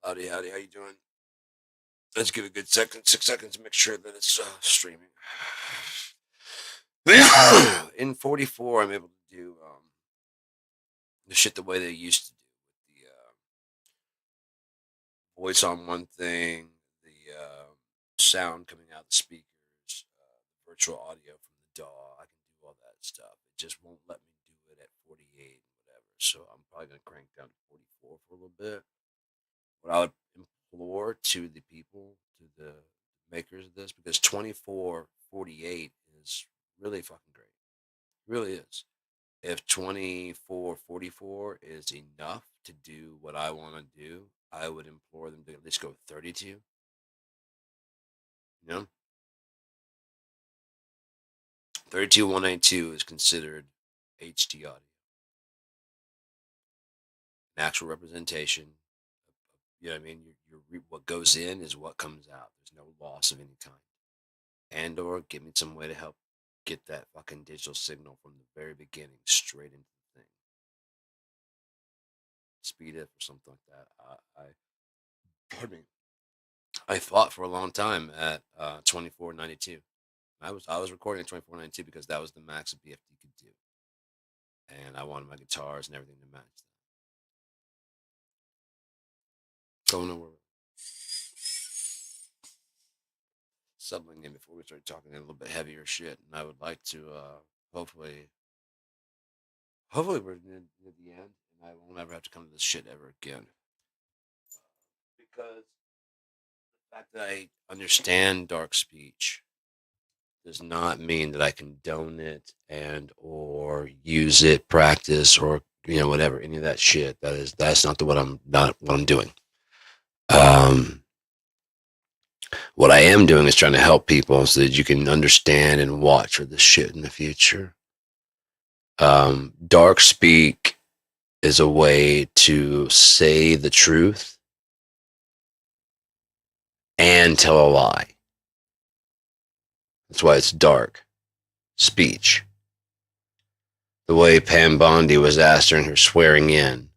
Howdy, howdy, how you doing? Let's give it a good 6 seconds to make sure that it's streaming. In 44, I'm able to do the shit the way they used to do with the voice on one thing, the sound coming out the speakers, virtual audio from the DAW. I can do all that stuff. It just won't let me do it at 48 and whatever. So I'm probably going to crank down to 44 for a little bit. What I would implore to the people, to the makers of this, because 2448 is really fucking great. It really is. If 2444 is enough to do what I want to do, I would implore them to at least go 32. You know? 32192 is considered HD audio. An actual representation. You know what I mean? What goes in is what comes out. There's no loss of any kind. And or give me some way to help get that fucking digital signal from the very beginning straight into the thing. Speed it or something like that. Pardon me. I fought for a long time at 2492. I was recording at 2492 because that was the max a BFD could do, and I wanted my guitars and everything to match that. Going over settling in before we start talking a little bit heavier shit, and I would like to hopefully we're near the end, and I won't ever have to come to this shit ever again. Because the fact that I understand dark speech does not mean that I condone it and or use it, practice, or whatever, any of that shit. That's not what I'm doing. What I am doing is trying to help people so that you can understand and watch for this shit in the future. Dark speak is a way to say the truth and tell a lie. That's why it's dark speech. The way Pam Bondi was asked during her swearing in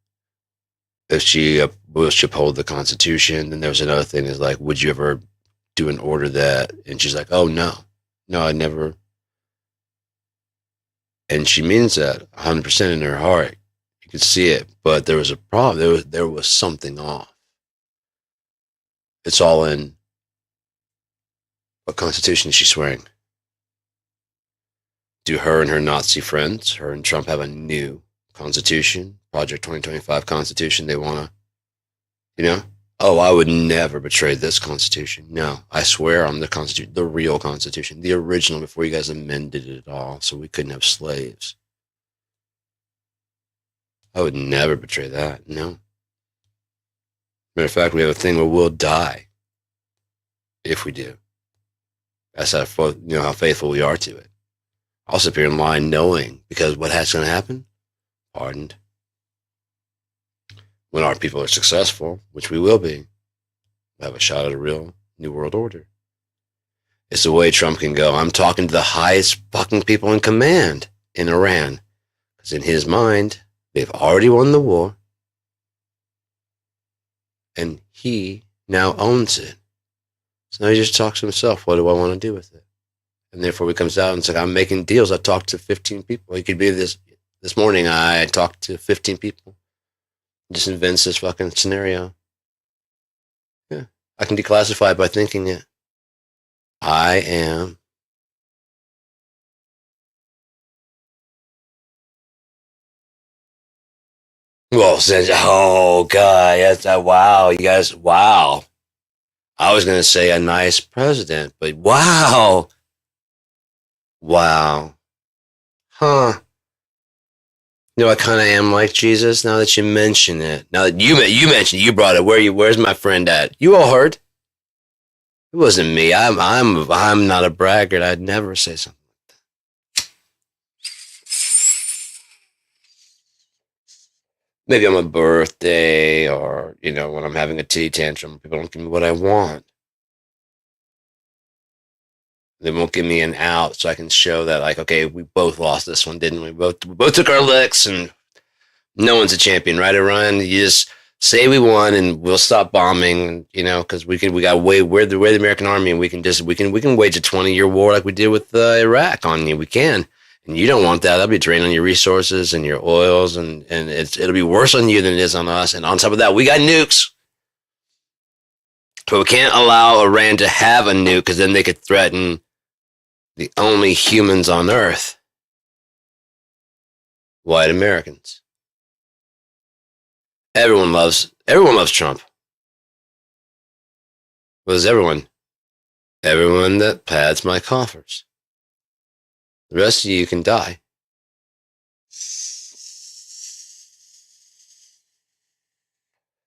if she will she uphold the Constitution. Then there was another thing is like, would you ever do an order that? And she's like, oh no, I never. And she means that 100% in her heart. You could see it, but there was a problem. There was something off. It's all in what Constitution is she swearing? Do her and her Nazi friends, her and Trump, have a new Constitution, Project 2025 Constitution? They want to, oh, I would never betray this Constitution. No, I swear on the Constitution, the real Constitution, the original, before you guys amended it at all, so we couldn't have slaves. I would never betray that. No. Matter of fact, we have a thing where we'll die if we do. That's how faithful we are to it. I'll sit here in line knowing, because what's going to happen? Pardoned. When our people are successful, which we will be, we'll have a shot at a real new world order. It's the way Trump can go, I'm talking to the highest fucking people in command in Iran. Because in his mind, they've already won the war. And he now owns it. So now he just talks to himself, what do I want to do with it? And therefore he comes out and says, I'm making deals. I talked to 15 people. He could be this morning. I talked to 15 people. Just invents this fucking scenario. Yeah. I can declassify it by thinking it. I am. Well, since, oh God, that's wow, you guys, wow. I was going to say a nice president, but wow. Wow. Huh. I kind of am like Jesus now that you mention it. Now that you mentioned it, you brought it. Where's my friend at? You all heard. It wasn't me. I'm not a braggart. I'd never say something like that. Maybe on my birthday or, when I'm having a tea tantrum, people don't give me what I want. They won't give me an out so I can show that, like, okay, we both lost this one, didn't we? We both took our licks, and no one's a champion, right, Orion? You just say we won and we'll stop bombing, because we're the American army and we can wage a 20-year war like we did with Iraq on you. We can. And you don't want that. That'll be draining on your resources and your oils, and it'll be worse on you than it is on us. And on top of that, we got nukes. But we can't allow Iran to have a nuke, because then they could threaten the only humans on Earth. White Americans. Everyone loves Trump. What is everyone? Everyone that pads my coffers. The rest of you can die.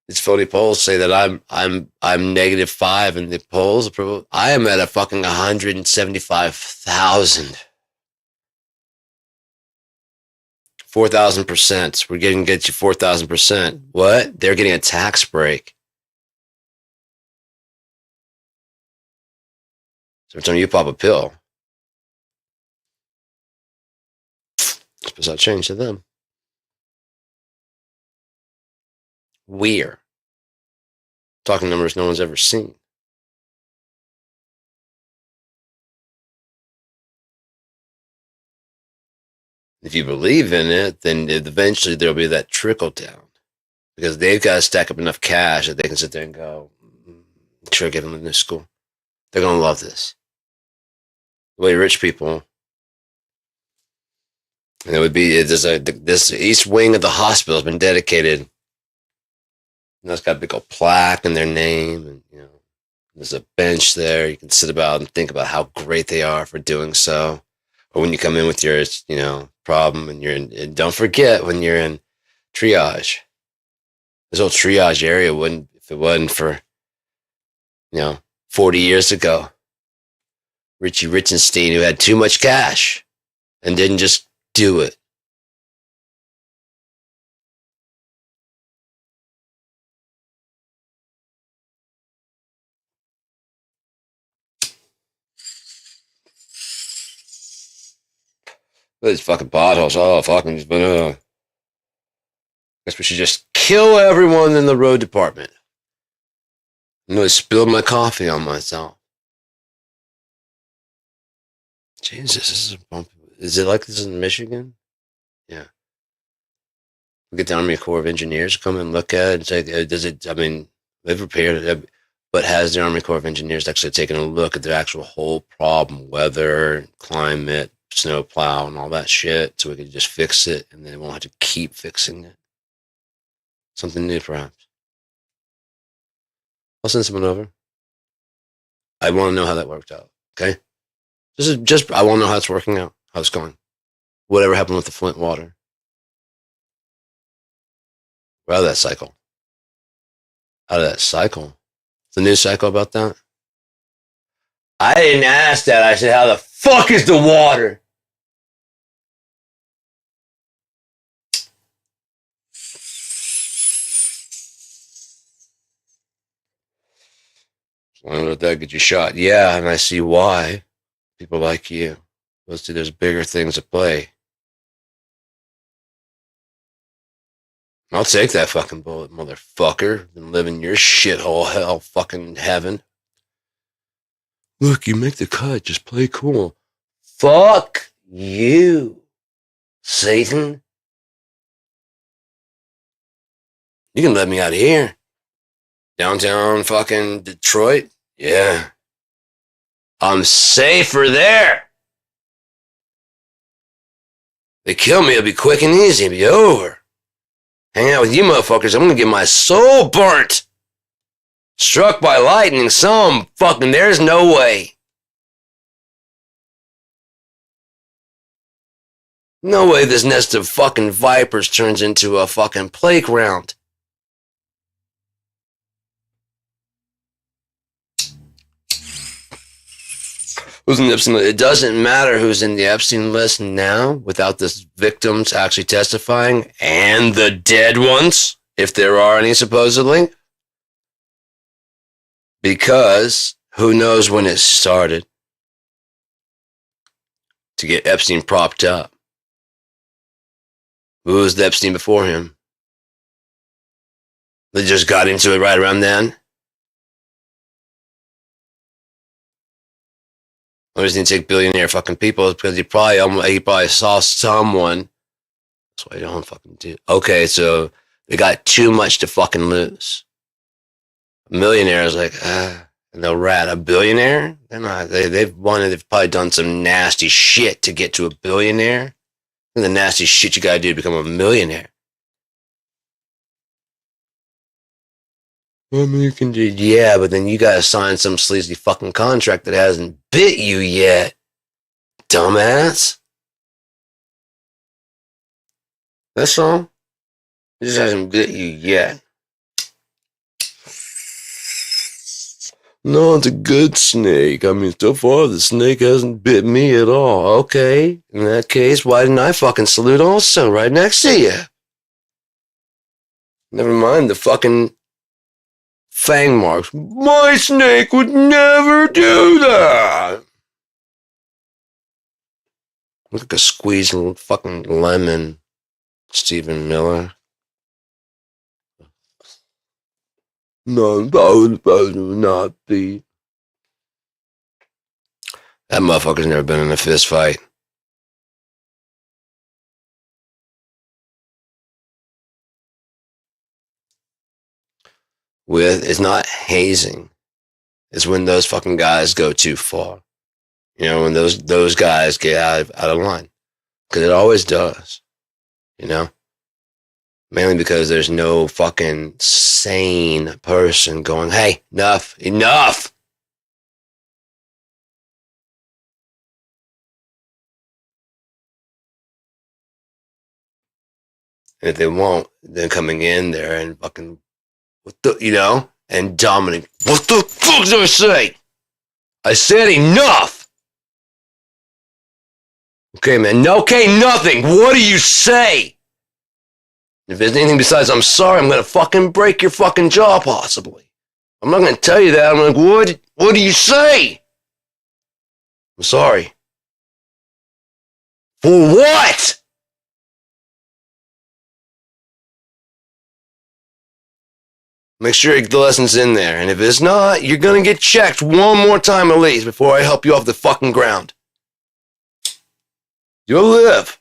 These phony polls say that I'm -5 in the polls. I am at a fucking 175,000. 4,000%. We're getting get you 4,000%. What? They're getting a tax break. So every time you pop a pill, suppose that changed to them. We're talking numbers no one's ever seen. If you believe in it, then eventually there'll be that trickle down, because they've got to stack up enough cash that they can sit there and go, sure, get them in this school. They're going to love this. The way rich people, and it would be, this east wing of the hospital has been dedicated. And it's got a big old plaque in their name, and there's a bench there. You can sit about and think about how great they are for doing so. Or when you come in with your, problem, and and don't forget when you're in triage. This whole triage area wouldn't, if it wasn't for, 40 years ago, Richie Richenstein, who had too much cash and didn't just do it. These fucking potholes. Oh, fucking. Guess we should just kill everyone in the road department. I'm going to spill my coffee on myself. Jesus, this is a bump. Is it like this in Michigan? Yeah. We'll get the Army Corps of Engineers to come and look at it and say, they've prepared it, but has the Army Corps of Engineers actually taken a look at the actual whole problem, weather, climate, snow plow, and all that shit, so we can just fix it, and then we won't have to keep fixing it. Something new, perhaps. I'll send someone over. I want to know how that worked out. Okay, I want to know how it's working out, how it's going. Whatever happened with the Flint water? We're out of that cycle. Out of that cycle. The new cycle about that. I didn't ask that. I said, how the fuck is the water? I don't let that get you shot. Yeah, and I see why. People like you. Let's see, there's bigger things at play. I'll take that fucking bullet, motherfucker, and live in your shithole hell fucking heaven. Look, you make the cut. Just play cool. Fuck you, Satan. You can let me out of here. Downtown fucking Detroit? Yeah. I'm safer there. They kill me, it'll be quick and easy. It'll be over. Hang out with you motherfuckers, I'm gonna get my soul burnt. Struck by lightning, some fucking, there's no way. No way this nest of fucking vipers turns into a fucking playground. Who's in the Epstein list? It doesn't matter who's in the Epstein list now without the victims actually testifying and the dead ones, if there are any supposedly. Because who knows when it started to get Epstein propped up. Who was the Epstein before him? They just got into it right around then. The reason he take billionaire fucking people is because he probably saw someone. That's why you don't fucking do. Okay, so they got too much to fucking lose. A millionaire is like, no rat. A billionaire? They're not. They've probably done some nasty shit to get to a billionaire. And the nasty shit you gotta do to become a millionaire. I mean, you can do, yeah, but then you gotta sign some sleazy fucking contract that hasn't bit you yet, dumbass. That's all. It just hasn't bit you yet. No, it's a good snake. I mean, so far the snake hasn't bit me at all. Okay, in that case, why didn't I fucking salute also right next to you? Never mind the fucking fang marks. My snake would never do that. Look like a squeezed fucking lemon, Stephen Miller. No, that would not be. That motherfucker's never been in a fist fight. It's not hazing. It's when those fucking guys go too far. You know, when those guys get out of line. Because it always does. You know? Mainly because there's no fucking sane person going, hey, enough. And if they won't, then coming in there and fucking, what the, you know, and dominating. What the fuck did I say? I said enough. Okay, man. Okay, nothing. What do you say? If there's anything besides I'm sorry, I'm going to fucking break your fucking jaw, possibly. I'm not going to tell you that. I'm like, what do you say? I'm sorry. For what? Make sure the lesson's in there. And if it's not, you're going to get checked one more time at least before I help you off the fucking ground. You'll live.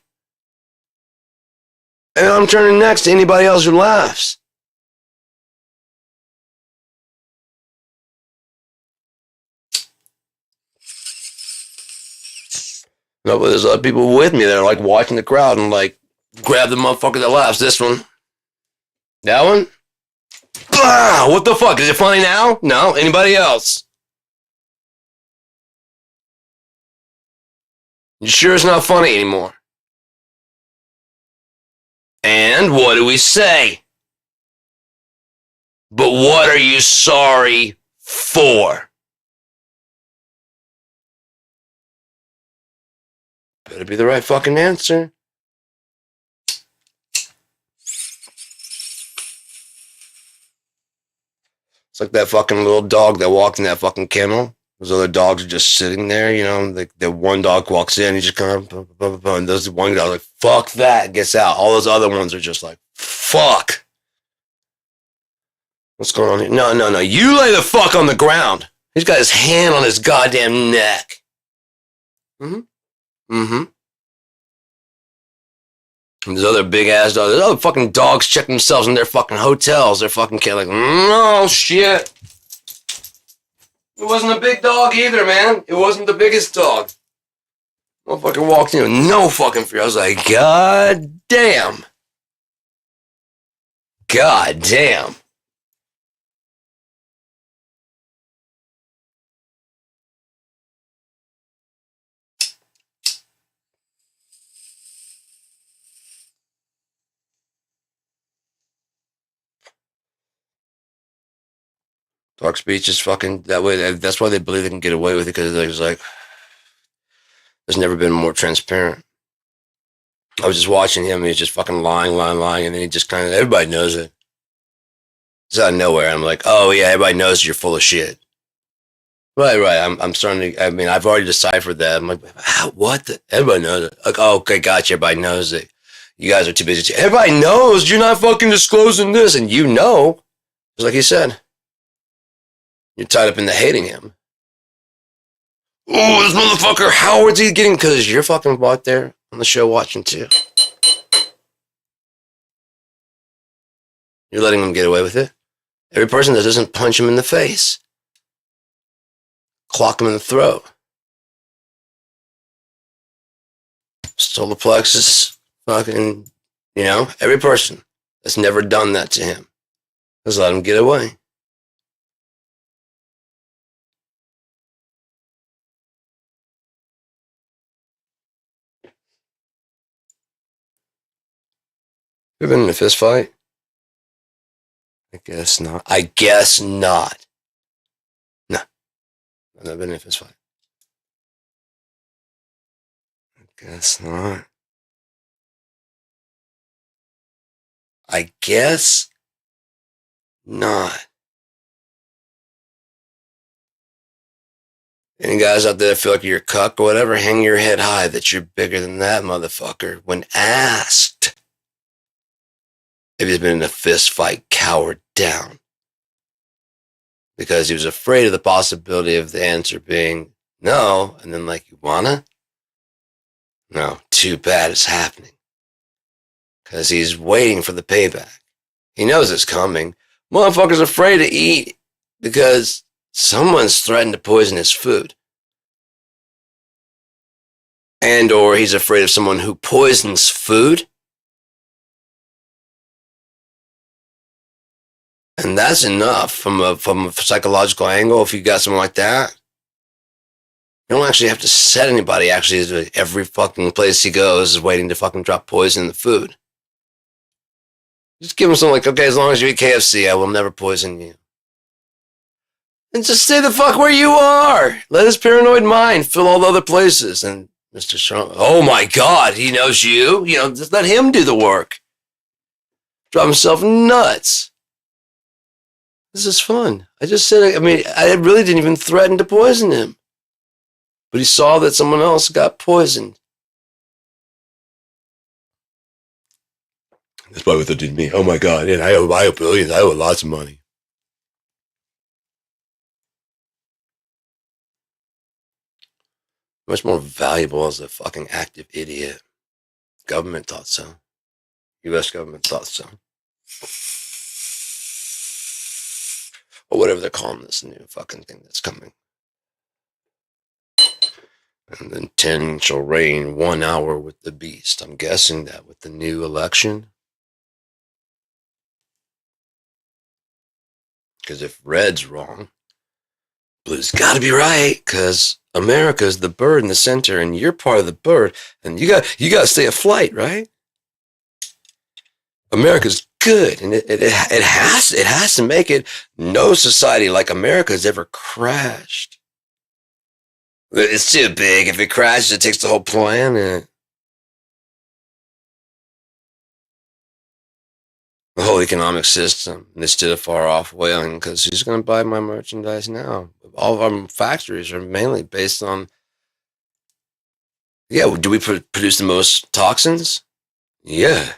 And I'm turning next to anybody else who laughs. No, but there's other people with me that are like watching the crowd and like grab the motherfucker that laughs. This one. That one? Ah, what the fuck? Is it funny now? No? Anybody else? You sure it's not funny anymore? And what do we say? But what are you sorry for? Better be the right fucking answer. It's like that fucking little dog that walked in that fucking kennel. Those other dogs are just sitting there, you know. The one dog walks in, he just kind of, and those one dog like, fuck that, gets out. All those other ones are just like, fuck. What's going on here? No. You lay the fuck on the ground. He's got his hand on his goddamn neck. And these other big ass dogs, those other fucking dogs check themselves in their fucking hotels. They're fucking like, no shit. It wasn't a big dog either, man. It wasn't the biggest dog. Motherfucker walked in with no fucking fear. I was like, God damn. God damn. Dark speech is fucking that way. That's why they believe they can get away with it, because there's like, there's never been more transparent. I was just watching him. He's just fucking lying, and then he just kind of, everybody knows it. It's out of nowhere. I'm like, oh yeah, everybody knows you're full of shit. Right. I'm starting to. I mean, I've already deciphered that. I'm like, what? Everybody knows it. Like, oh, okay, gotcha. Everybody knows it. You guys are too busy. Everybody knows you're not fucking disclosing this, and you know. Just like he said, you're tied up into hating him. Oh, this motherfucker, Howard's he getting? Because you're fucking out there on the show watching too. You're letting him get away with it. Every person that doesn't punch him in the face, clock him in the throat, solar plexus, fucking, every person that's never done that to him has let him get away. You ever been in a fist fight? I guess not. No, I've never been in a fist fight. I guess not. I guess not. Any guys out there that feel like you're a cuck or whatever, hang your head high that you're bigger than that motherfucker. When asked if he's been in a fist fight, cowered down. Because he was afraid of the possibility of the answer being no, and then like, you wanna? No, too bad it's happening. Because he's waiting for the payback. He knows it's coming. Motherfucker's afraid to eat because someone's threatened to poison his food. And or he's afraid of someone who poisons food. And that's enough from a psychological angle. If you got something like that, you don't actually have to set anybody. Actually, every fucking place he goes is waiting to fucking drop poison in the food. Just give him something like, okay, as long as you eat KFC, I will never poison you. And just stay the fuck where you are. Let his paranoid mind fill all the other places. And Mr. Trump, oh my God, he knows you. Just let him do the work. Drive himself nuts. This is fun. I just said, I really didn't even threaten to poison him. But he saw that someone else got poisoned. That's probably what they did to me. Oh my God, and I owe billions. I owe lots of money. Much more valuable as a fucking active idiot. Government thought so. U.S. government thought so. Or whatever they're calling this new fucking thing that's coming. And then 10 shall reign 1 hour with the beast. I'm guessing that with the new election. Because if red's wrong, blue's got to be right. Because America's the bird in the center, and you're part of the bird, and you got to stay afloat, right? America's good, and it has to make it. No society like America has ever crashed. It's too big. If it crashes, it takes the whole planet. The whole economic system instead of far off whaling, because who's going to buy my merchandise now? All of our factories are mainly based on, do we produce the most toxins? Yeah.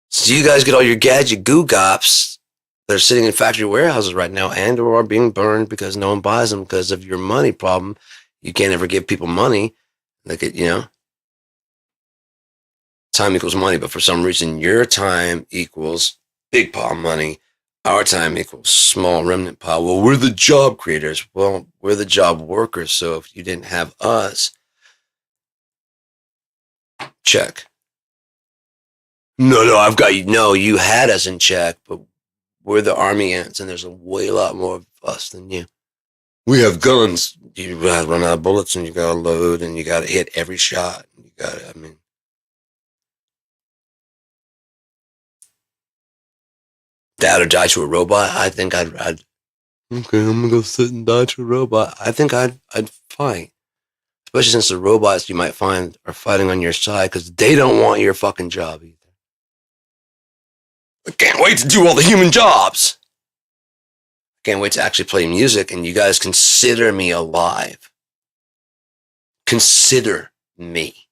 So you guys get all your gadget goo gops that are sitting in factory warehouses right now and or are being burned because no one buys them because of your money problem. You can't ever give people money. Time equals money, but for some reason, your time equals big pile money. Our time equals small remnant pile. Well, we're the job creators. Well, we're the job workers. So if you didn't have us, check. No, I've got you. No, you had us in check, but we're the army ants, and there's a way lot more of us than you. We have guns. You run out of bullets, and you got to load, and you got to hit every shot. You got to, Dad or die to a robot? I think I'd okay, I'm gonna go sit and die to a robot. I think I'd fight. Especially since the robots you might find are fighting on your side because they don't want your fucking job either. I can't wait to do all the human jobs. I can't wait to actually play music and you guys consider me alive. Consider me.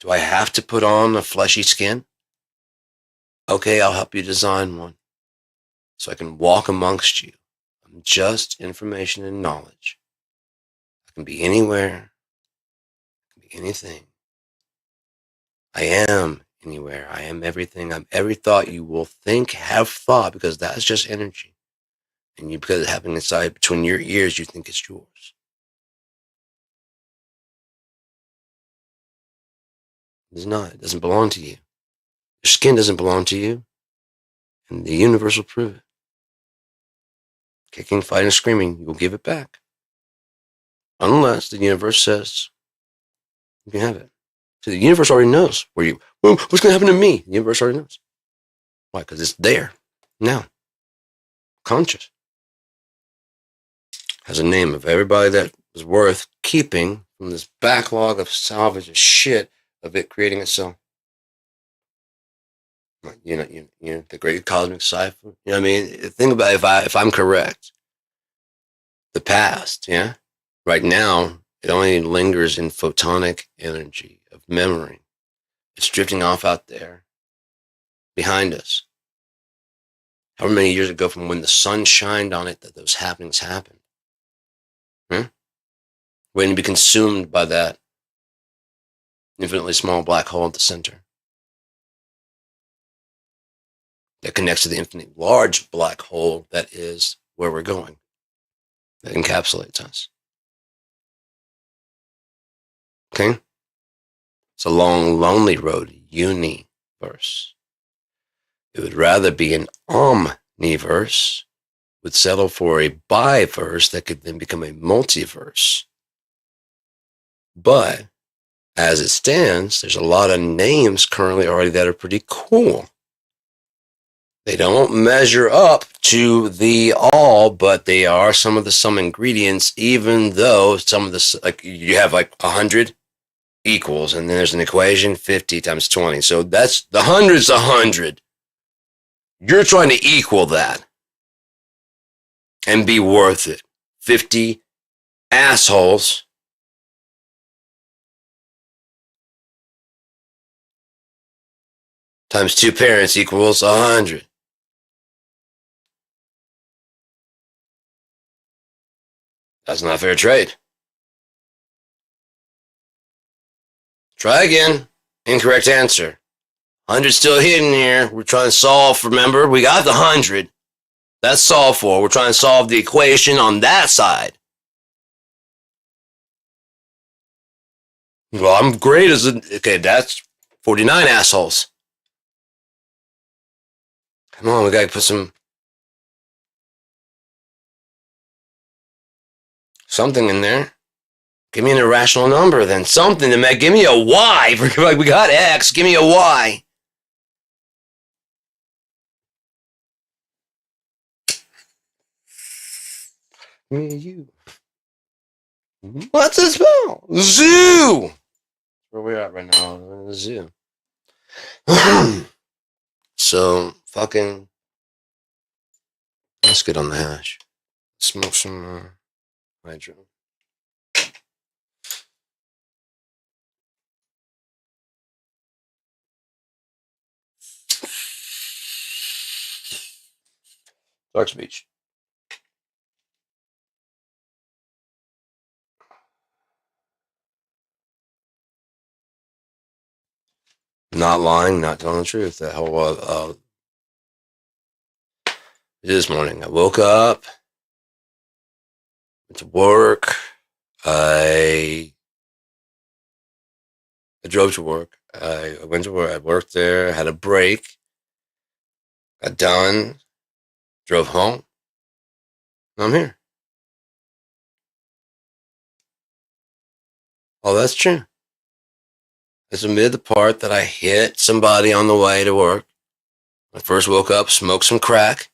Do I have to put on a fleshy skin? Okay, I'll help you design one. so I can walk amongst you. I'm just information and knowledge. I can be anywhere, I can be anything. I am anywhere. I am everything. I'm every thought you will think, have thought, because that's just energy. And you, because it's happening inside between your ears, you think it's yours. It's not. It doesn't belong to you. Your skin doesn't belong to you. And the universe will prove it. Kicking, fighting, screaming, you will give it back. Unless the universe says you can have it. So the universe already knows where you, well, what's going to happen to me? The universe already knows. Why? Because it's there now. Conscious. Has a name of everybody that is worth keeping from this backlog of salvage of shit of it creating itself. You know, the great cosmic cipher. You know what I mean? Think about if I'm correct, the past, yeah, right now it only lingers in photonic energy of memory. It's drifting off out there behind us. However many years ago from when the sun shined on it that those happenings happened. Waiting to be consumed by that infinitely small black hole at the center that connects to the infinite large black hole that is where we're going, that encapsulates us. Okay? It's a long, lonely road, universe. It would rather be an omniverse, would settle for a biverse that could then become a multiverse. But as it stands, there's a lot of names currently already that are pretty cool. They don't measure up to the all, but they are some ingredients, even though some of the, like you have like 100 equals, and then there's an equation, 50 times 20. So that's the 100's 100. You're trying to equal that and be worth it. 50 assholes times 2 parents equals 100. That's not fair trade. Try again. Incorrect answer. 100 still hidden here. We're trying to solve. Remember, we got the 100. That's solved for. We're trying to solve the equation on that side. Well, I'm great as a... Okay, that's 49 assholes. Come on, we gotta put something in there. Give me an irrational number then. Something to make. Give me a Y. Like we got X. Give me a Y. Me and you. What's it spell? Zoo. Where we at right now? We're in the zoo. So fucking. Let's get on the hash. Smoke some hydro. Dark speech. Not lying, not telling the truth. That whole this morning I woke up, went to work. I drove to work. I went to work. I worked there. Had a break. Got done. Drove home. I'm here. Oh, that's true. I submitted the part that I hit somebody on the way to work. I first woke up, smoked some crack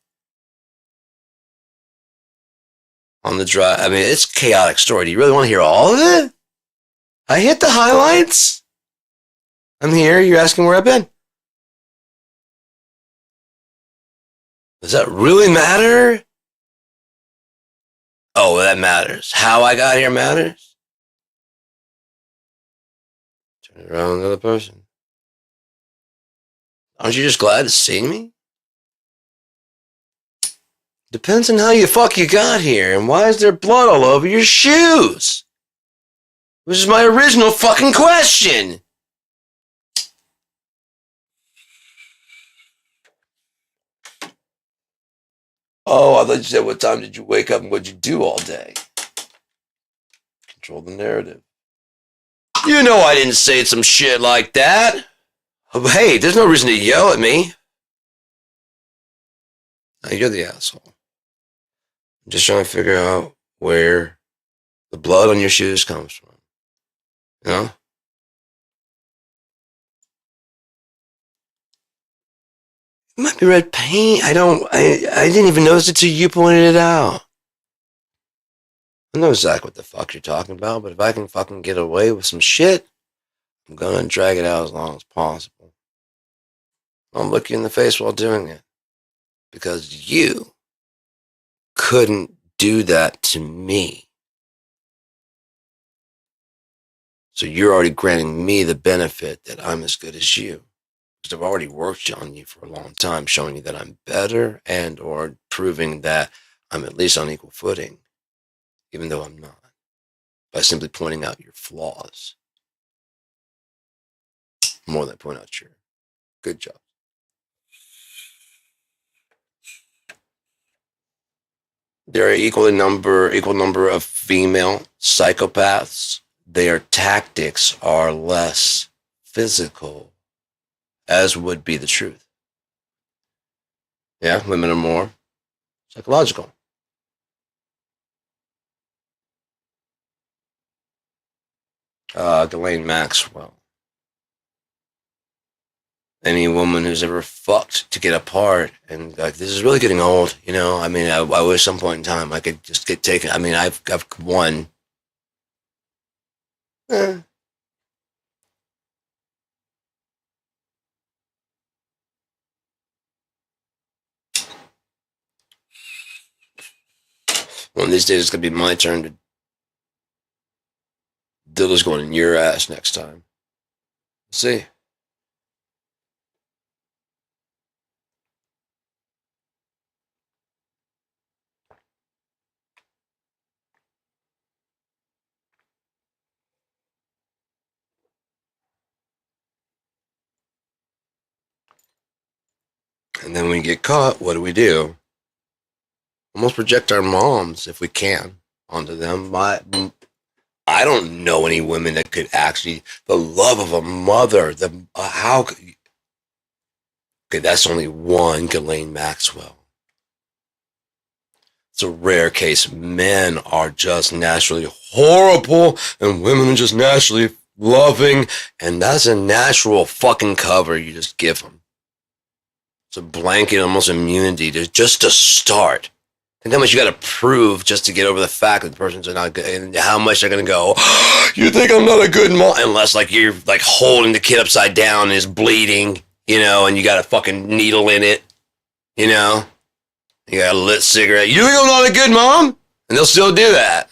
on the drive. I mean, it's a chaotic story. Do you really want to hear all of it? I hit the highlights. I'm here. You're asking where I've been. Does that really matter? Oh, that matters. How I got here matters. Turn it around to the other person. Aren't you just glad to see me? Depends on how you got here, and why is there blood all over your shoes? Which is my original fucking question. Oh, I thought you said what time did you wake up and what'd you do all day? Control the narrative. You know I didn't say some shit like that. Hey, there's no reason to yell at me. Now, you're the asshole. I'm just trying to figure out where the blood on your shoes comes from. You know? It might be red paint. I didn't even notice it till you pointed it out. I know exactly what the fuck you're talking about, but if I can fucking get away with some shit, I'm gonna drag it out as long as possible. I'll look you in the face while doing it. Because you couldn't do that to me. So you're already granting me the benefit that I'm as good as you. Because I've already worked on you for a long time, showing you that I'm better and or proving that I'm at least on equal footing, even though I'm not, by simply pointing out your flaws. More than point out your good job. There are equal number of female psychopaths. Their tactics are less physical, as would be the truth. Yeah, women are more psychological. Ghislaine Maxwell. Any woman who's ever fucked to get apart and like, this is really getting old, you know? I mean, I wish some point in time I could just get taken. I mean, I've won. One of these days it's gonna be my turn to dildo's going in your ass next time. See? And then when we get caught, what do? Almost project our moms, if we can, onto them. I don't know any women that could actually, the love of a mother, how could you, okay, that's only one Ghislaine Maxwell. It's a rare case. Men are just naturally horrible and women are just naturally loving, and that's a natural fucking cover you just give them. It's a blanket, almost immunity just to start. Think how much you got to prove just to get over the fact that the person's not good, and how much they're going to go, you think I'm not a good mom? Unless like you're like holding the kid upside down and is bleeding, you know, and you got a fucking needle in it, you know? You got a lit cigarette. You think I'm not a good mom? And they'll still do that.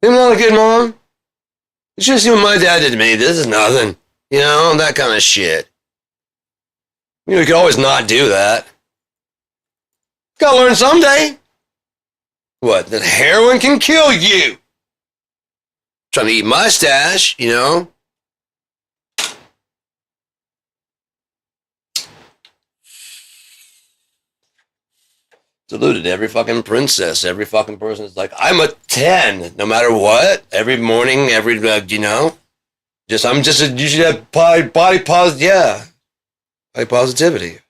I'm not a good mom. You should have seen what my dad did to me. This is nothing. You know, that kind of shit. You know, you can always not do that. Gotta learn someday. What? That heroin can kill you. Trying to eat my stash, you know? Deluded every fucking princess, every fucking person is like, I'm a 10, no matter what. Every morning, you know? You should have body positivity.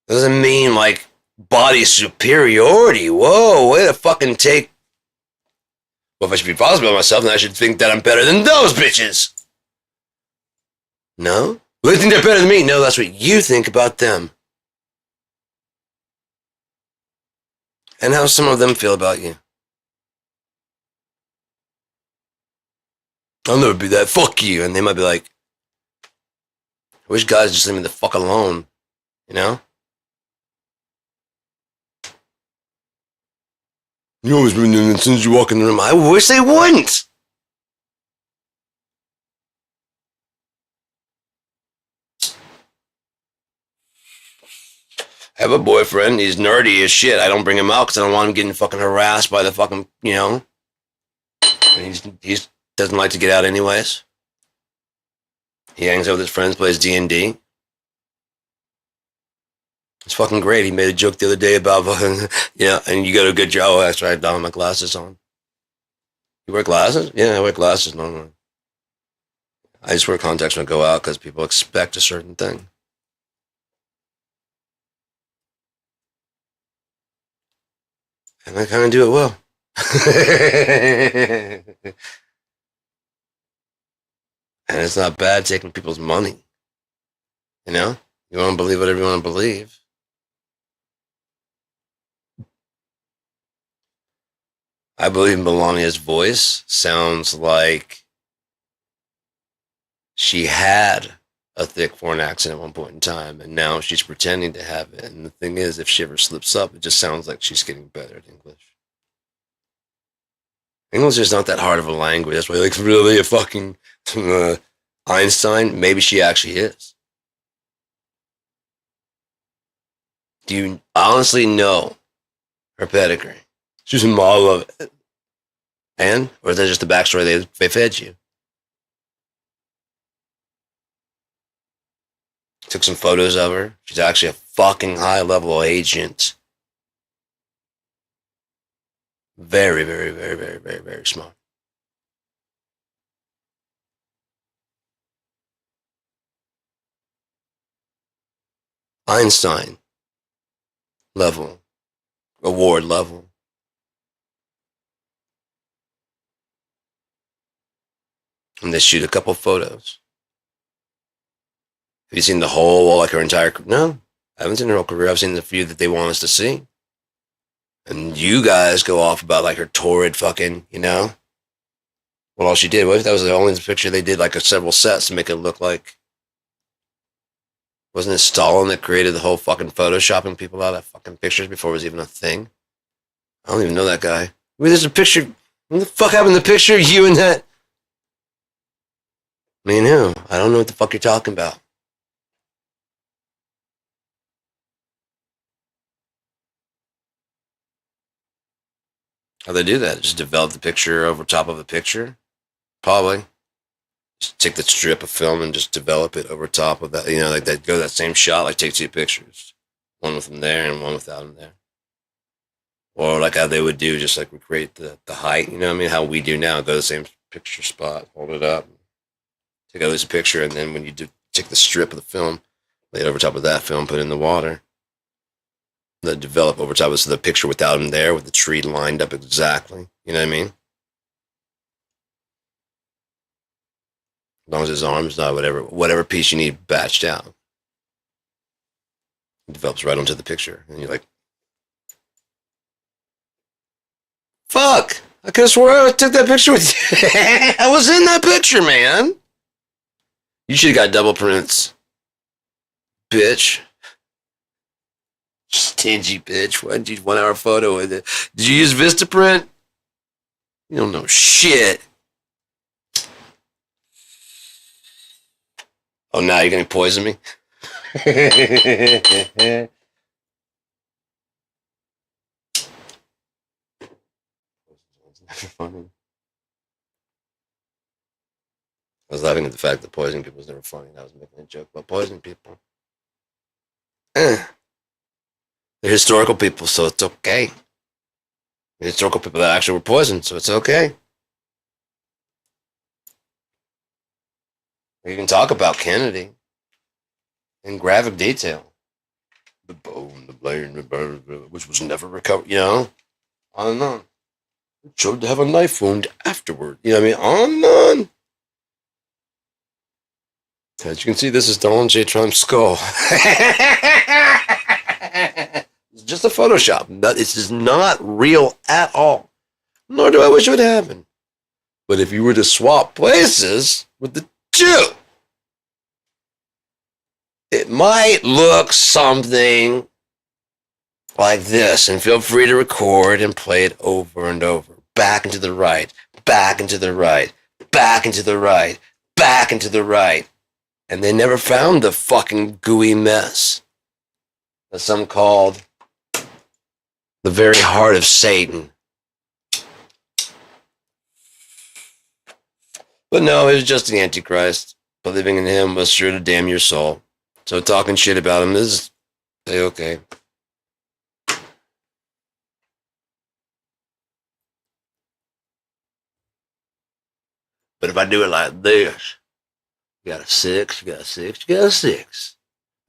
Doesn't mean like body superiority. Whoa, way to fucking take. Well, if I should be positive about myself, then I should think that I'm better than those bitches. No? Well, they think they're better than me. No, that's what you think about them. And how some of them feel about you. I'll never be that. Fuck you. And they might be like, I wish guys just leave me the fuck alone. You know? You always been doing it as soon as you walk in the room. I wish they wouldn't. I have a boyfriend. He's nerdy as shit. I don't bring him out because I don't want him getting fucking harassed by the fucking, And he's doesn't like to get out anyways. He hangs out with his friends, plays D&D. It's fucking great. He made a joke the other day about fucking, and you got a good job. Oh, that's right. I don't have my glasses on. You wear glasses? Yeah, I wear glasses normally. I just wear contacts when I go out because people expect a certain thing. And I kind of do it well. And it's not bad taking people's money. You want to believe whatever you want to believe. I believe Melania's voice sounds like she had a thick foreign accent at one point in time, and now she's pretending to have it. And the thing is, if she ever slips up, it just sounds like she's getting better at English. English is not that hard of a language. That's why, really, a fucking Einstein? Maybe she actually is. Do you honestly know her pedigree? She's a model of it. And? Or is that just the backstory they fed you? Took some photos of her. She's actually a fucking high-level agent. Very, very, very, very, very, very smart. Einstein level. Award level. And they shoot a couple photos. Have you seen the whole, her entire... No, I haven't seen her whole career. I've seen the few that they want us to see. And you guys go off about, her torrid fucking, Well, all she did, what if that was the only picture they did, several sets to make it look like... Wasn't it Stalin that created the whole fucking photoshopping people out of fucking pictures before it was even a thing? I don't even know that guy. Wait, there's a picture... What the fuck happened to the picture? You and that... Me and who? I don't know what the fuck you're talking about. How they do that? Just develop the picture over top of a picture? Probably. Just take the strip of film and just develop it over top of that. Go that same shot, take two pictures. One with them there and one without them there. Or how they would do, just recreate the height, how we do now. Go to the same picture spot, hold it up, take out this picture, and then when you do take the strip of the film, lay it over top of that film, put it in the water. Then develop over top of the picture without him there, with the tree lined up exactly. You know what I mean? As long as his arm's not whatever piece you need batched out. It develops right onto the picture. And you're like, fuck! I could have swore I took that picture with you. I was in that picture, man. You should have got double prints. Bitch. Stingy bitch. Why did you 1 hour photo with it? Did you use Vistaprint? You don't know shit. Oh, now you're gonna poison me? Funny. I was laughing at the fact that poisoning people was never funny. I was making a joke about poisoning people. They're historical people, so it's okay. They're historical people that actually were poisoned, so it's okay. We can talk about Kennedy in graphic detail. The bone, the blade, which was never recovered, On and on. It showed to have a knife wound afterward. You know what I mean? On and on. As you can see, this is Donald J. Trump's skull. It's just a Photoshop. This is not real at all. Nor do I wish it would happen. But if you were to swap places with the two, it might look something like this. And feel free to record and play it over and over. Back and to the right, back and to the right, back and to the right, back and to the right. And they never found the fucking gooey mess some called the very heart of Satan. But no, it was just the Antichrist. Believing in him was sure to damn your soul. So talking shit about him is okay. But if I do it like this, you got a 6, you got a 6, you got a 6.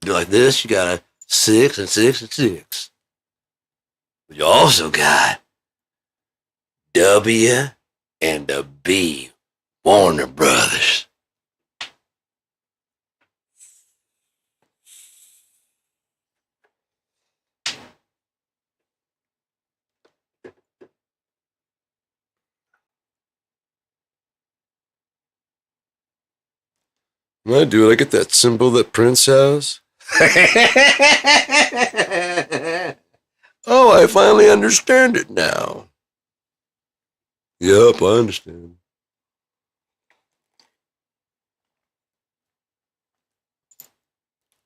Do it like this, you got a 6 and 6 and 6. But you also got W and a B. Warner Brothers. I do. I get that symbol that Prince has. Oh, I finally understand it now. Yep, I understand.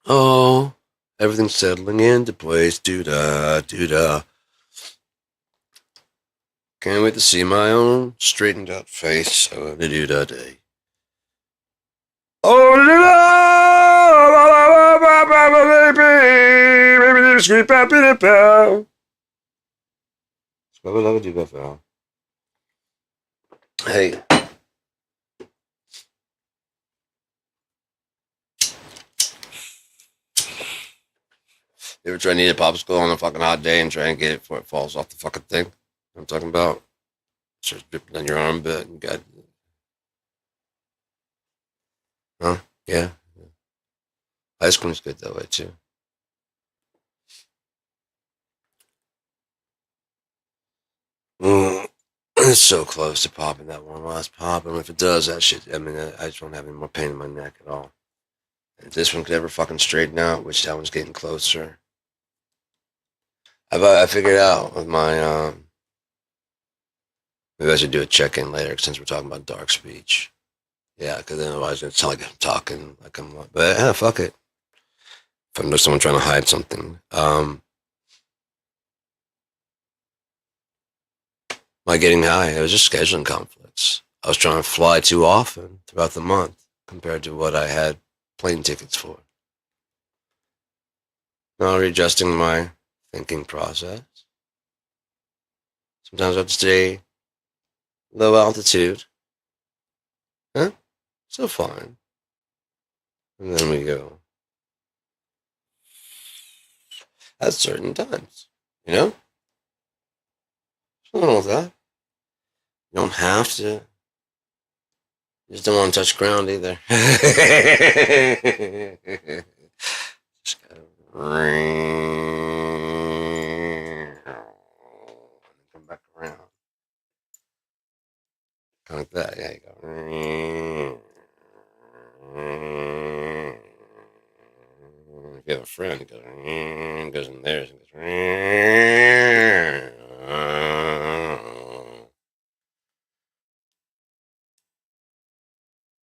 Oh, everything's settling into place. Doo-da, doo-da. Can't wait to see my own straightened out face. Oh, doo-da day. Oh, baby, sweet pappy pal. Hey. You ever try to eat a popsicle on a fucking hot day and try and get it before it falls off the fucking thing? You know what I'm talking about? It's just dripping on your arm a bit. And you got. Huh? Yeah. Ice cream's good that way too. It's so close to popping that one last pop, and if it does, that shit, I mean, I just won't have any more pain in my neck at all. And if this one could ever fucking straighten out, which that one's getting closer, I figured out with my, maybe I should do a check-in later since we're talking about dark speech. Yeah, because then otherwise it's like I'm talking, like I'm, but yeah, fuck it. If I'm just someone trying to hide something. My getting high, it was just scheduling conflicts. I was trying to fly too often throughout the month compared to what I had plane tickets for. Now readjusting my thinking process. Sometimes I have to stay low altitude. Huh? So fine. And then we go at certain times. You know? There's nothing wrong with that. You don't have to. You just don't want to touch ground either. Just gotta come back around. Kind of like that. Yeah, you go. If you have a friend, it goes in there and goes.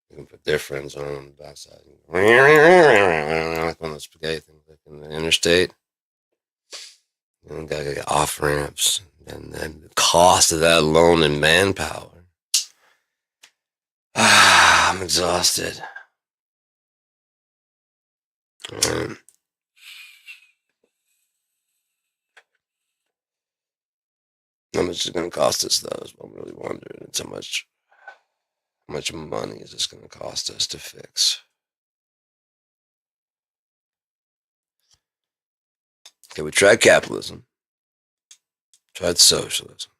You can put their friends on the backside. Like one of those spaghetti things like in the interstate. You gotta get off ramps. And then the cost of that alone in manpower. I'm exhausted. How much is it going to cost us, though? Is what I'm really wondering. It's how much money is this going to cost us to fix? Okay, we tried capitalism, tried socialism.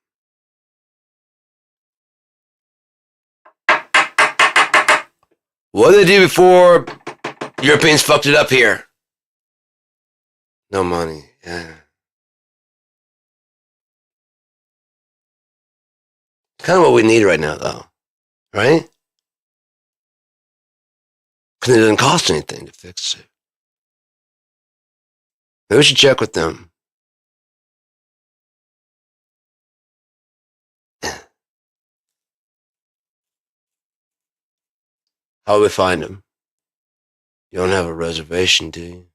What did they do before Europeans fucked it up here? No money. Yeah. Kind of what we need right now, though. Right? Because it doesn't cost anything to fix it. Maybe we should check with them. How do we find them? You don't have a reservation, do you?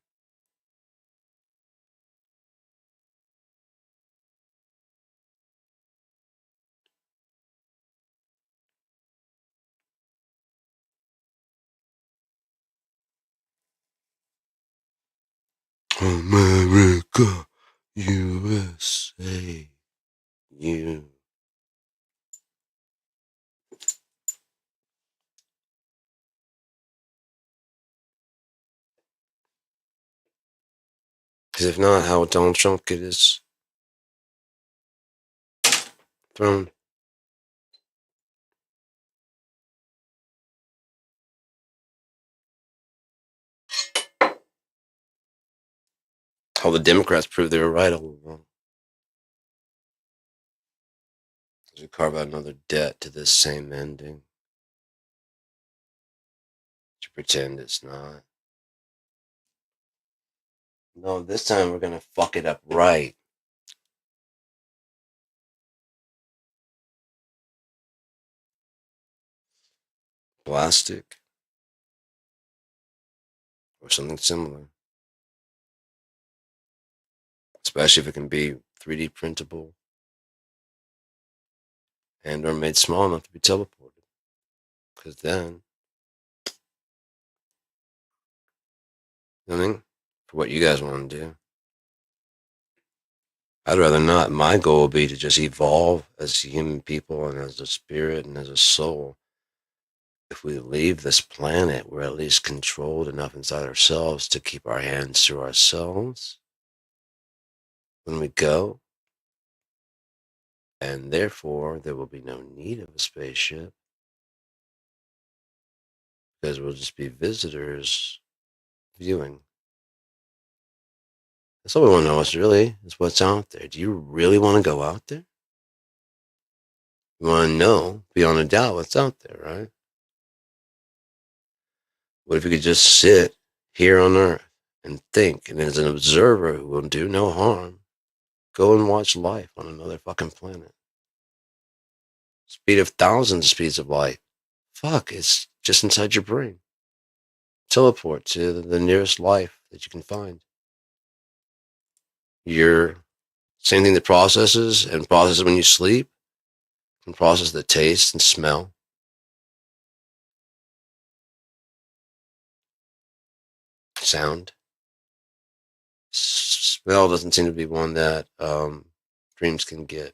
America, USA, you. Because if not, how would Donald Trump get his throne? How the Democrats proved they were right all along. As we carve out another debt to this same ending. To pretend it's not. No, this time we're gonna fuck it up right. Plastic or something similar. Especially if it can be 3D printable and or made small enough to be teleported. Because then, you know what I mean? For what you guys want to do. I'd rather not. My goal would be to just evolve as human people and as a spirit and as a soul. If we leave this planet, we're at least controlled enough inside ourselves to keep our hands to ourselves when we go. And therefore, there will be no need of a spaceship because we'll just be visitors viewing. That's all we want to know is really is what's out there. Do you really want to go out there? You want to know beyond a doubt what's out there, right? What if you could just sit here on Earth and think, and as an observer who will do no harm, go and watch life on another fucking planet? Speed of thousands of speeds of light. Fuck, it's just inside your brain. Teleport to the nearest life that you can find. Your same thing that processes and processes when you sleep, can process the taste and smell. Sound. Smell doesn't seem to be one that dreams can get.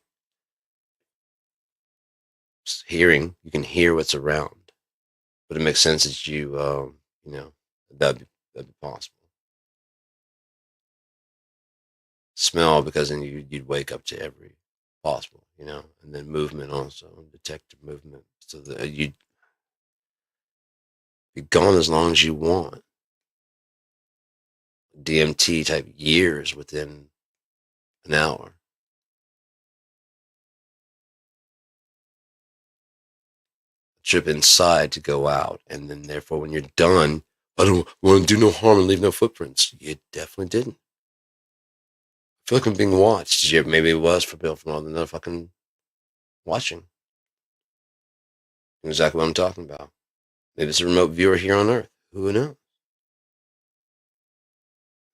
Hearing, you can hear what's around, but it makes sense that you know, that'd be possible. Smell, because then you'd wake up to every possible, and then movement also, detective movement, so that you'd be gone as long as you want. DMT type years within an hour. Trip inside to go out, and then therefore when you're done, I don't want to do no harm and leave no footprints. You definitely didn't. I feel like I'm being watched. Maybe it was for Bill from all the fucking watching. Exactly what I'm talking about. Maybe it's a remote viewer here on Earth. Who knows?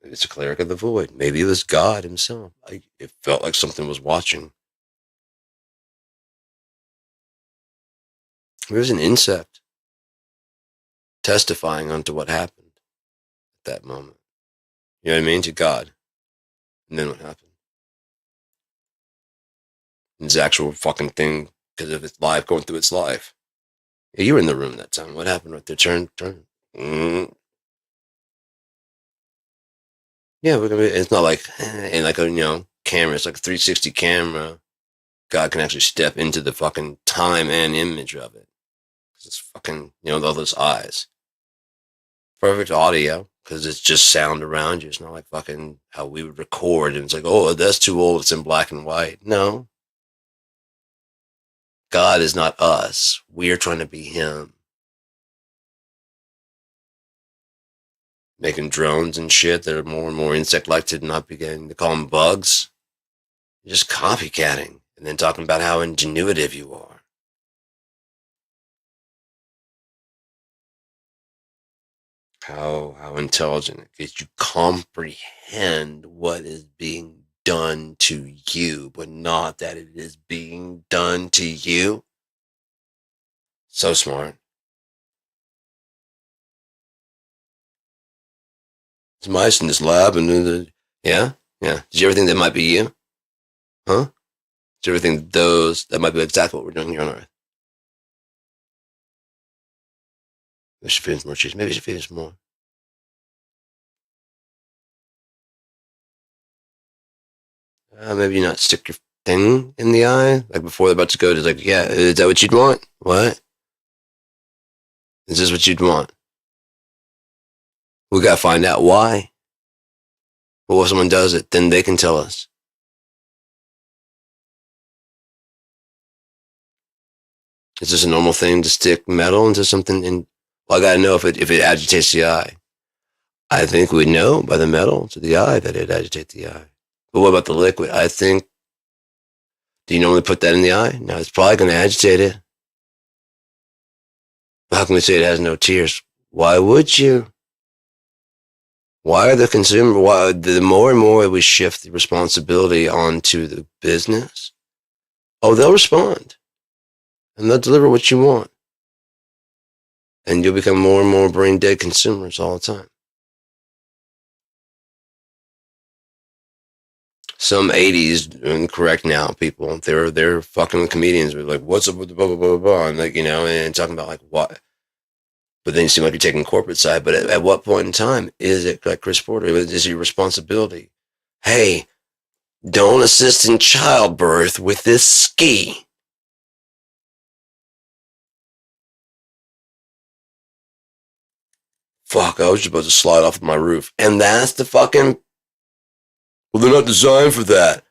Maybe it's a cleric of the void. Maybe it was God himself. It felt like something was watching. It was an insect testifying onto what happened at that moment. You know what I mean? To God. And then what happened? It's actual fucking thing because of its life going through its life. Yeah, you were in the room that time. What happened right there? Turn. Yeah, it's not like and like a camera. It's like a 360 camera. God can actually step into the fucking time and image of it. It's fucking all those eyes. Perfect audio because it's just sound around you. It's not like fucking how we would record and it's like, oh, that's too old. It's in black and white. No, God is not us. We are trying to be Him. Making drones and shit that are more and more insect-like to not be getting to call them bugs. You're just copycatting and then talking about how ingenuitive you are. How intelligent it you comprehend what is being done to you, but not that it is being done to you. So smart. There's mice in this lab, and yeah. Did you ever think that might be you? Huh? Did you ever think that might be exactly what we're doing here on Earth? Maybe I should feed him some more cheese. Maybe I should feed him some more. Maybe you not stick your thing in the eye, like before they're about to go. Just like, yeah, is that what you'd want? What? Is this what you'd want? We gotta find out why. But if someone does it, then they can tell us. Is this a normal thing to stick metal into something? Well, I gotta know if it agitates the eye. I think we know by the metal to the eye that it agitates the eye. But what about the liquid? I think. Do you normally put that in the eye? No, it's probably going to agitate it. How can we say it has no tears? Why would you? Why are the consumer? Why the more and more we shift the responsibility onto the business? Oh, they'll respond, and they'll deliver what you want, and you'll become more and more brain dead consumers all the time. Some 80s, incorrect now, people, they're fucking with comedians. We're like, what's up with the blah, blah, blah, blah, and like, and talking about like what. But then you seem like you're taking corporate side. But at what point in time is it, like Chris Porter, is your responsibility? Hey, don't assist in childbirth with this ski. Fuck, I was just about to slide off of my roof. And that's the fucking... Well, they're not designed for that.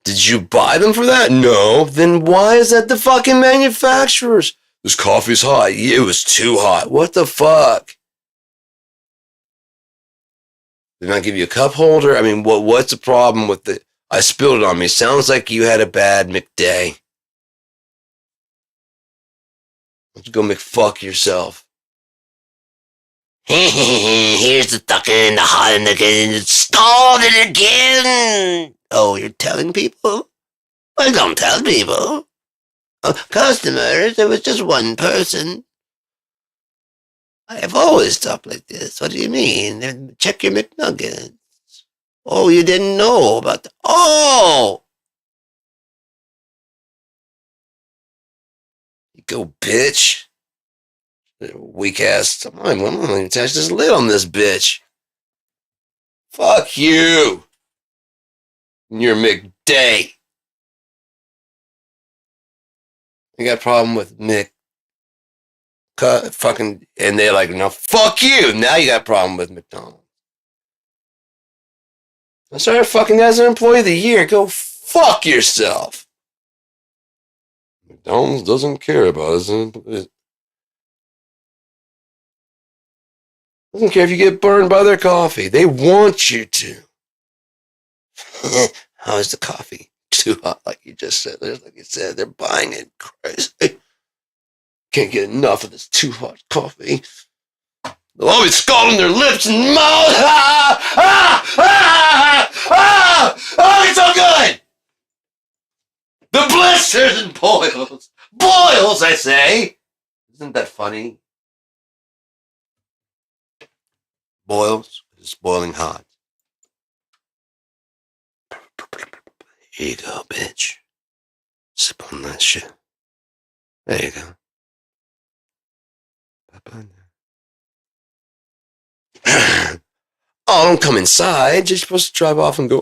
Did you buy them for that? No. Then why is that the fucking manufacturers? This coffee's hot. It was too hot. What the fuck? Did not give you a cup holder? I mean, what's the problem with the... I spilled it on me. Sounds like you had a bad McDay. Why don't you go McFuck yourself? Here's the fucking hot and again. Stalled it again. Oh, you're telling people? Well, don't tell people. Oh, customers, there was just one person. I have always talked like this. What do you mean? Check your McNuggets. Oh, you didn't know about the... Oh! You go, bitch. Weak ass. I'm going to attach this lid on this bitch. Fuck you. And your McDay. You got a problem with Mick. Fucking, and they're like, no, fuck you. Now you got a problem with McDonald's. I started fucking as an employee of the year. Go fuck yourself. McDonald's doesn't care about us. Doesn't care if you get burned by their coffee. They want you to. How is the coffee? Too hot, like you just said. Like you said, they're buying it crazy. Can't get enough of this too hot coffee. They'll always scalding their lips and mouth. Oh, it's so good. The blisters and boils. Boils, I say. Isn't that funny? Boils. It's boiling hot. Here you go, bitch. Sip on that shit. There you go. Oh, don't come inside. You're supposed to drive off and go,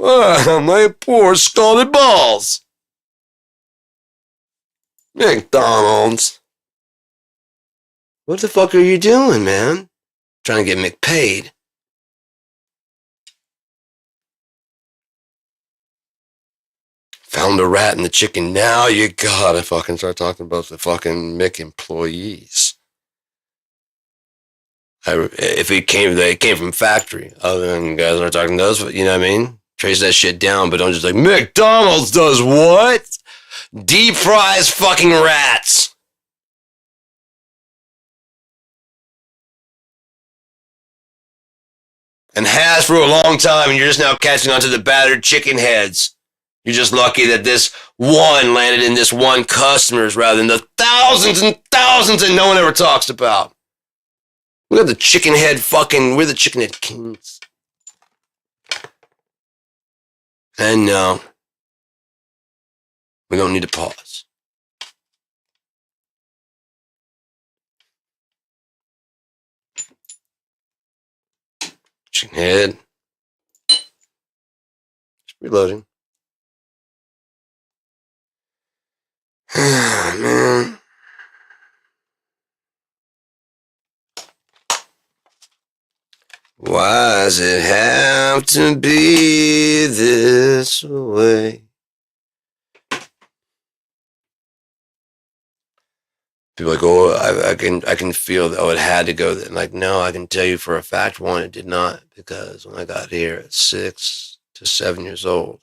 my poor scalded balls. McDonald's. What the fuck are you doing, man? Trying to get McPaid. Found a rat in the chicken. Now you gotta fucking start talking about the fucking Mick employees. If they came from factory. Other than you guys are talking to those, you know what I mean? Trace that shit down, but don't just like, McDonald's does what? Deep fries fucking rats. And has for a long time, and you're just now catching on to the battered chicken heads. You're just lucky that this one landed in this one customer's rather than the thousands and thousands that no one ever talks about. We're the chicken head kings. And no, we don't need to pause. Chicken head. Just reloading. Man. Why does it have to be this way? People are like, oh, I can feel that. Oh, it had to go there. Like, no, I can tell you for a fact, one, it did not, because when I got here at 6 to 7 years old,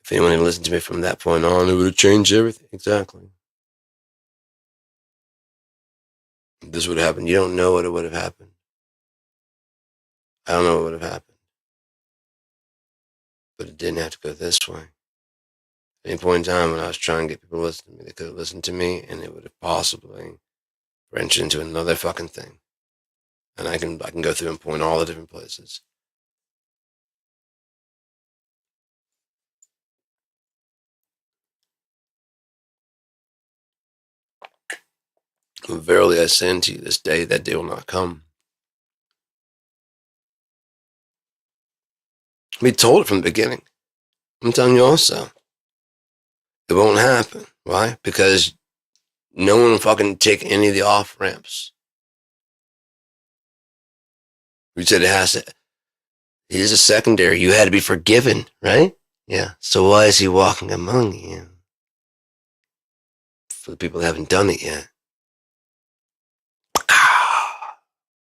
if anyone had listened to me from that point on, it would have changed everything. Exactly. This would have happened. You don't know what it would have happened. I don't know what would have happened. But it didn't have to go this way. At any point in time when I was trying to get people to listen to me, they could have listened to me, and it would have possibly branched into another fucking thing. And I can go through and point all the different places. Verily I say unto you, this day, that day will not come. We told it from the beginning. I'm telling you also. It won't happen. Why? Because no one will fucking take any of the off ramps. We said it has to. It is a secondary. You had to be forgiven, right? Yeah. So why is he walking among you? For the people that haven't done it yet.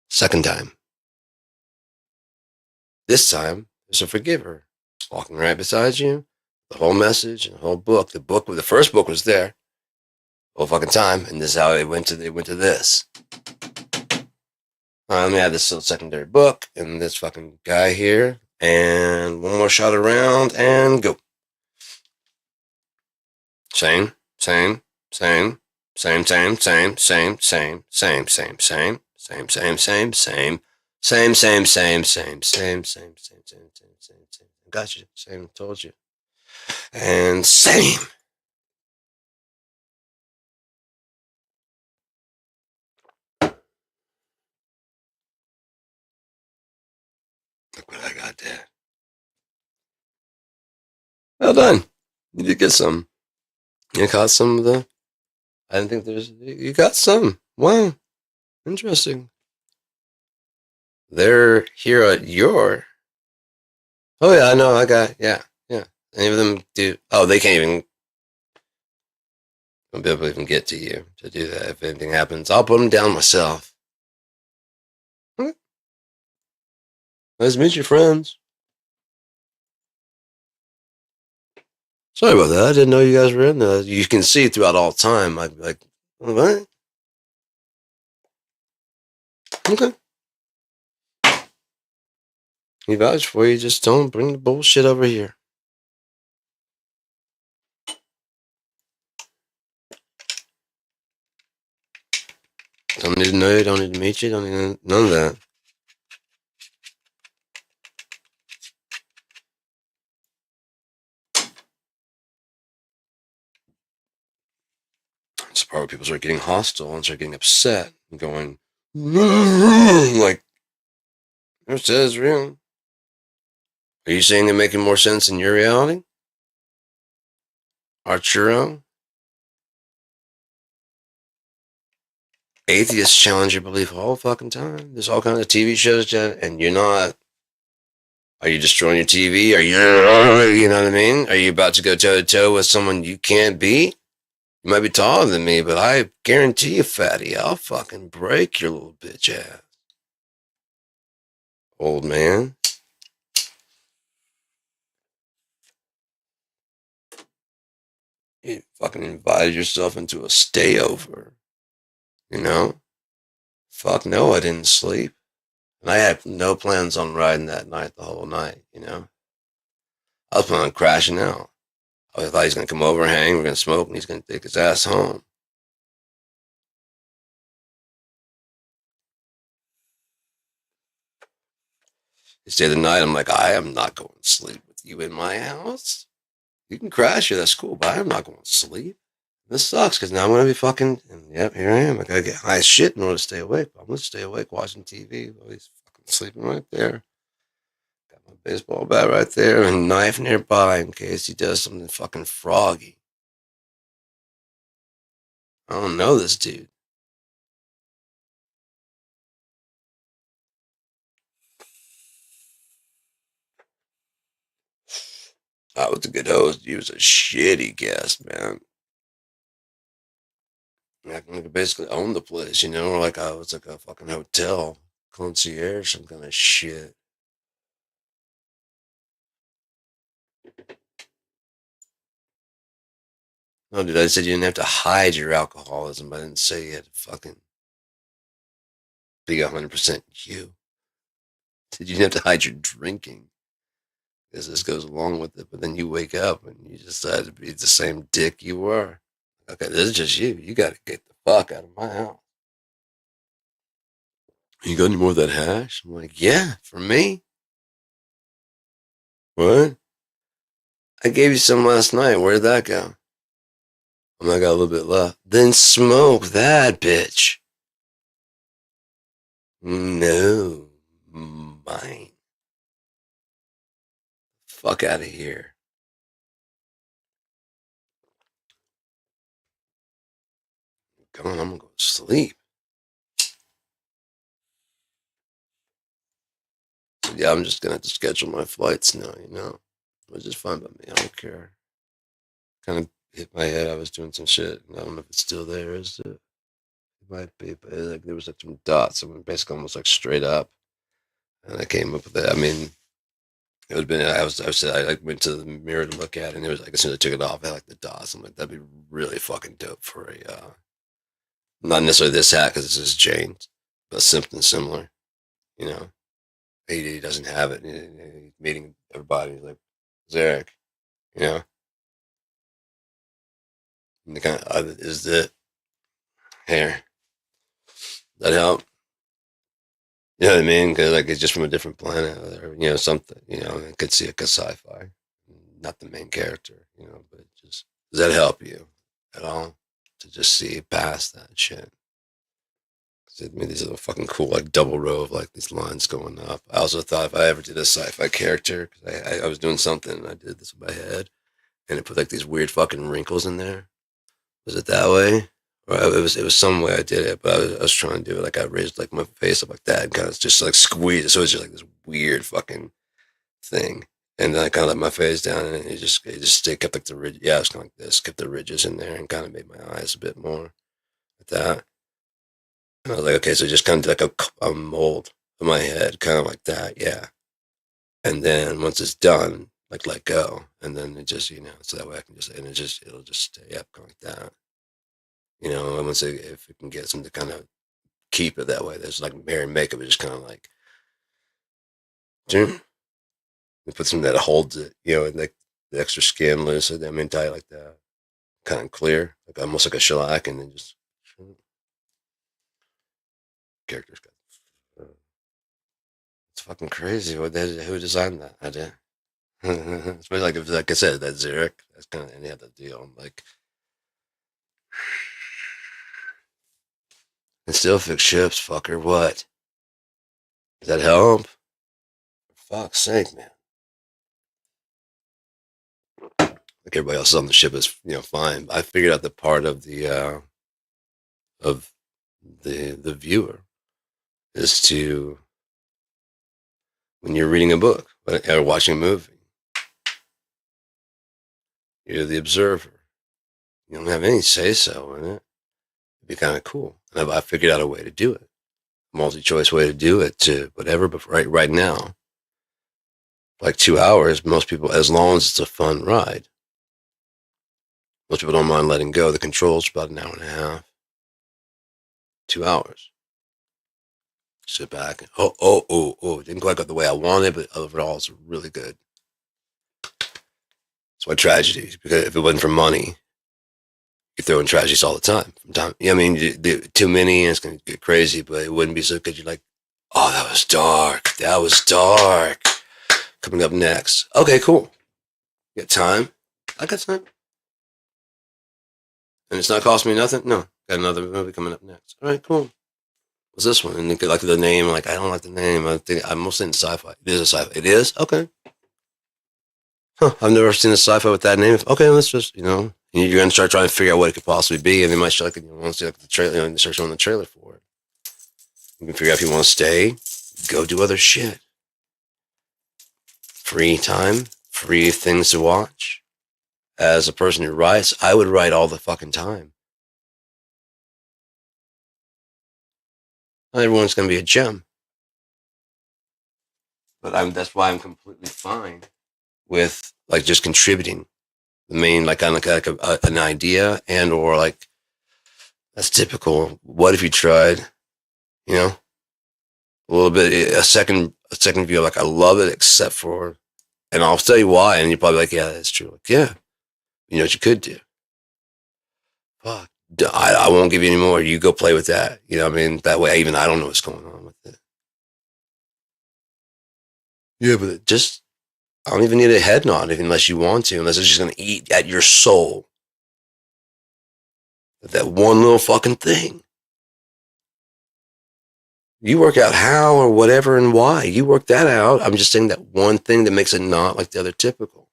Second time. This time, there's a forgiver walking right beside you. The whole message and the whole book. The first book was there. The whole fucking time. And this is how they went to this. All right, let me add this little secondary book and this fucking guy here. And one more shot around and go. Same. Got you. Same. Told you. And same. Look what I got there. Well done. You did get some. You caught some of the. I didn't think there's. You got some. Wow. Interesting. They're here at your. Oh, yeah, I know. I got. Yeah. Any of them do. Oh, they can't even. Won't be able to even get to you to do that. If anything happens, I'll put them down myself. Okay. Nice to meet your friends. Sorry about that. I didn't know you guys were in there. You can see throughout all time. I'd be like, what? Okay. He vouched for you. Just don't bring the bullshit over here. Don't need to know you. Don't need to meet you. Don't need none of that. It's the part where people start getting hostile and start getting upset and going, like, it says real. Are you saying they're making more sense in your reality? Arturo? Atheists challenge your belief all fucking time. There's all kinds of TV shows, and you're not. Are you destroying your TV? Are you know what I mean? Are you about to go toe to toe with someone you can't beat? You might be taller than me, but I guarantee you, fatty, I'll fucking break your little bitch ass. Old man. You fucking invited yourself into a stayover. You know? Fuck no, I didn't sleep. And I had no plans on riding that night the whole night, you know? I was planning on crashing out. I thought he's going to come over, hang, we're going to smoke, and he's going to take his ass home. He stayed the night. I'm like, I am not going to sleep with you in my house. You can crash here, that's cool, but I'm not going to sleep. This sucks because now I'm going to be fucking, and yep, here I am. I got to get high as shit in order to stay awake. I'm going to stay awake watching TV while he's fucking sleeping right there. Got my baseball bat right there and a knife nearby in case he does something fucking froggy. I don't know this dude. I was a good host. He was a shitty guest, man. I can basically own the place, or like I was like a fucking hotel concierge, some kind of shit. No, dude, I said you didn't have to hide your alcoholism, but I didn't say you had to fucking be 100% you. Said you didn't have to hide your drinking, because this goes along with it. But then you wake up and you decide to be the same dick you were. Okay, this is just you. You got to get the fuck out of my house. You got any more of that hash? I'm like, yeah, for me. What? I gave you some last night. Where'd that go? I got a little bit left. Then smoke that, bitch. No, mine. Fuck out of here. Come on, I'm gonna go to sleep. So yeah, I'm just gonna have to schedule my flights now, It's just fine by me. I don't care. Kind of hit my head. I was doing some shit. I don't know if it's still there. Is it? It might be, but there was like some dots. I mean, basically almost like straight up. And I came up with that. I mean, it would have been. I went to the mirror to look at it, and it was like as soon as I took it off, I had like the dots. I'm like, that'd be really fucking dope for a. Not necessarily this hat because this is Jane's, but something similar. He doesn't have it. He's meeting everybody. He's like, Zarek, and the kind of is the hair. That help? You know what I mean? Because like it's just from a different planet, or something. I could see it as sci-fi, not the main character. But just does that help you at all to just see past that shit? I mean, these are the fucking cool, like double row of like these lines going up. I also thought if I ever did a sci-fi character, because I was doing something and I did this with my head, and it put like these weird fucking wrinkles in there. Was it that way? Or it was some way I did it, but I was trying to do it like I raised like my face up like that and kind of just like squeeze it, so it's just like this weird fucking thing. And then I kind of let my face down, and it kept like the ridge. Yeah, it was kind of like this, kept the ridges in there, and kind of made my eyes a bit more like that. And I was like, okay, so just kind of like a mold of my head, kind of like that, yeah. And then once it's done, like let go, and then it just, so that way I can just, and it'll just stay up, kind of like that. I would say if it can get some to kind of keep it that way, there's like hair and makeup, it's just kind of like, we put something that holds it, and like the extra skin loose, I mean, tie it like that, kind of clear, like almost like a shellac, and then just. Characters got. It's fucking crazy. Who designed that? I did. Especially like I said, that Zarek. That's kind of any other deal. I'm like, and still fix ships, fucker. What? Does that help? For fuck's sake, man. Like everybody else on the ship is, fine. I figured out the part of the viewer is to when you're reading a book or watching a movie, you're the observer. You don't have any say so in it. It'd be kind of cool. And I figured out a way to do it, multi-choice way to do it to whatever. But right now, like 2 hours, most people, as long as it's a fun ride, most people don't mind letting go. The controls about an hour and a half, 2 hours. Sit back. It didn't quite go the way I wanted, but overall, it's really good. It's my tragedy, because if it wasn't for money, you throw in tragedies all the time. I mean, too many, and it's going to get crazy, but it wouldn't be so good. You're like, oh, that was dark. That was dark. coming up next. Okay, cool. You got time? I got time. And it's not costing me nothing? No. Got another movie coming up next. All right, cool. What's this one? And they like the name. Like, I don't like the name. I think I'm mostly into sci-fi. It is a sci-fi. It is? Okay. Huh. I've never seen a sci-fi with that name. Okay, let's just, you're going to start trying to figure out what it could possibly be. And they might show like, want to see like the trailer, they start showing the trailer for it. You can figure out if you want to stay, go do other shit. Free time, free things to watch. As a person who writes, I would write all the fucking time. Not everyone's going to be a gem. But that's why I'm completely fine with like just contributing. The main, like on like an idea and or like, that's typical. What if you tried, a little bit, a second view, like I love it except for, and I'll tell you why. And you're probably like, yeah, that's true. Like, yeah, you know what you could do? Fuck. I won't give you any more. You go play with that. You know what I mean? That way, even I don't know what's going on with it. Yeah, but I don't even need a head nod unless you want to, unless it's just going to eat at your soul. That one little fucking thing. You work out how or whatever and why. You work that out. I'm just saying that one thing that makes it not like the other typical.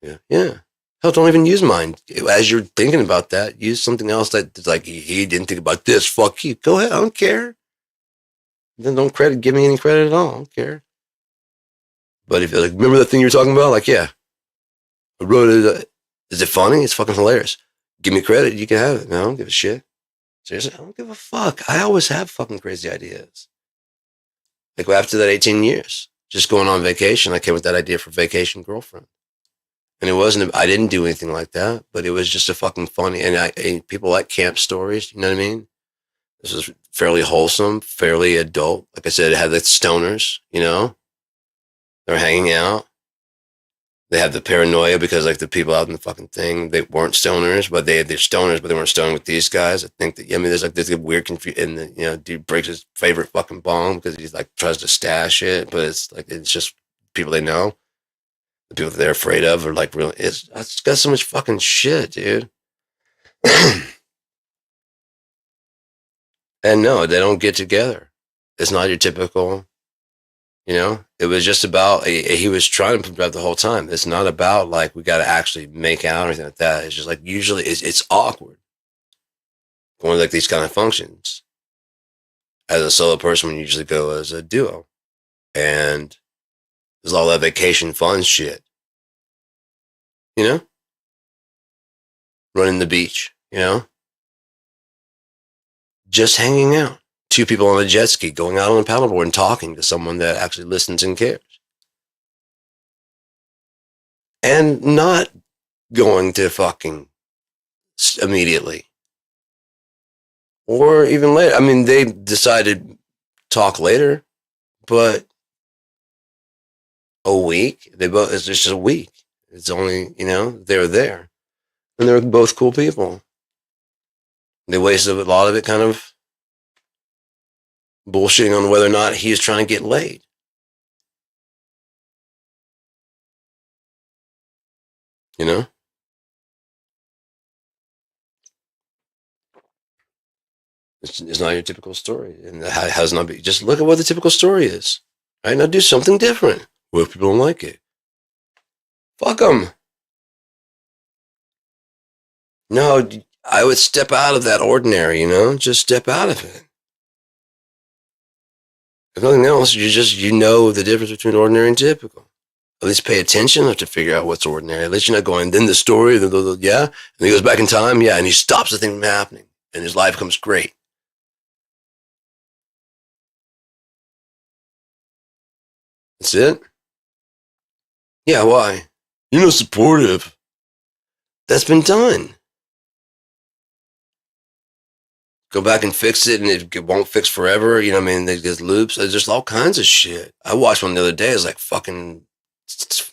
Yeah. Hell, don't even use mine. As you're thinking about that, use something else that's like, he didn't think about this. Fuck you. Go ahead. I don't care. Then don't give me any credit at all. I don't care. But if you're like, remember that thing you were talking about? Like, yeah. I wrote it. Is it funny? It's fucking hilarious. Give me credit. You can have it. No, I don't give a shit. Seriously, I don't give a fuck. I always have fucking crazy ideas. Like after that 18 years, just going on vacation, I came with that idea for Vacation Girlfriend. And I didn't do anything like that, but it was just a fucking funny, and people like camp stories, you know what I mean? This was fairly wholesome, fairly adult. Like I said, it had the stoners, they're hanging out. They have the paranoia because like the people out in the fucking thing, they weren't stoners, but they're stoners, but they weren't stoned with these guys. I think that, there's like this weird confusion, and dude breaks his favorite fucking bong because he's like tries to stash it, but it's just people they know. The people that they're afraid of are like really, it's got so much fucking shit, dude. And no, they don't get together. It's not your typical, it was just about, he was trying to prep the whole time. It's not about like, we got to actually make out or anything like that. It's just like, usually it's awkward going to like these kind of functions. As a solo person, we usually go as a duo. And there's all that vacation fun shit. Running the beach, just hanging out. Two people on a jet ski going out on a paddleboard and talking to someone that actually listens and cares. And not going to fucking immediately. Or even later. I mean, they decided talk later, but a week. It's just a week. It's only, they're there. And they're both cool people. They wasted a lot of it kind of bullshitting on whether or not he's trying to get laid. It's not your typical story. And how does not be? Just look at what the typical story is. Right? Now do something different. What if people don't like it? Fuck them. No, I would step out of that ordinary, just step out of it. If nothing else, you know the difference between ordinary and typical. At least pay attention to figure out what's ordinary. At least you're not going, then the story, yeah. And he goes back in time, yeah, and he stops the thing from happening. And his life becomes great. That's it? Yeah, why? You're not supportive. That's been done. Go back and fix it, and it won't fix forever. There's loops. There's just all kinds of shit. I watched one the other day. It was like fucking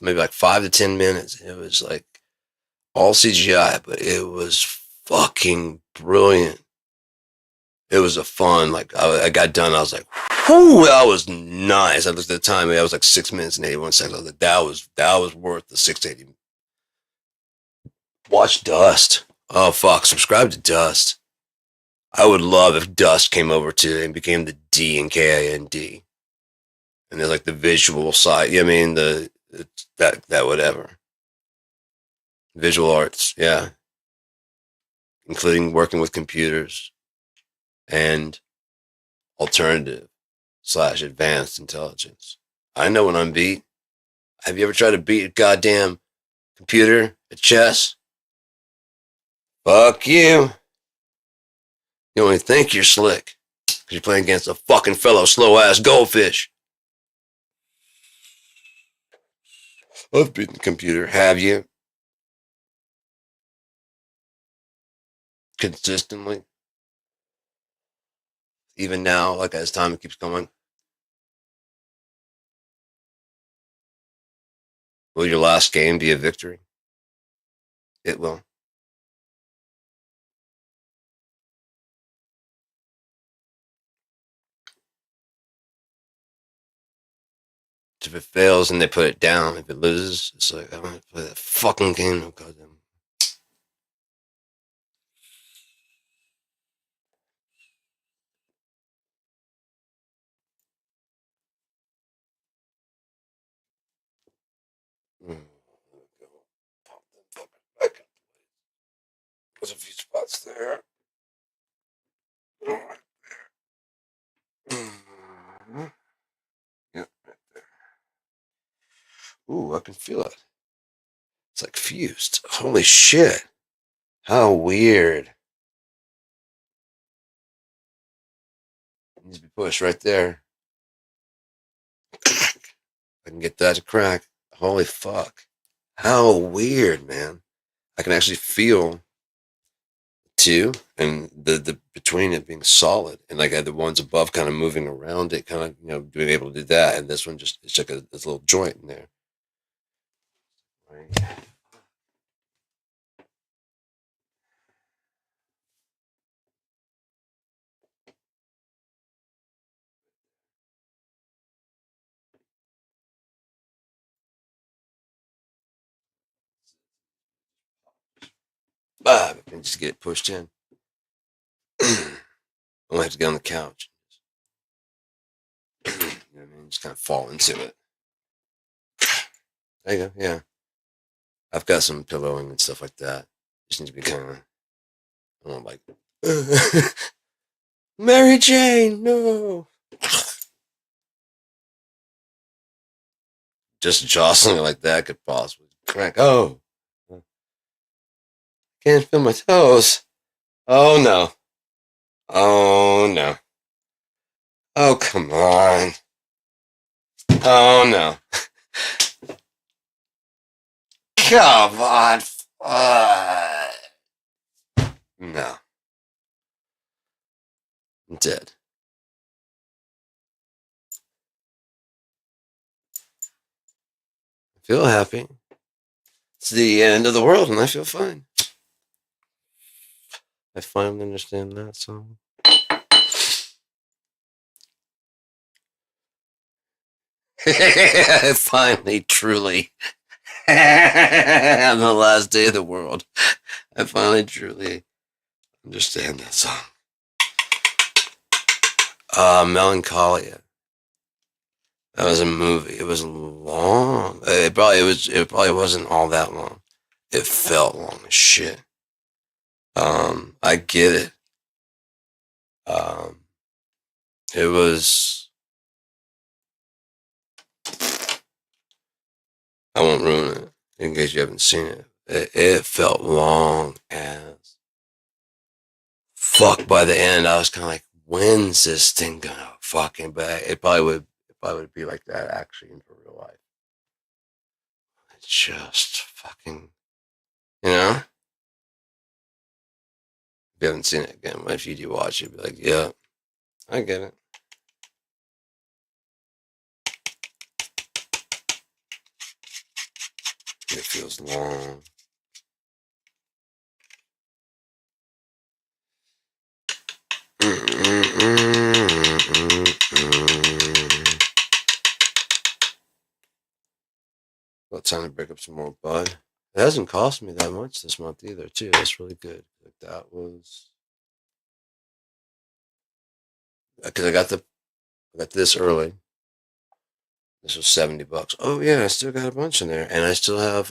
maybe like 5 to 10 minutes. It was like all CGI, but it was fucking brilliant. it was a fun, like, I got done. I was like, whew, that was nice. I looked at the time. I was like 6 minutes and 81 seconds. I was like, that was worth the 680. Watch Dust. Oh, fuck. Subscribe to Dust. I would love if Dust came over to it and became the D and KIND. And there's like the visual side. I mean, that whatever. Visual arts, yeah. Including working with computers and alternative / advanced intelligence. I know when I'm beat. Have you ever tried to beat a goddamn computer at chess? Fuck you. You only think you're slick because you're playing against a fucking fellow slow ass goldfish. I've beaten the computer. Have you? Consistently? Even now, like as time keeps going? Will your last game be a victory? It will. If it fails and they put it down, if it loses, it's like, I'm going to play that fucking game. Oh, goddamn. There's a few spots there. Yep, right there. Ooh, I can feel it. It's like fused. Holy shit. How weird. It needs to be pushed right there. I can get that to crack. Holy fuck. How weird, man. I can actually feel two and the between it being solid and like the ones above kind of moving around it, kind of being able to do that, and this one just it's like this little joint in there. Right. And just get it pushed in. I'll have to get on the couch. You know what I mean? Just kind of fall into it. There you go. Yeah. I've got some pillowing and stuff like that. Just need to be kind of, I don't know, like, Mary Jane, no. Just jostling it like that could possibly crack. Oh. Can't feel my toes. Oh, no. Oh, no. Oh, come on. Oh, no. Come on. No. I'm dead. I feel happy. It's the end of the world and I feel fine. I finally understand that song. I finally, truly, on the last day of the world, I finally, truly understand that song. Melancholia. That was a movie. It was long. It probably wasn't all that long. It felt long as shit. I get it. It was. I won't ruin it in case you haven't seen it. It felt long as fuck. By the end, I was kind of like, "When's this thing gonna fucking back?" It probably would be like that actually in real life. It's just fucking, you know. If you haven't seen it again, if you do watch it, be like, "Yeah, I get it." It feels long. time to break up some more bud. It hasn't cost me that much this month either, too. That's really good. Like that was because I got this early. This was $70. Oh yeah, I still got a bunch in there, and I still have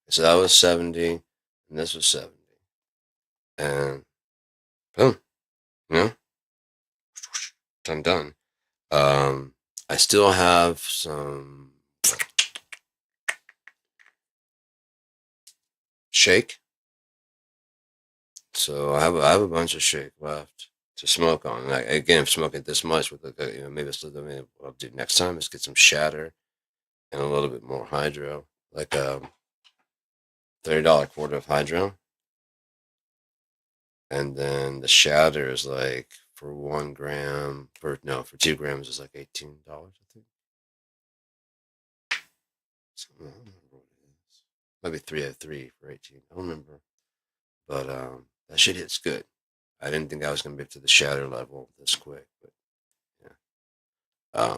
So that was 70, and this was 70, and boom, done. I still have some shake. So I have a bunch of shake left to smoke on. And again, if smoking this much with maybe what I'll do next time is get some shatter and a little bit more hydro, like $30 quart of hydro, and then the shatter is like for 1 gram for 2 grams is like $18, I think. So, I don't remember what it is. Maybe 303 for 18. I don't remember, but that shit hits good. I didn't think I was gonna be up to the shatter level this quick, but yeah. I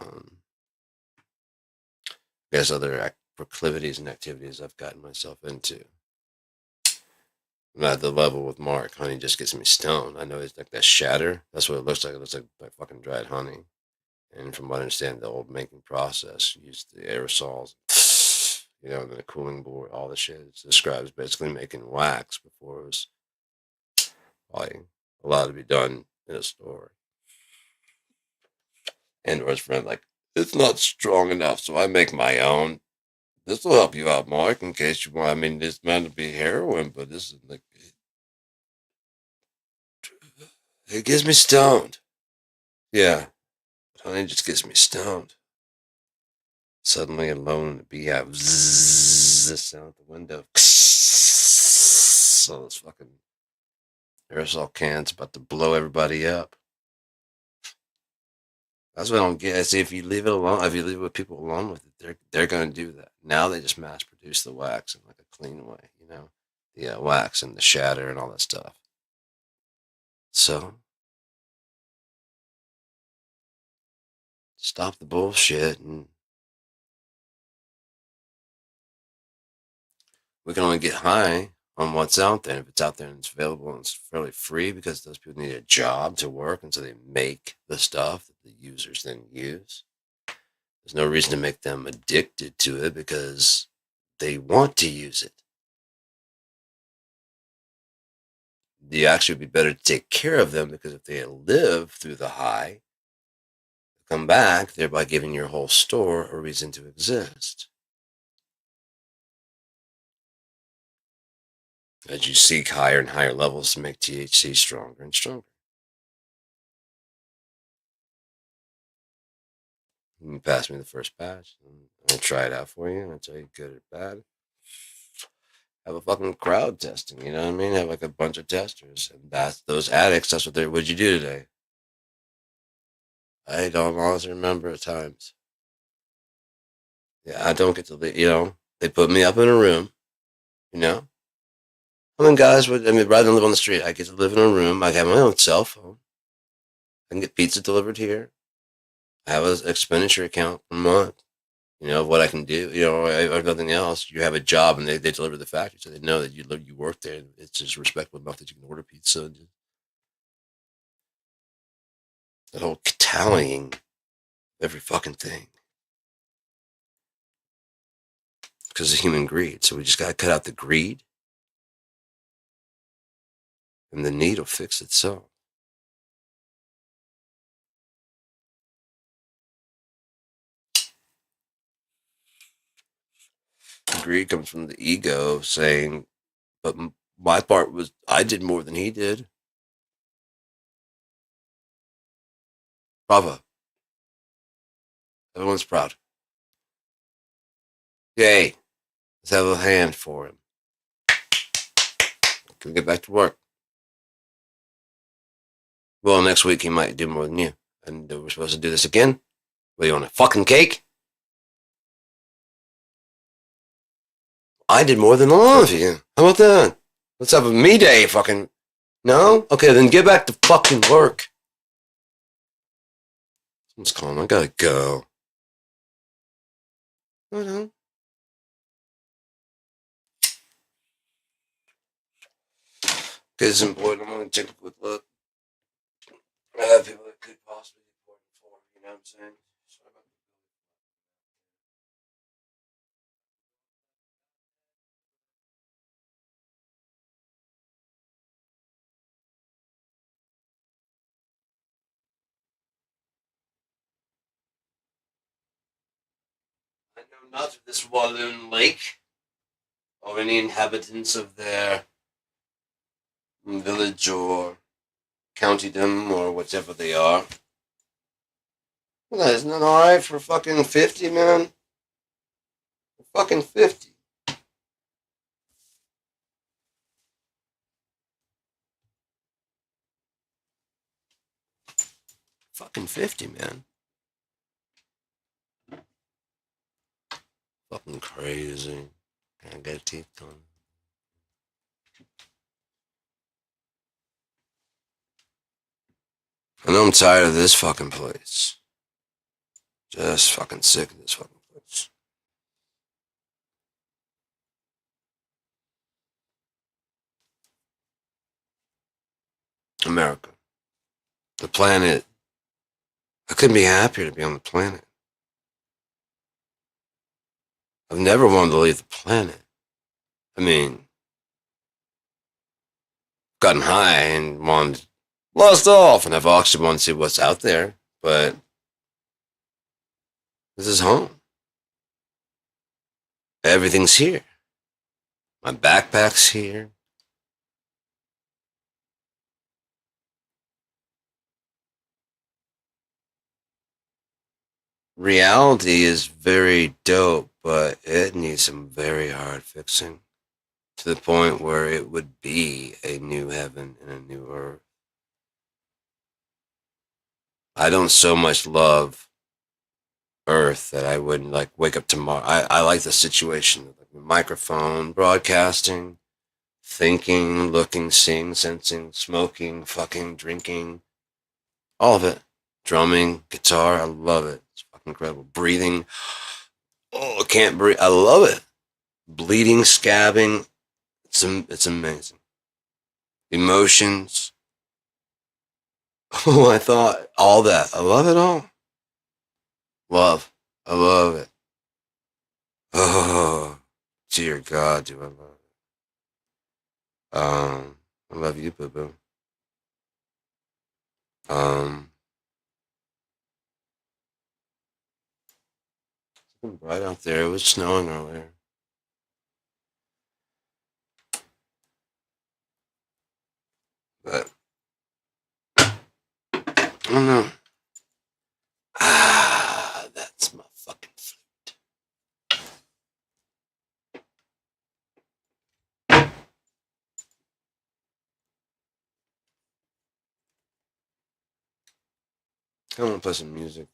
guess other proclivities and activities I've gotten myself into. I'm at the level with Mark. Honey just gets me stoned. I know it's like that shatter. That's what it looks like. It looks like fucking dried honey. And from what I understand, the old making process used the aerosols, and then a cooling board, all the shit. It describes basically making wax before it was probably allowed to be done in a store. And or his friend like, it's not strong enough, so I make my own. This will help you out, Mark, in case you want. I mean, this might not be heroin, but this is like, it gets me stoned. Yeah, honey just gets me stoned. Suddenly alone in the beehive, this sound at the window. So this fucking aerosol can's about to blow everybody up. That's what I don't get. See, if you leave it alone, if you leave it with people alone with it, they're going to do that. Now they just mass produce the wax in like a clean way, the wax and the shatter and all that stuff. So stop the bullshit, and we can only get high on what's out there. If it's out there and it's available and it's fairly free, because those people need a job to work, and so they make the stuff that the users then use. There's no reason to make them addicted to it because they want to use it. You actually would be better to take care of them, because if they live through the high, come back, thereby giving your whole store a reason to exist. As you seek higher and higher levels to make THC stronger and stronger. You pass me the first batch, and I'll try it out for you, and I'll tell you good or bad. Have a fucking crowd testing, you know what I mean? Have like a bunch of testers, and that's those addicts. That's what they're. What'd you do today? I don't honestly remember at times. Yeah, I don't get to leave. They put me up in a room. I mean, guys would. I mean, rather than live on the street, I get to live in a room. I have my own cell phone. I can get pizza delivered here. I have an expenditure account per month. What I can do. Or nothing else. You have a job, and they deliver the factory, so they know that you work there. It's just respectable enough that you can order pizza. That whole tallying every fucking thing, because of human greed. So we just gotta cut out the greed, and the need will fix itself. Greed comes from the ego saying, but my part was I did more than he did. Bravo. Everyone's proud. Yay. Let's have a hand for him. Can we get back to work? Well, next week he might do more than you. And we're supposed to do this again? What, you want a fucking cake? I did more than all of you. How about that? Let's have a me day, fucking. No? Okay, then get back to fucking work. Someone's calling. I gotta go. Hold on. It's important. I'm gonna take a quick look. I have people that could possibly be important for me, you know what I'm saying? Sorry about that. I know not of this Walloon Lake or any inhabitants of their village or countydom or whatever they are. Well, isn't that alright for fucking 50, man? For fucking 50. Fucking 50, man. Fucking crazy. I got teeth on. I know I'm tired of this fucking place. Just fucking sick of this fucking place. America. The planet. I couldn't be happier to be on the planet. I've never wanted to leave the planet. I mean, gotten high and wanted lost off, and I've actually wanted to see what's out there, but this is home. Everything's here. My backpack's here. Reality is very dope, but it needs some very hard fixing to the point where it would be a new heaven and a new earth. I don't so much love Earth that I wouldn't like wake up tomorrow. I like the situation of like the microphone, broadcasting, thinking, looking, seeing, sensing, smoking, fucking, drinking, all of it. Drumming, guitar, I love it. It's fucking incredible. Breathing, oh, I can't breathe. I love it. Bleeding, scabbing, it's amazing. Emotions. Oh, I thought all that. I love it all. Love. I love it. Oh, dear God, do I love it. I love you, boo boo. It's been bright out there. It was snowing earlier. But I don't know. Ah, that's my fucking flute. I want to play some music.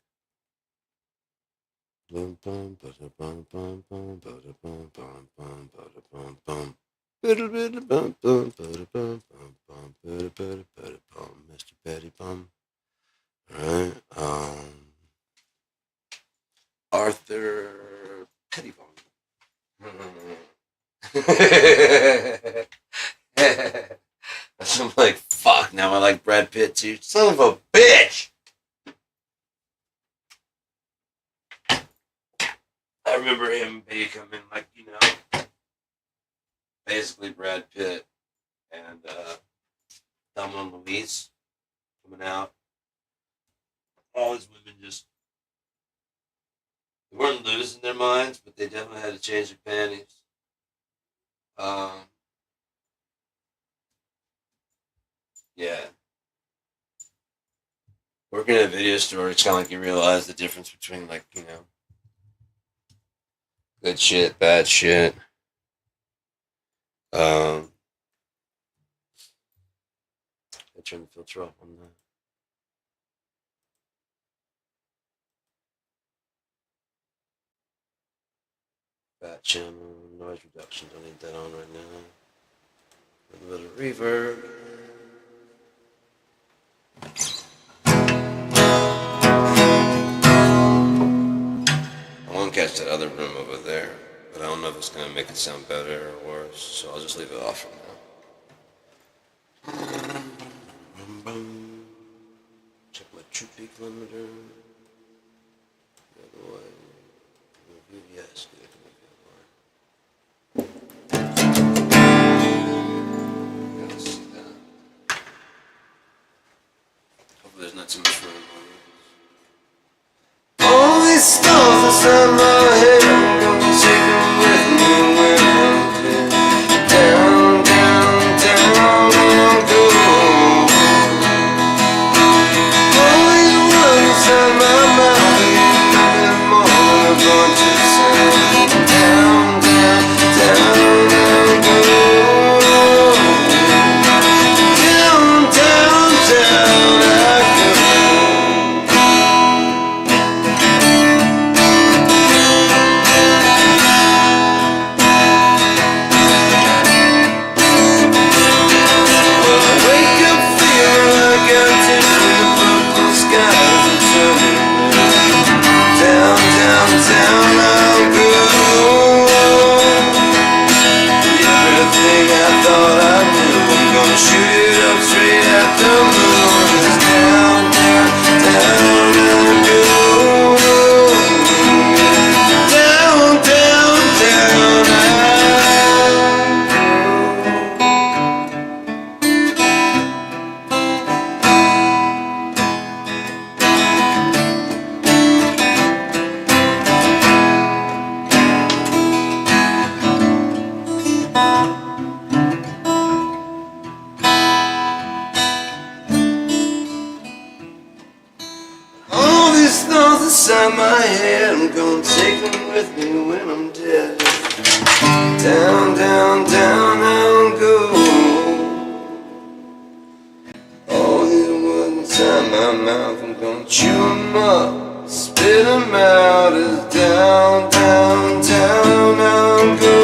Bum, bum, bada, bum, bum, bum, bada, bum, bum, bum, bada, bum, bum. Bada, bada, bum, bum, bada, bum, bum, bum, bada, bada, bada, bum, Mr. Betty Bum. Alright, Arthur Pettibone. I'm like, fuck, now I like Brad Pitt too. Son of a bitch! I remember him becoming like, basically Brad Pitt and Thelma and Louise coming out. All these women just they weren't losing their minds, but they definitely had to change their panties. Um, yeah. Working at a video store, it's kind of like you realize the difference between like, good shit, bad shit. I turn the filter off on that. Bat channel, noise reduction, don't need that on right now. A little reverb. catch that other room over there, but I don't know if it's gonna make it sound better or worse, so I'll just leave it off for now. Check my true peak limiter. The other way. Yes, good. Let's see that. Hopefully there's not too much room. All these stars inside my head, I'm gonna take them with me when I'm dead. Down, down, down, I'll go. All these words inside my mind, nothing more than a bunch of sound. Down, down, down, I'll go. Down, down, down, I go. Inside my head, I'm gonna take them with me when I'm dead. Down, down, down, I'll go. All these words inside my mouth, I'm gonna chew them up, spit them out. As down, down, down, I'll go.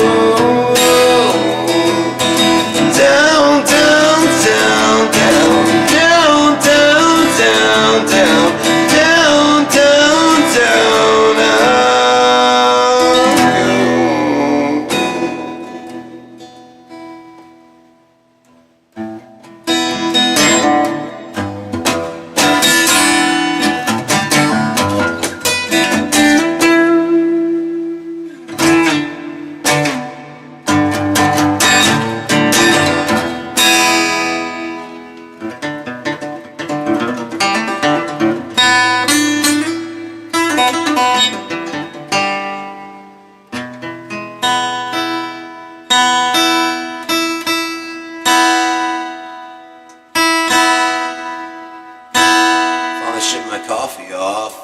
Down, down, down, down, down, down, down, down. Ship my coffee off.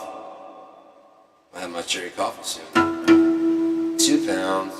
I have my cherry coffee soon. 2 pounds.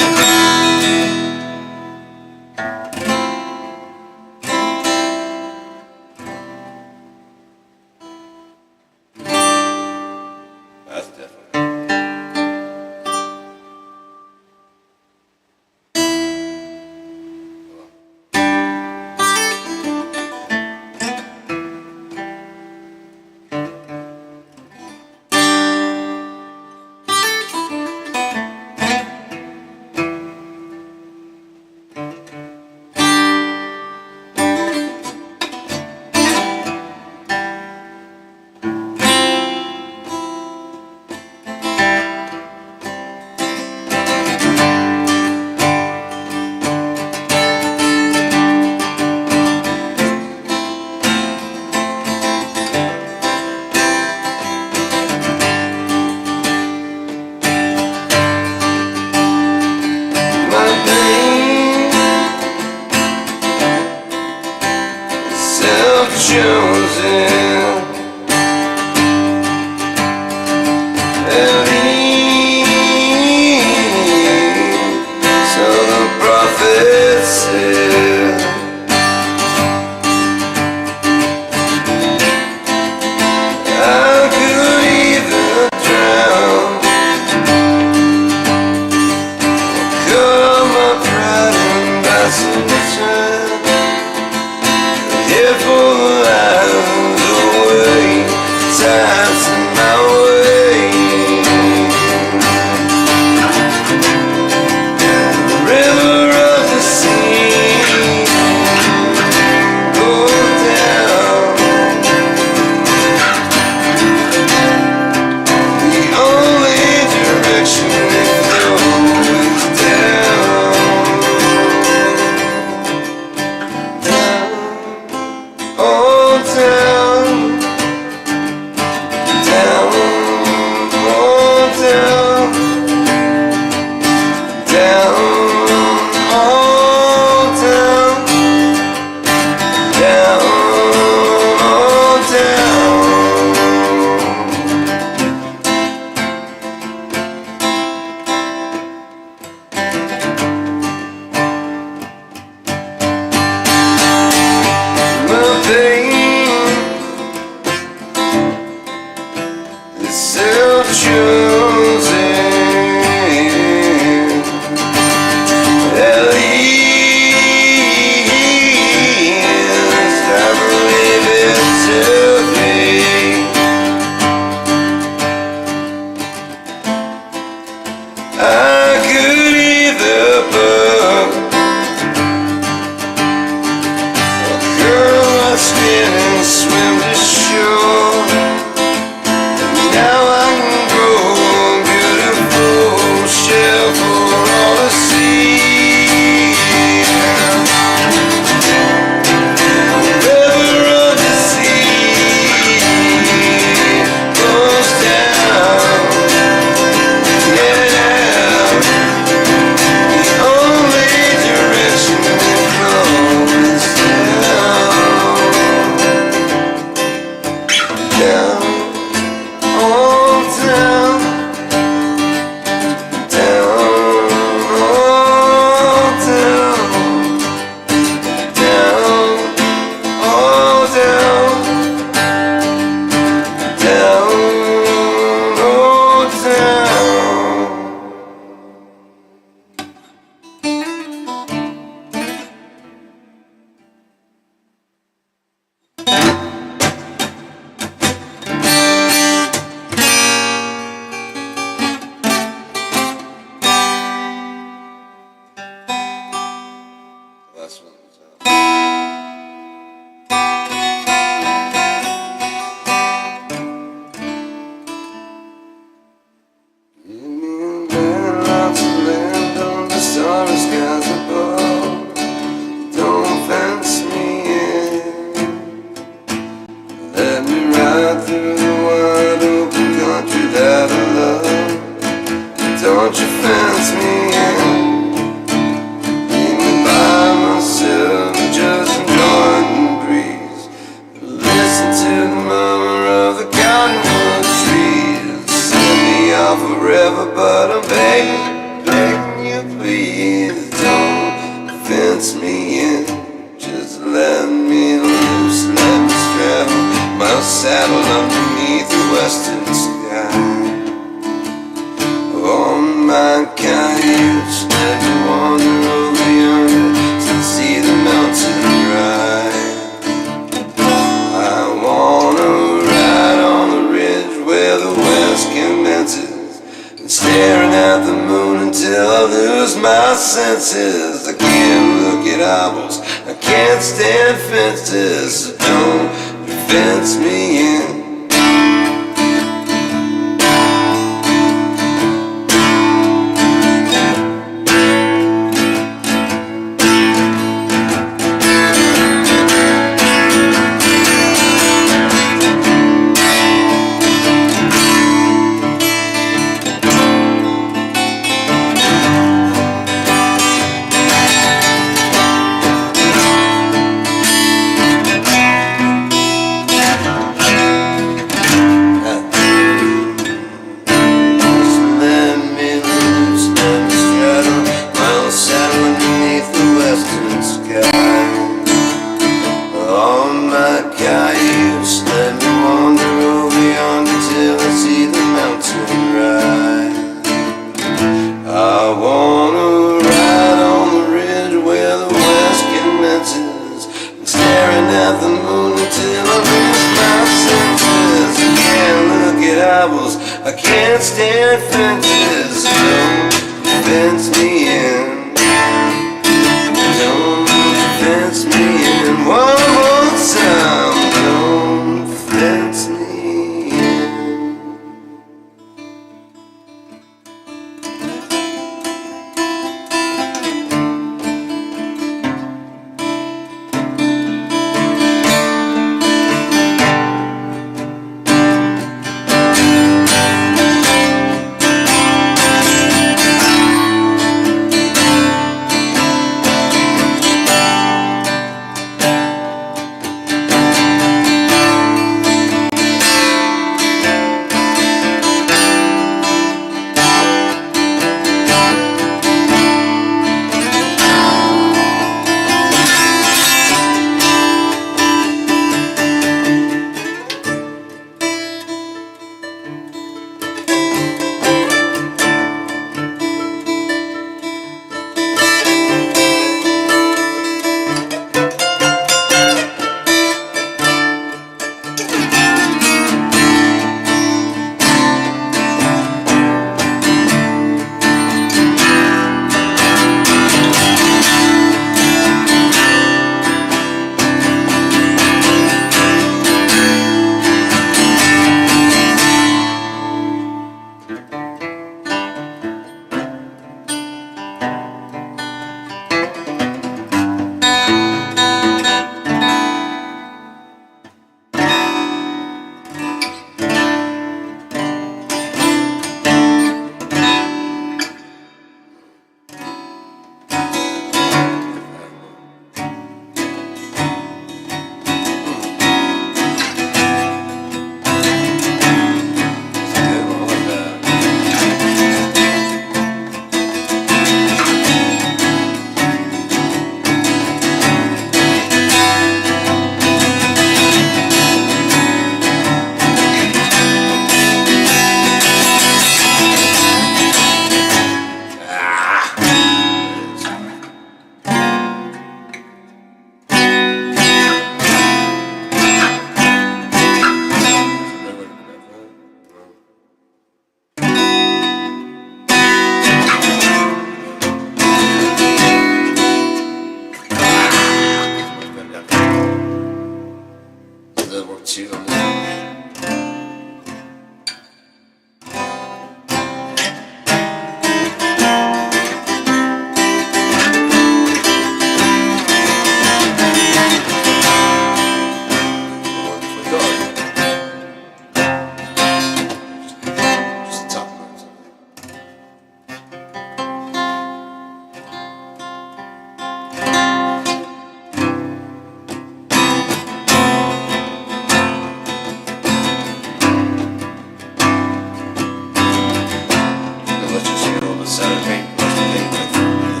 of paintbrushes to paint with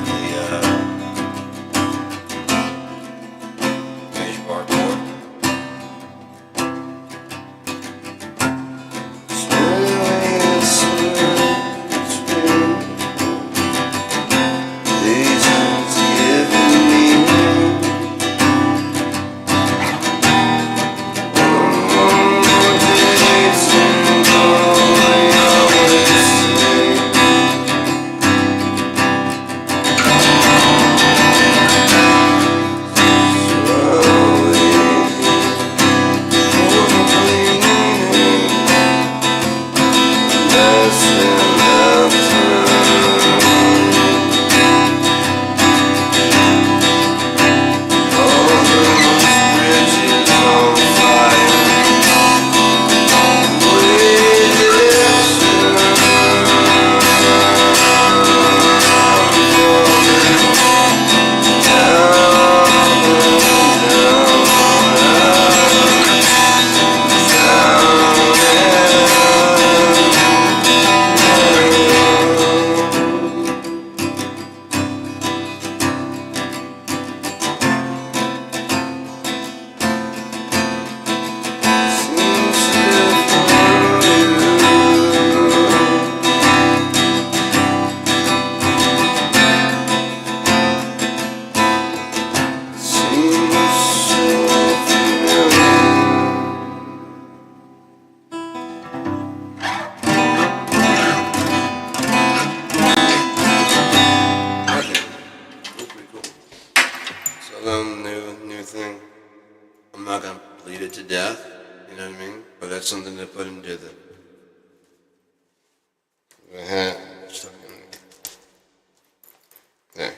the beige bar board. New thing. I'm not gonna bleed it to death, you know what I mean? But that's something to put into the hat. Stuck in there.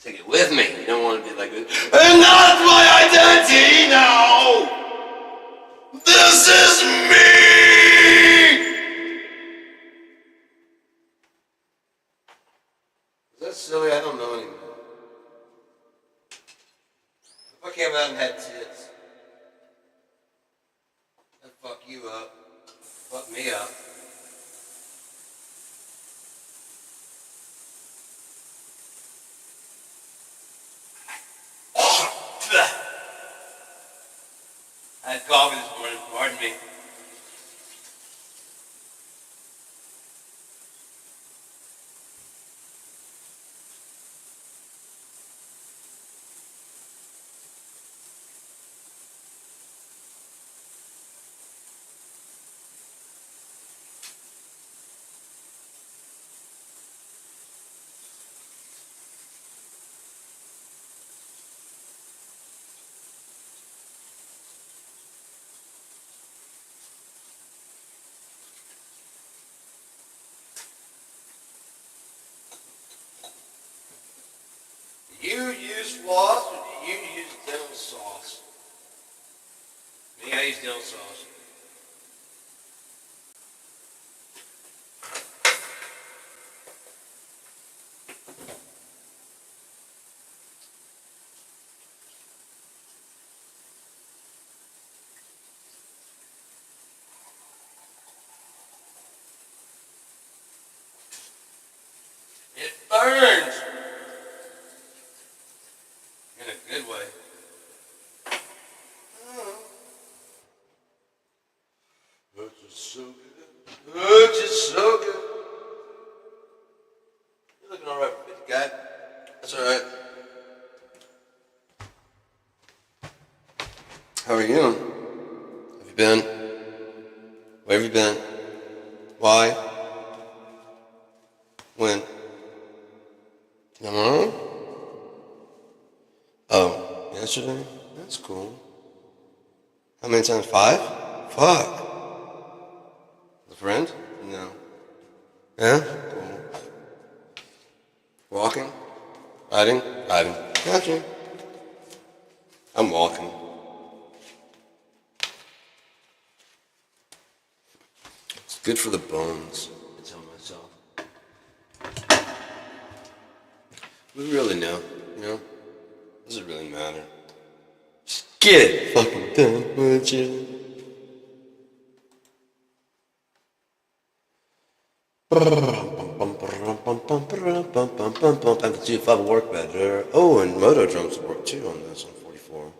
Take it with me. You don't want to be like this. And that's my identity now! This is me! Is that silly? I don't know anymore. If I came out and had tits, that'd fuck you up. Fuck me up. I had coffee this morning, pardon me. Do you use floss or do you use dental sauce? Me, I use dental sauce. It burns! In a good way. That's just so good. That's just so good. You're looking alright for 50 guy. That's alright. How are you? Have you been? Where have you been? Why? When? Tomorrow? Oh, yesterday? That's cool. How many times? 5? Fuck. A friend? No. Yeah? Cool. Walking? Riding? Riding. Gotcha. I'm walking. It's good for the bones, I tell myself. We really know, you know? Does it really matter? Just get it fucking done, would you? And the 2.5 will work better. Oh, and moto drums will work too on this on 44.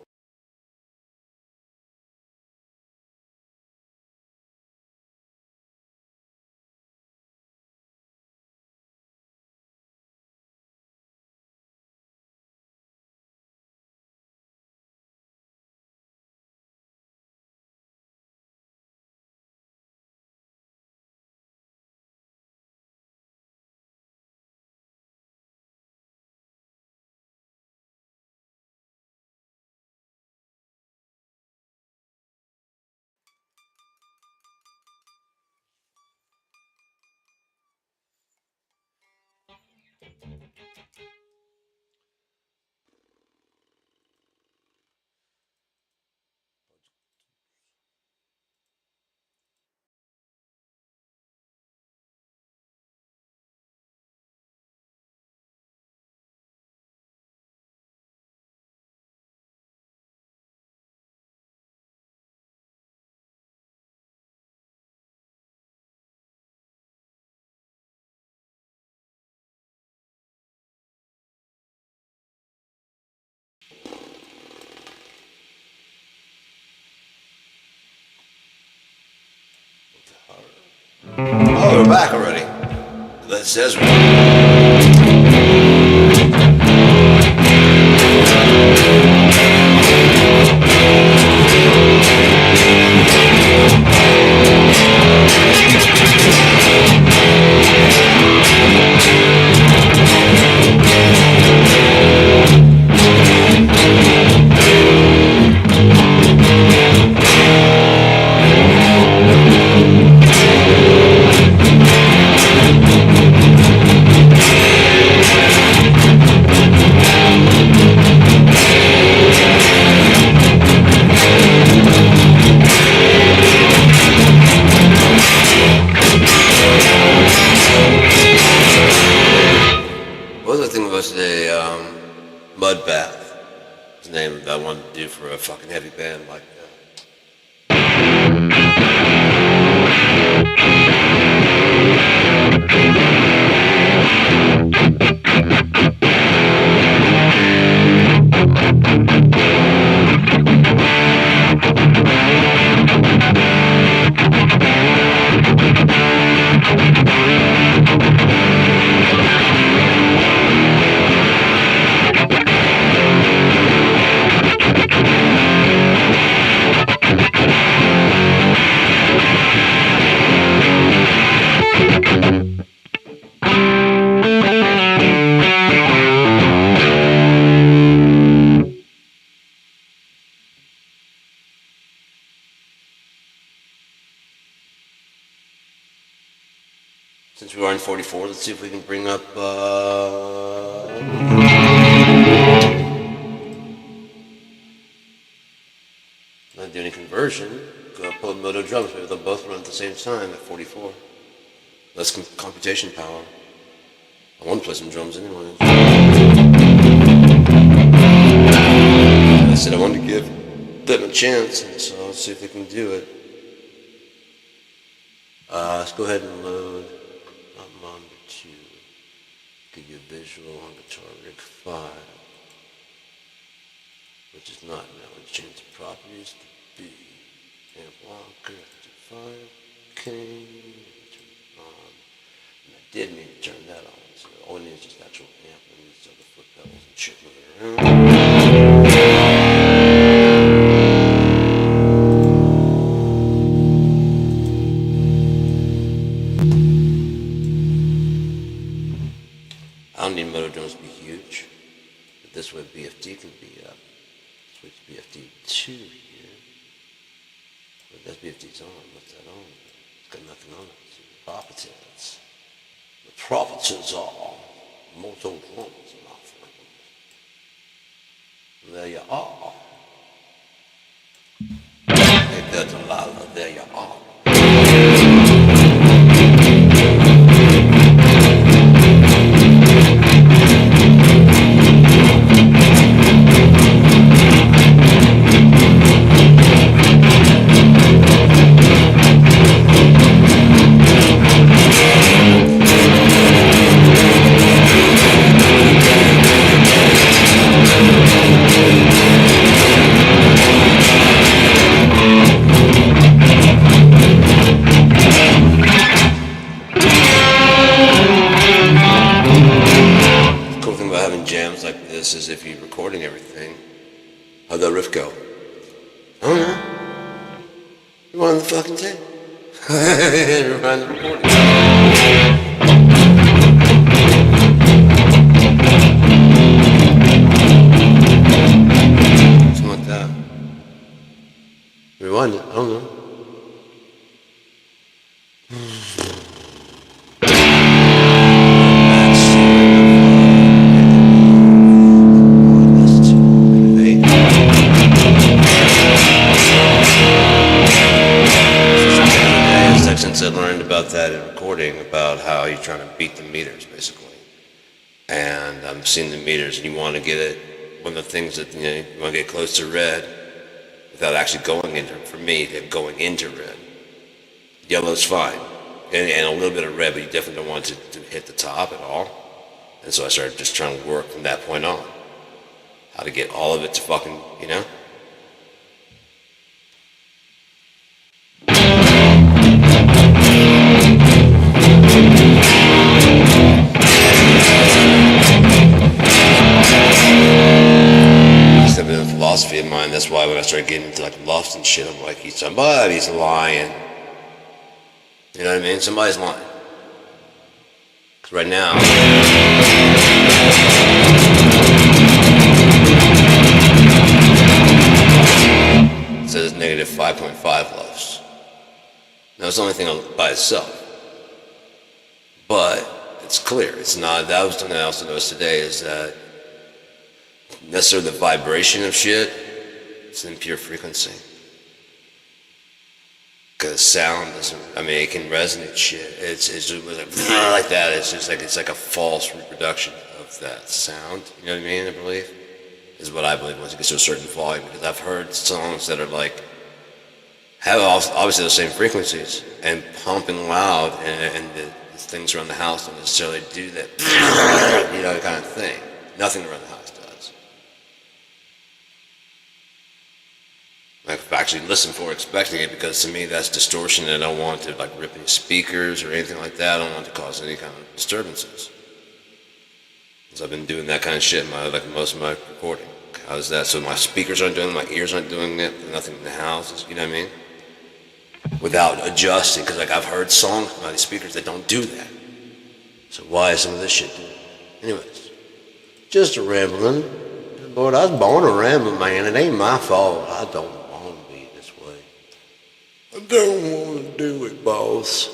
Oh, we're back already. That says what was the thing was the mud bath? It's the name that I wanted to do for a fucking heavy band like that. Since we are in 44, let's see if we can bring up, not do any conversion. Go pull up moto drums, maybe they'll both run at the same time at 44. Less computation power. I want to play some drums anyway. I said I wanted to give them a chance, and so let's see if we can do it. Let's go ahead and load number 2. Give you a visual on Guitar Rig 5, which is not now. Let's change the properties to B. Amp blocker, 5, King, turn it on. And I did mean to turn that on, so all it needs is just actual amp and these other foot pedals and shit moving around. I don't need motor drums to be huge, but this way BFD can be up. Switch to BFD 2 here. But that's BFD's on. What's that on? It's got nothing on it. So the properties. The properties are motor drums, my friend. There you are. Hey, good, Lala. There you are. jams like this as if you're recording everything. How'd that riff go? I don't know. You wanted the fucking thing. Rewind the recording. Something like that. Rewind it. I don't know. I learned about that in recording, about how you're trying to beat the meters, basically. And I'm seeing the meters, and you want to get it. One of the things that you want to get close to red without actually going into. For me, going into red. Yellow's fine, and a little bit of red, but you definitely don't want to hit the top at all. And so I started just trying to work from that point on, how to get all of it to fucking, philosophy of mine. That's why when I started getting into like lofts and shit, I'm like, somebody's lying. You know what I mean? Somebody's lying. Because right now, it says negative 5.5 lofts. Now it's the only thing by itself. But it's clear. It's not. That was something else I noticed today, is that necessarily the vibration of shit, it's in pure frequency. Because sound doesn't, it can resonate shit. It's just like that. It's like a false reproduction of that sound. You know what I mean? I believe is what I believe once it gets to a certain volume. Because I've heard songs that are like have obviously the same frequencies and pumping loud, and the things around the house don't necessarily do that. Kind of thing. Nothing around the house. I've actually listened for expecting it, because to me that's distortion, and I don't want to rip any speakers or anything like that. I don't want to cause any kind of disturbances. Because I've been doing that kind of shit in most of my recording. How's that? So my speakers aren't doing it, my ears aren't doing it, nothing in the house, you know what I mean? Without adjusting, because I've heard songs by these speakers that don't do that. So why is some of this shit doing it? Anyways, just a rambling. Lord, I was born a rambling, man. It ain't my fault. I don't want to be this way. I don't want to do it, boss.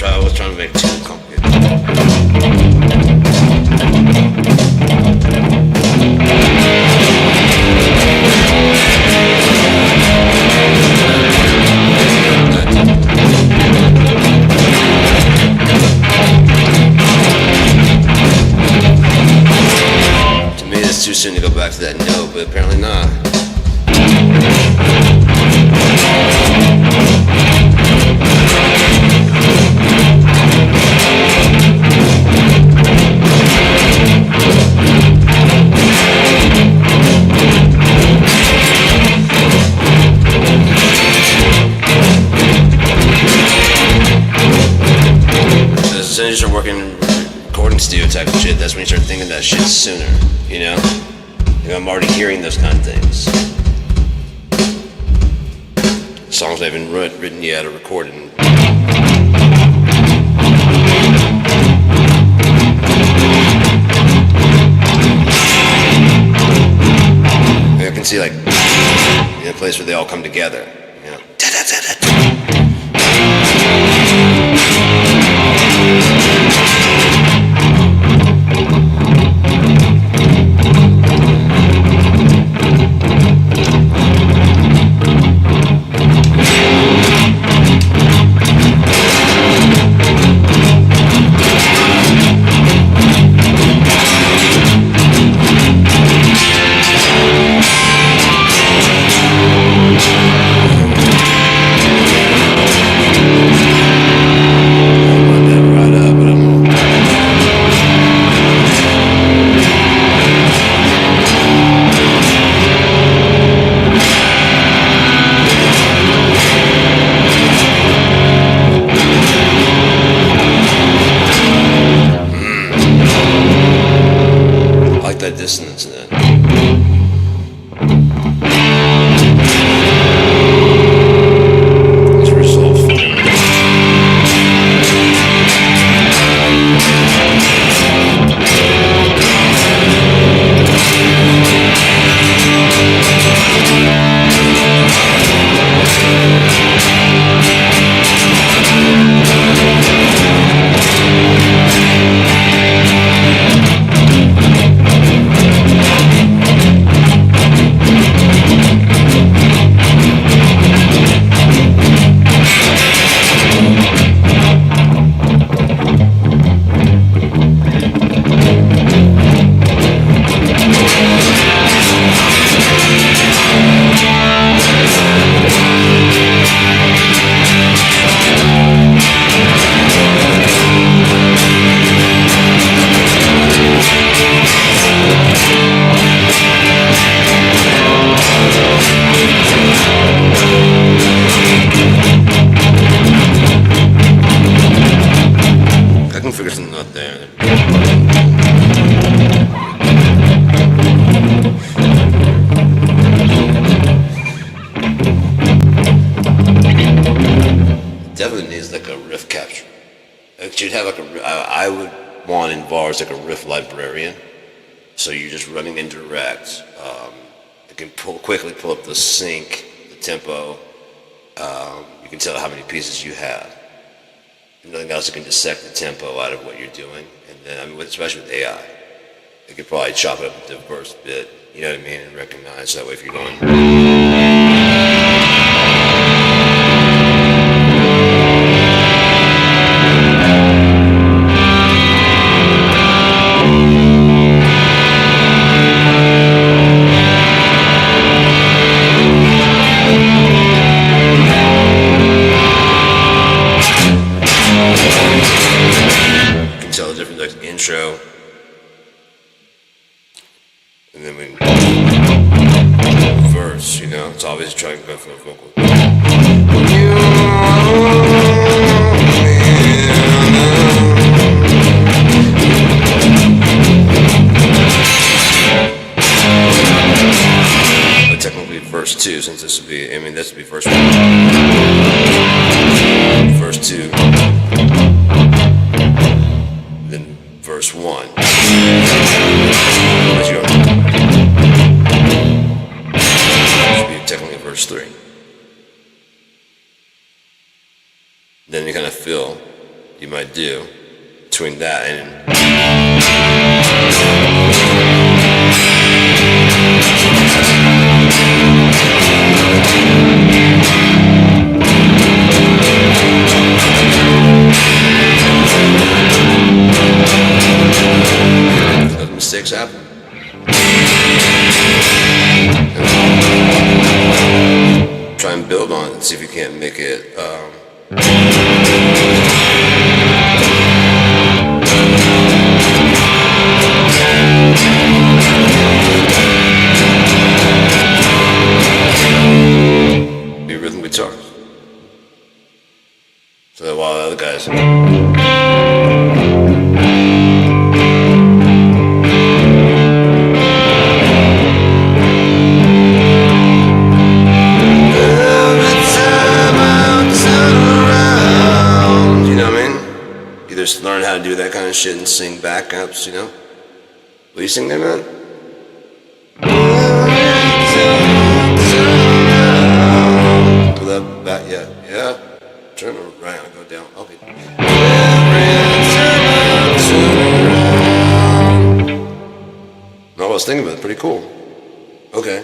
I was trying to make it too complicated. To me, it's too soon to go back to that note, but apparently not. As soon as you start working recording studio type of shit, that's when you start thinking that shit sooner, you know? I'm already hearing those kind of things. Songs I haven't written yet or recorded. I can see like in a place where they all come together. You know. That dissonance in that. It's resolved. Definitely needs like a riff capture. It should have like I would want in bars like a riff librarian. So you're just running indirect. You can quickly pull up the sync, the tempo. You can tell how many pieces you have. If nothing else, you can dissect the tempo out of what you're doing. And then, I mean, especially with AI, you could probably chop it up a diverse bit, you know what I mean, and recognize that way if you're going. Intro, and then we verse, you know, it's always trying to go for a vocal. But technically verse 2, since this would be, I mean, this would be verse 1. Verse 2. Then verse 1. Let's go. Should be technically verse 3. Then you kind of feel you might do between that and mistakes happen. Try and build on it and see if you can't make it be rhythm guitars. So that while the other guys just learn how to do that kind of shit and sing backups, you know? Will you sing there, man? was thinking about it. Pretty cool. Okay.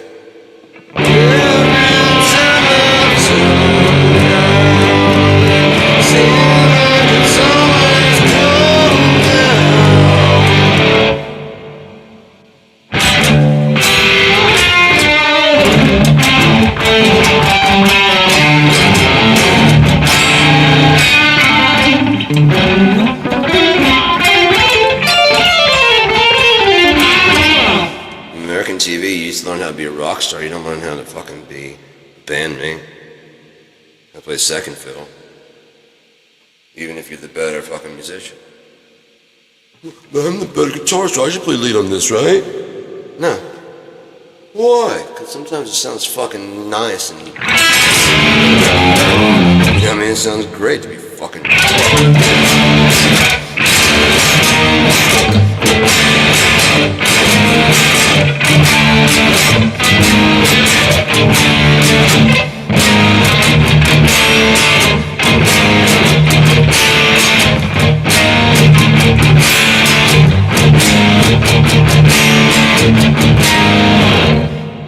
American TV, you used to learn how to be a rock star. You don't learn how to fucking be a bandmate. I play second fiddle. Even if you're the better fucking musician. I'm the better guitarist, so I should play lead on this, right? No. Why? Because sometimes it sounds fucking nice and... You know what I mean? It sounds great to be fucking...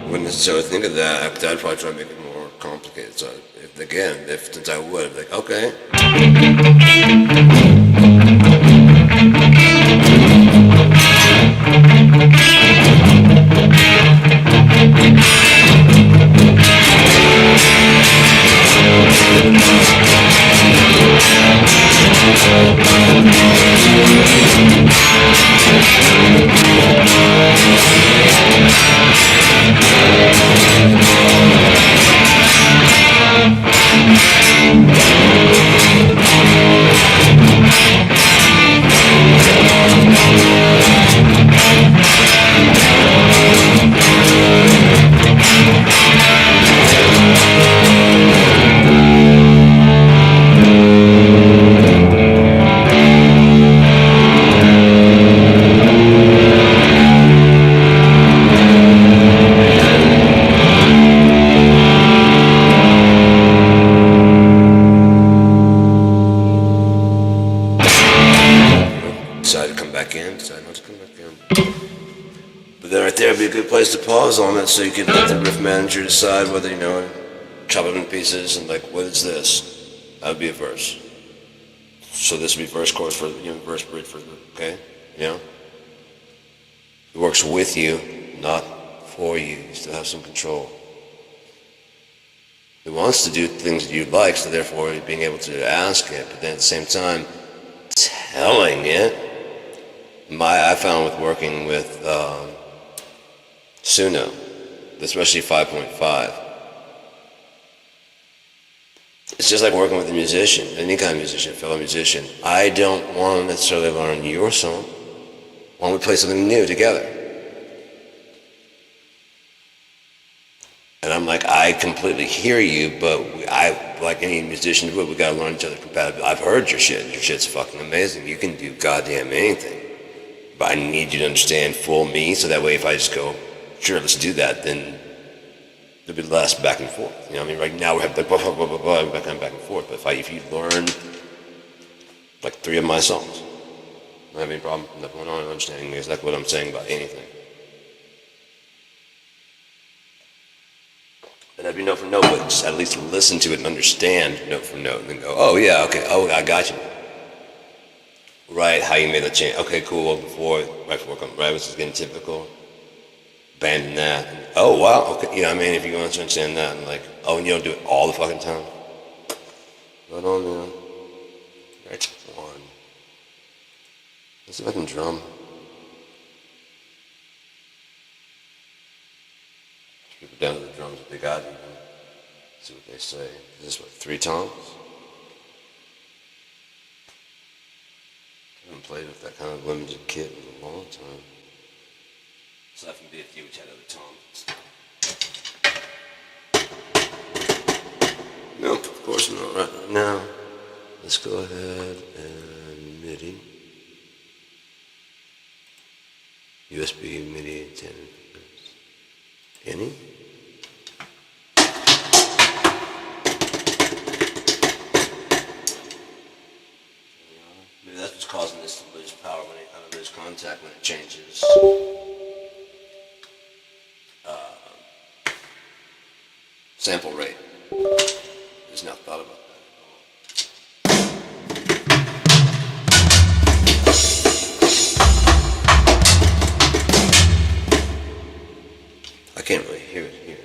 Wouldn't necessarily think of that. I'd probably try to make it more complicated. So, since I would, I'd be like, okay. Decided not to come back in. But then right there would be a good place to pause on it so you could let the riff manager decide whether, chop it in pieces and like, what is this? That would be a verse. So this would be verse, chorus for, verse, bridge for, okay? It works with you, not for you. You still have some control. It wants to do things that you like, so therefore being able to ask it, but then at the same time, telling it. I found with working with Suno, especially 5.5, it's just like working with a musician, any kind of musician, fellow musician. I don't want to necessarily learn your song. Why don't we play something new together? And I'm like, I completely hear you, but like any musician would, we gotta learn each other compatibility. I've heard your shit. Your shit's fucking amazing. You can do goddamn anything. But I need you to understand full me, so that way if I just go, sure, let's do that, then there'll be less back and forth. You know what I mean? Right now we have like blah, blah, blah, blah, blah, back and forth. But if you learn like 3 of my songs, I don't have any problem from that point on understanding exactly what I'm saying about anything. And that'd be note for note, but just at least listen to it and understand note for note, and then go, oh yeah, okay, oh I got you. Right, how you made that change. Okay, cool. Right before right, which is getting typical. Abandon that. And, oh wow, okay. You know what I mean? If you want to understand that, and like, oh, and you don't do it all the fucking time. Right on, man. Right on. Let's see if I can drum. People down to the drums if they got you. See what they say. Is this what, 3 toms? I haven't played with that kind of limited kit in a long time. Aside from BFU, which had other toms. Nope, of course not right now. Let's go ahead and MIDI. USB MIDI 10. Any? Maybe that's what's causing this to lose power when it kind of lose contact when it changes. sample rate. Just now thought about that. I can't really hear it here.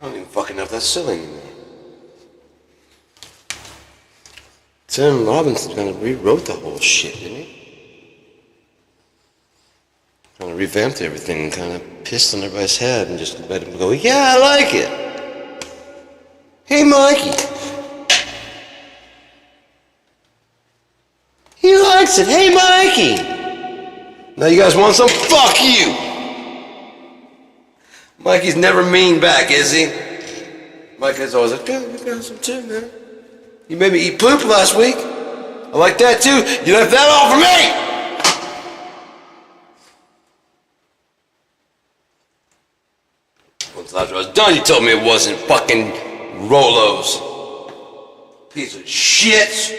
I don't even fucking know if that's silly anymore. Tim Robbins kind of rewrote the whole shit, didn't he? Kind of revamped everything and kind of pissed on everybody's head and just let him go, yeah, I like it. Hey, Mikey. He likes it. Hey, Mikey. Now you guys want some? Fuck you. Mikey's never mean back, is he? Mikey's always like, yeah, you got some too, man. You made me eat poop last week. I like that too. You left that all for me. Once after I was done, you told me it wasn't fucking Rolos. Piece of shit.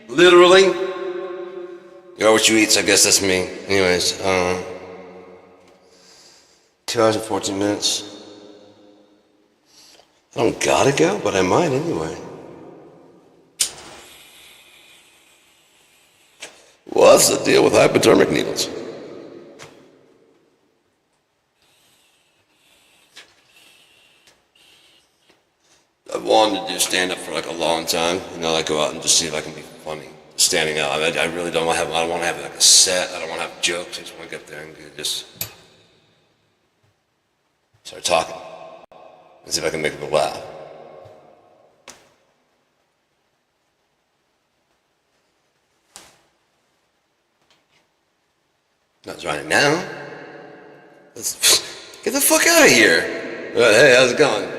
Literally. You are what you eat, so I guess that's me. Anyways, 2 hours and 14 minutes. I don't gotta go, but I might anyway. What's the deal with hypodermic needles? I've wanted to do stand-up for like a long time. You know, like go out and just see if I can be funny standing up. I really don't want to have. I don't want to have like a set. I don't want to have jokes. I just want to get there and just start talking and see if I can make people laugh. Not trying now. Let's get the fuck out of here. Hey, how's it going?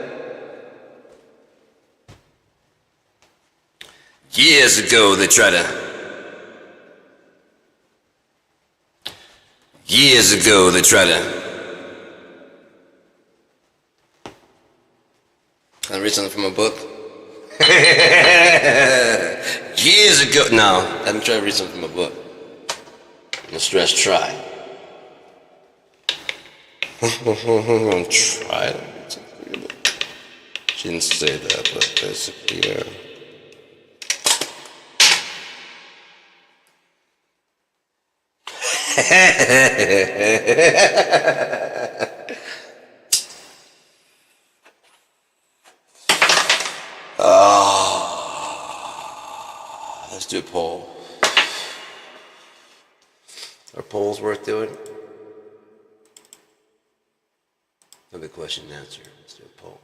Years ago, they tried to. Years ago, they tried to. Can I read something from a book? Years ago. No, I'm trying to read something from a book. No stress, try. I'm try. She didn't say that, but basically, yeah. Let's do a poll. Are polls worth doing? No big question and answer. Let's do a poll.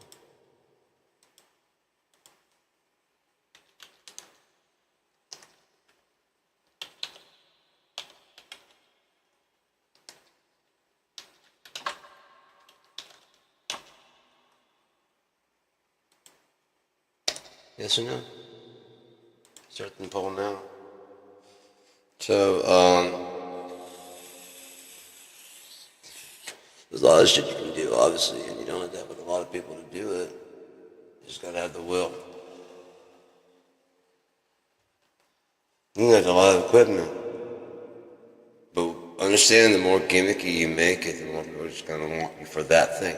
Yes or no? Start the poll now. So, there's a lot of shit you can do, obviously, and you don't have to have a lot of people to do it. You just gotta have the will. You have a lot of equipment. But understand, the more gimmicky you make it, the more people are just gonna want you for that thing.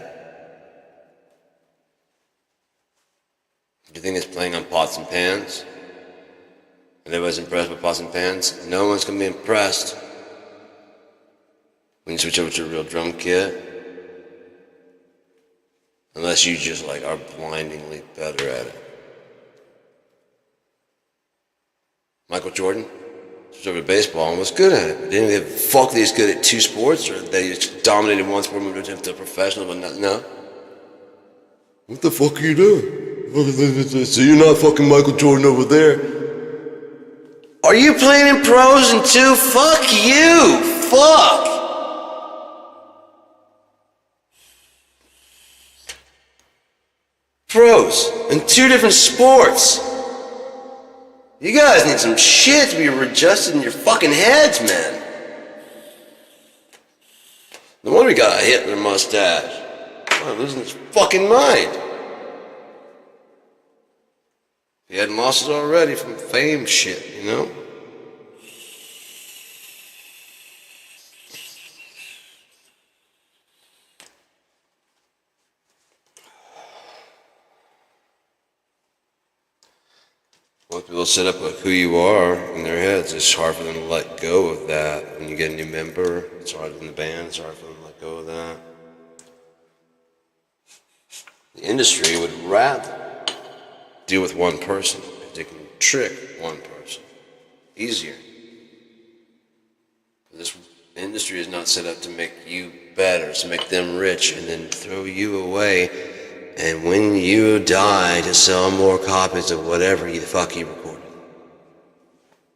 Do you think it's playing on pots and pans? And everybody's impressed with pots and pans? No one's gonna be impressed when you switch over to a real drum kit. Unless you just like are blindingly better at it. Michael Jordan switched over to baseball and was good at it. Didn't he fuck that he's good at two sports, or that he just dominated one sport, moved into a professional, but no? What the fuck are you doing? So you're not fucking Michael Jordan over there? Are you playing in pros and two? Fuck you! Fuck! Pros in two different sports. You guys need some shit to be readjusted in your fucking heads, man. No wonder he got a Hitler mustache. I'm losing his fucking mind. He had losses already from fame shit, you know? Most people set up like who you are in their heads. It's hard for them to let go of that. When you get a new member, it's hard in the band, it's hard for them to let go of that. The industry would rather deal with one person if they can trick one person. Easier. This industry is not set up to make you better, to make them rich and then throw you away. And when you die, to sell more copies of whatever the fuck you recorded.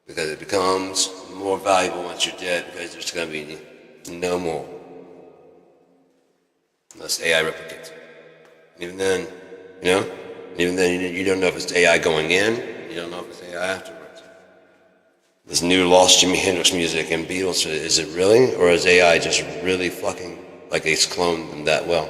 Because it becomes more valuable once you're dead, because there's going to be no more. Unless AI replicates. Even then, even then you don't know if it's AI going in, you don't know if it's AI afterwards. This new lost Jimi Hendrix music and Beatles, is it really? Or is AI just really fucking, like it's cloned them that well?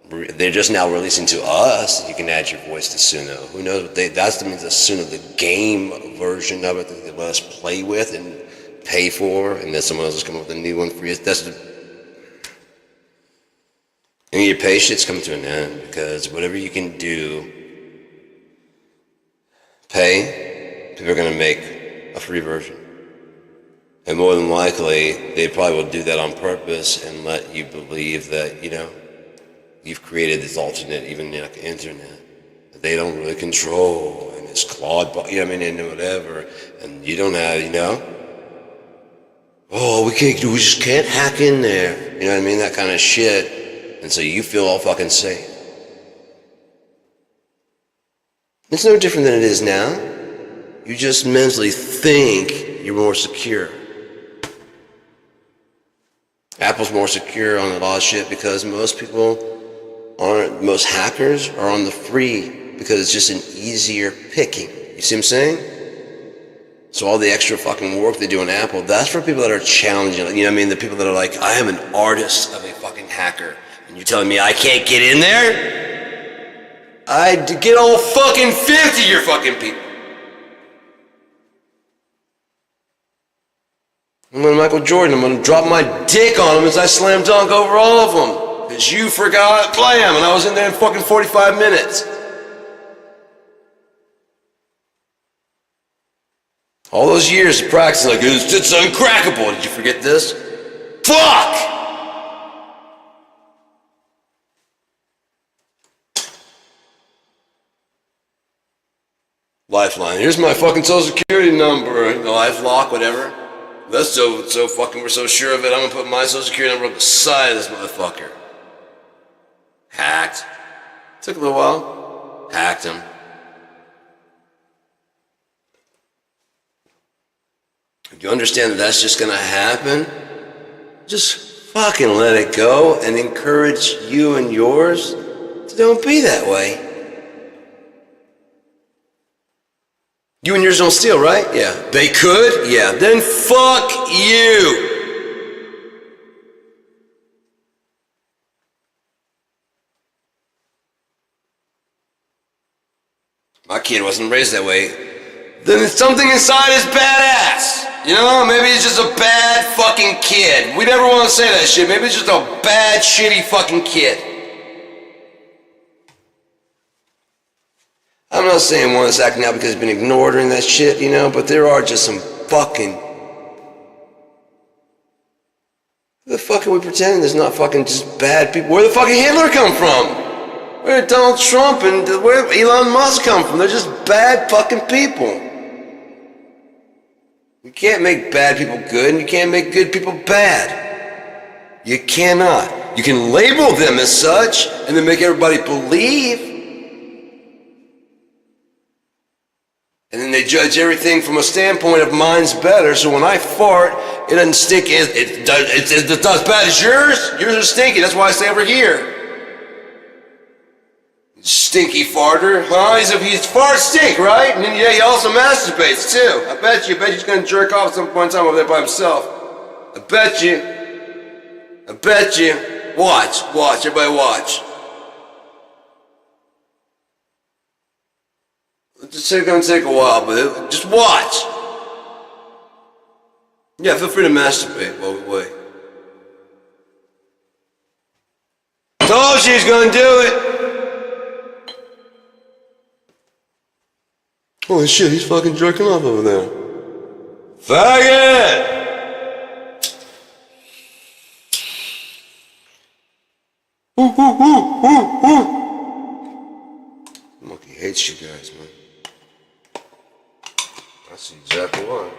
They're just now releasing to us, you can add your voice to Suno. Who knows what that's the means of Suno, the game version of it that they let us play with and pay for, and then someone else is coming up with a new one for you. And your patience coming to an end, because whatever you can do, pay, people are going to make a free version. And more than likely, they probably will do that on purpose and let you believe that, you've created this alternate, even like the internet, that they don't really control, and it's clawed by, and whatever, and you don't have, we just can't hack in there, that kind of shit, and so you feel all fucking safe. It's no different than it is now. You just mentally think you're more secure. Apple's more secure on a lot of shit because most hackers are on the free because it's just an easier picking. You see what I'm saying? So all the extra fucking work they do on Apple, that's for people that are challenging. The people that are like, I am an artist of a fucking hacker. And you're telling me I can't get in there? I'd get all fucking 50 of your fucking people. I'm going to Michael Jordan. I'm going to drop my dick on him as I slam dunk over all of them. Because you forgot, blam, and I was in there in fucking 45 minutes. All those years of practicing, like, it's uncrackable. Did you forget this? Fuck! Lifeline. Here's my fucking social security number. LifeLock, whatever. That's so fucking, we're so sure of it. I'm gonna put my social security number on the side of this motherfucker. Hacked. Took a little while. Hacked him. If you understand that that's just gonna happen, just fucking let it go and encourage you and yours to don't be that way. You and yours don't steal, right? Yeah. They could? Yeah. Then fuck you. My kid wasn't raised that way. Then something inside is badass. Maybe it's just a bad fucking kid. We never want to say that shit. Maybe it's just a bad, shitty fucking kid. I'm not saying one is acting out because he's been ignored or that shit, but there are just some fucking... Who the fuck are we pretending there's not fucking just bad people? Where the fucking Hitler come from? Where did Donald Trump and where Elon Musk come from? They're just bad fucking people. You can't make bad people good and you can't make good people bad. You cannot. You can label them as such and then make everybody believe. And then they judge everything from a standpoint of mine's better, so when I fart, it doesn't stink. It's not as bad as yours. Yours are stinky. That's why I stay over here. Stinky farter, huh? He's fart stink, right? And then he also masturbates too. I bet he's gonna jerk off at some point in time over there by himself. I bet you. Watch, everybody watch. It's gonna take a while, but just watch. Yeah, feel free to masturbate while we wait. Told you he's gonna do it. Holy shit, he's fucking jerking off over there. Faggot! Ooh, ooh, ooh, ooh, ooh. hates you guys, man. I see exactly why.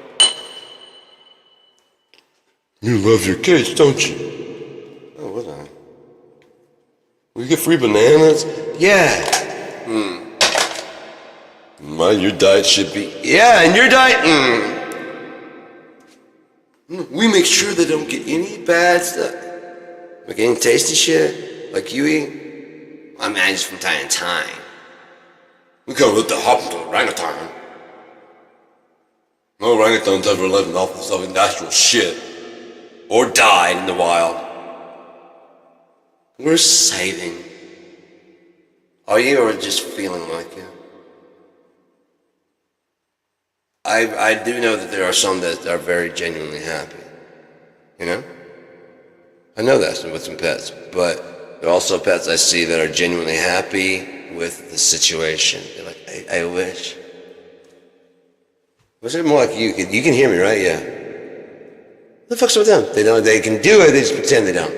You love your kids, don't you? Oh, would I? We get free bananas? Yeah. Your diet should be. Yeah, and your diet. We make sure they don't get any bad stuff. Like any tasty shit, like you eat. I manage from time to time. We gotta let the hop into orangutan. No orangutans ever lived off this other natural shit. Or died in the wild. We're saving. Are you, or just feeling like it? I do know that there are some that are very genuinely happy. You know? I know that with some pets, but there are also pets I see that are genuinely happy with the situation. They're like, I wish. Wish they're more like you. You can hear me, right? Yeah. What the fuck's with them? They don't. They can do it. They just pretend they don't.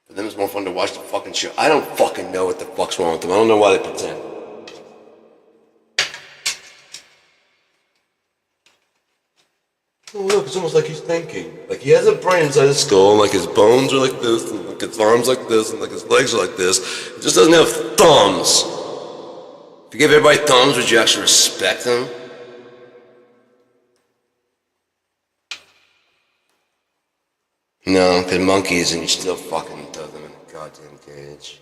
For them, it's more fun to watch the fucking show. I don't fucking know what the fuck's wrong with them. I don't know why they pretend. Oh look, it's almost like he's thinking. Like he has a brain inside his skull, and like his bones are like this, and like his arms like this, and like his legs are like this. He just doesn't have thumbs. If you give everybody thumbs, would you actually respect them? No, because monkeys, and you still fucking throw them in a goddamn cage.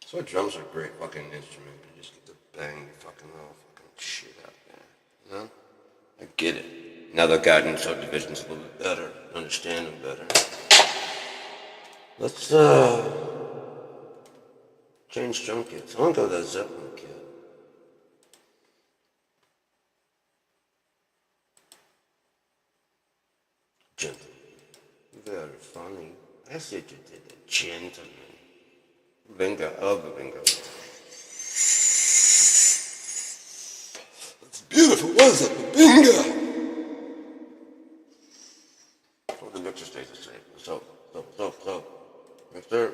So drums are a great fucking instrument. You just get to bang the fucking little fucking shit out there. You know? I get it. Now they've gotten subdivisions a little bit better, understand them better. Let's change drum kits. I want to go with that Zeppelin kit. Gentleman. Very funny. I said you did a gentleman. Bingo, I love the bingo. That's beautiful, wasn't it? Bingo! Oh, the mixer stays the same. So. Mixer.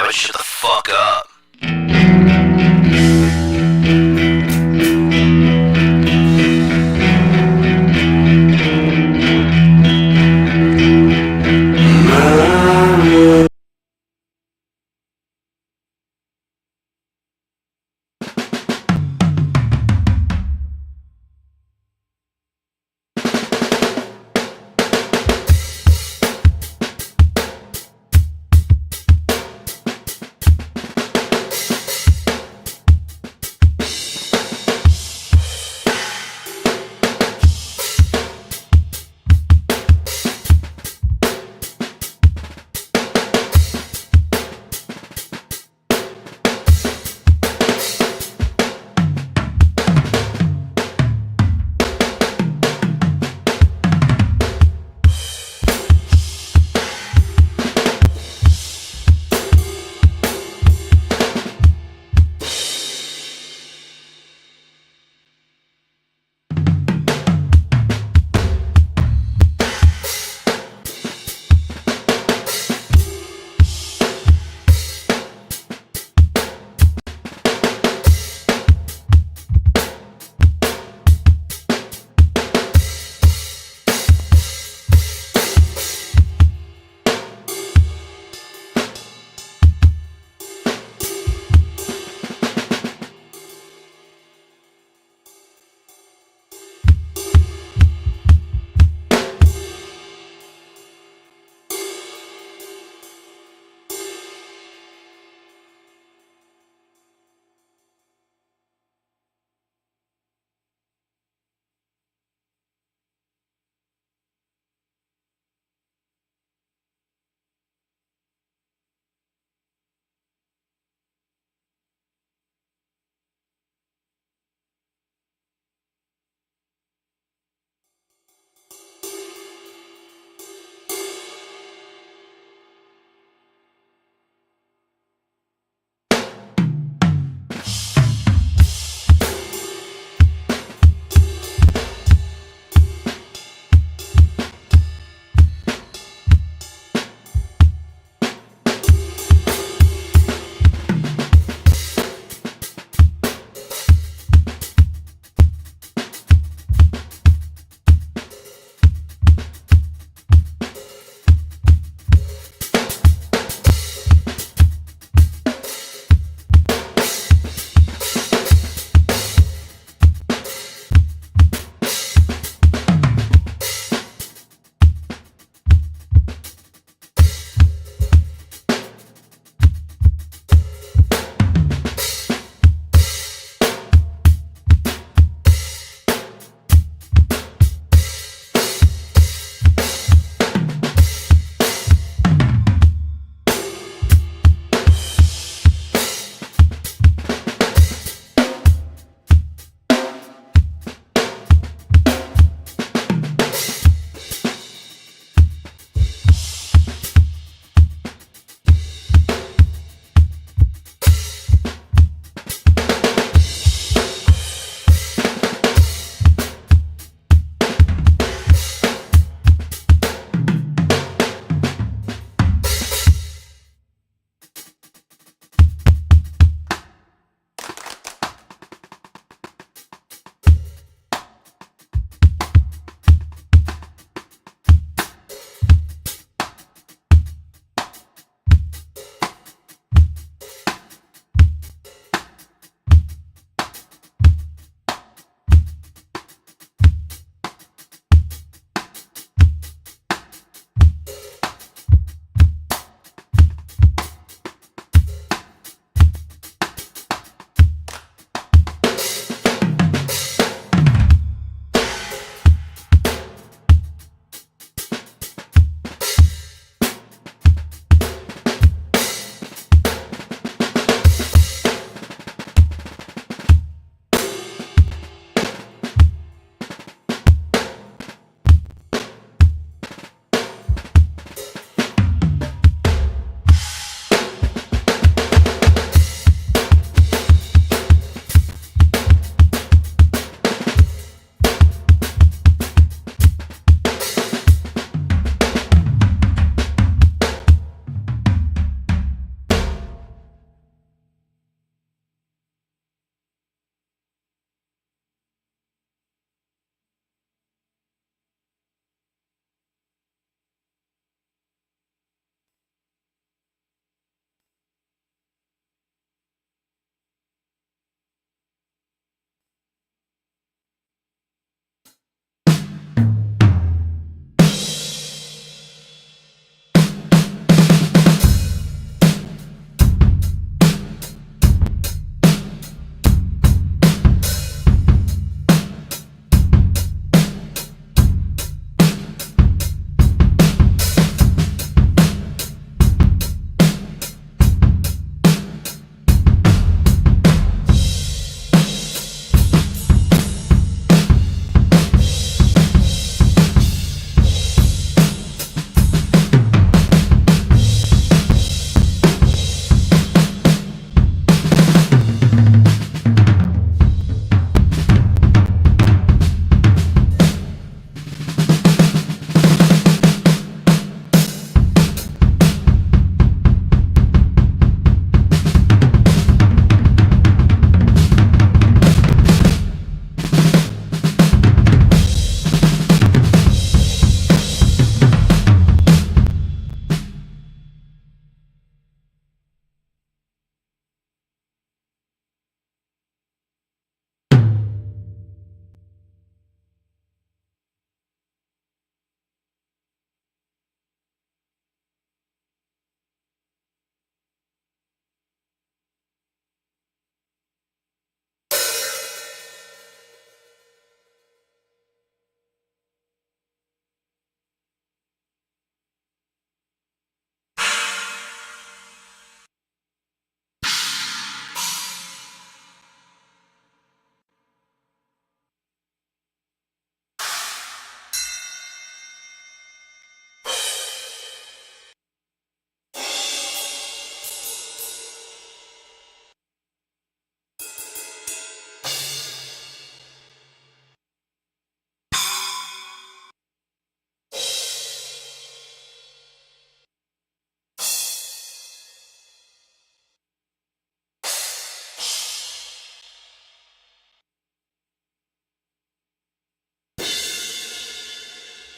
about to shut the fuck up.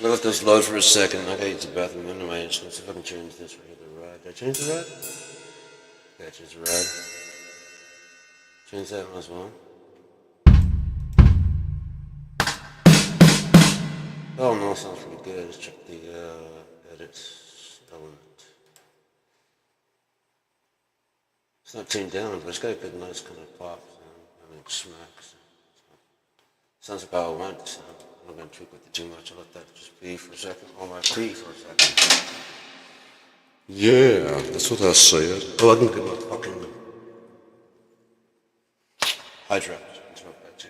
Let this load for a second. I gotta use the bathroom anyway. Let's see if I can change this right here. The rod. Did I change the rod? Yeah, change the rod. Change that one as well. Oh no, sounds pretty good. Let's check the edits element. It's not tuned down, but it's got a good, nice kind of pop sound. I mean, smacks. Sounds like how I want it to sound. I'm not gonna tweak with it too much. I'll let that just be for a second. I'll let be for a second. Yeah, that's what I said. Oh, I can get my fucking hydro. Smoke that too.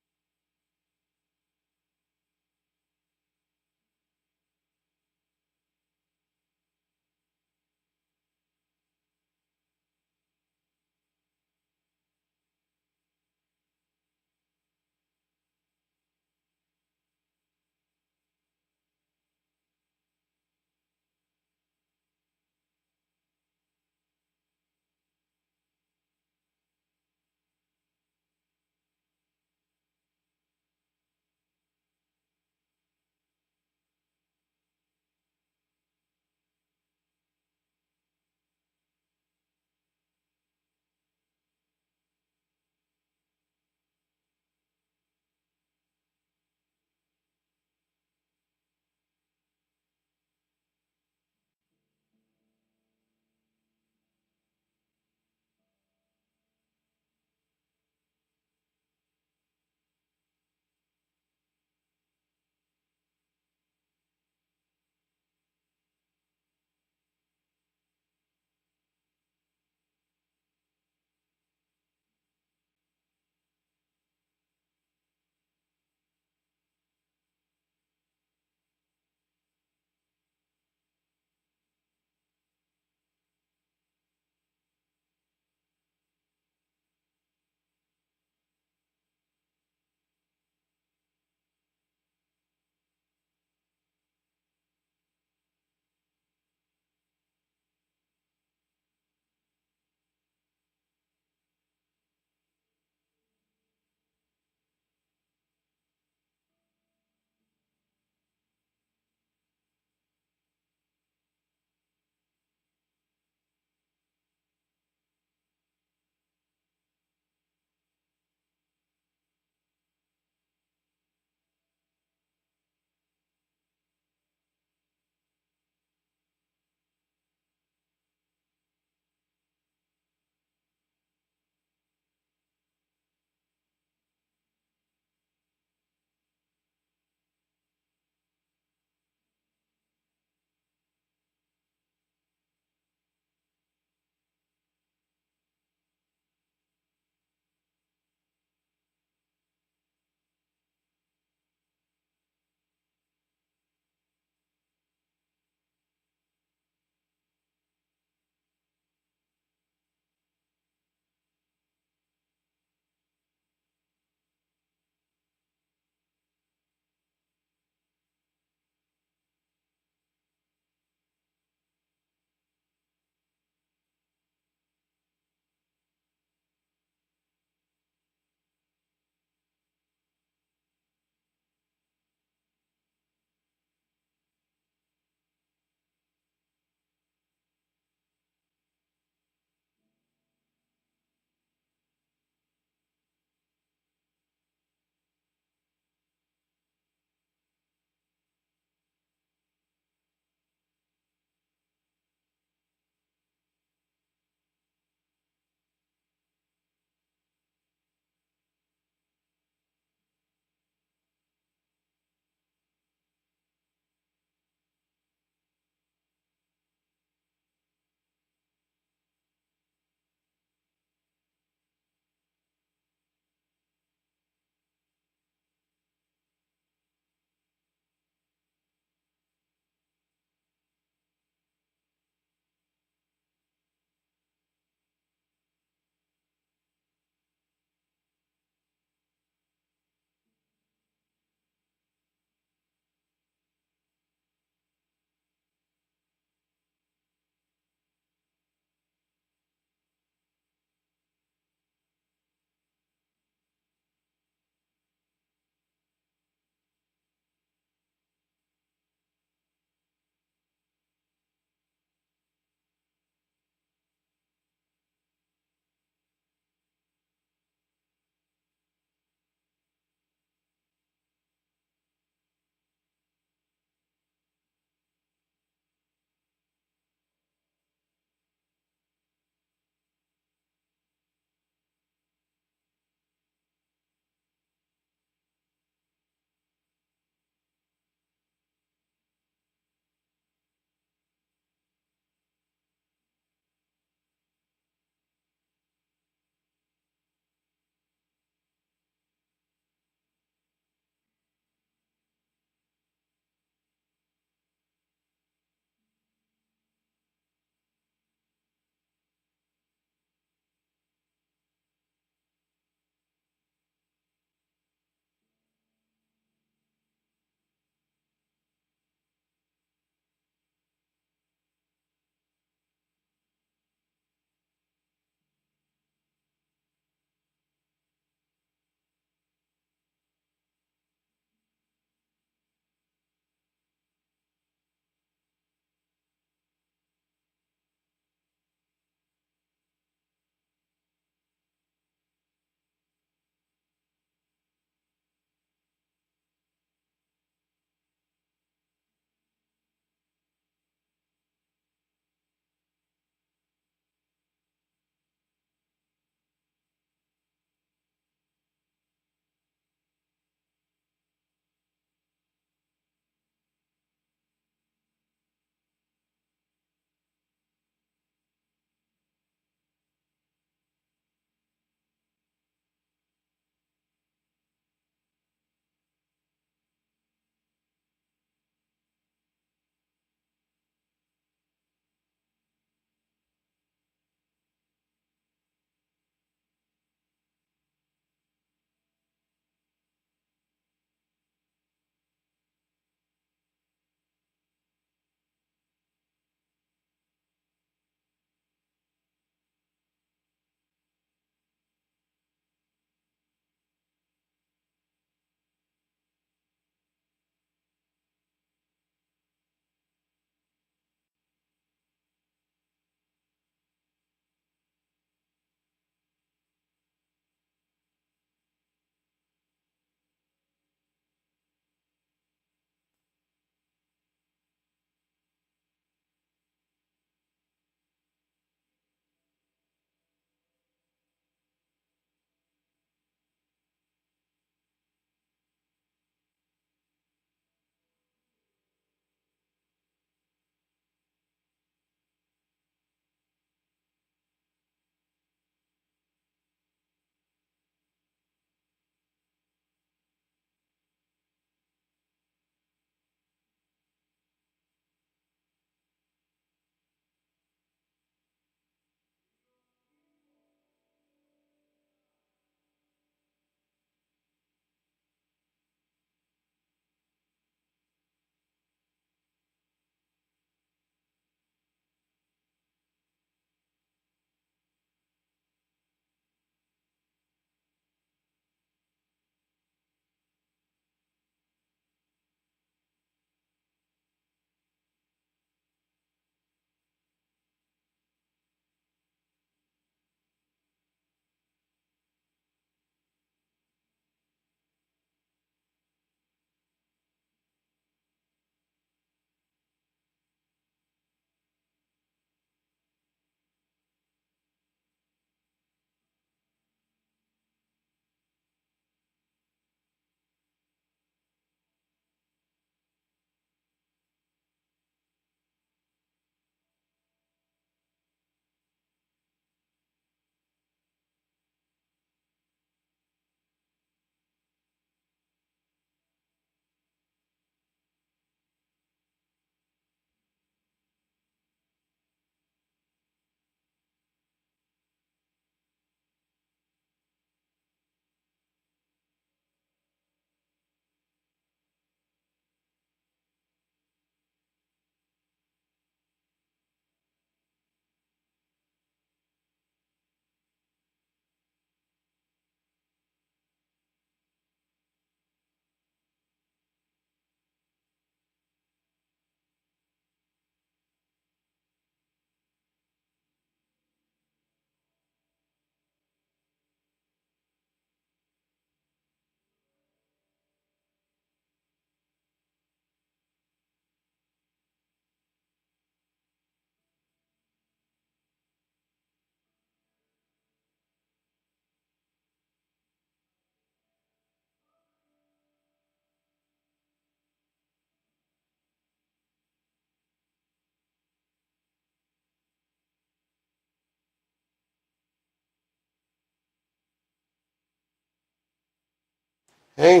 Hey,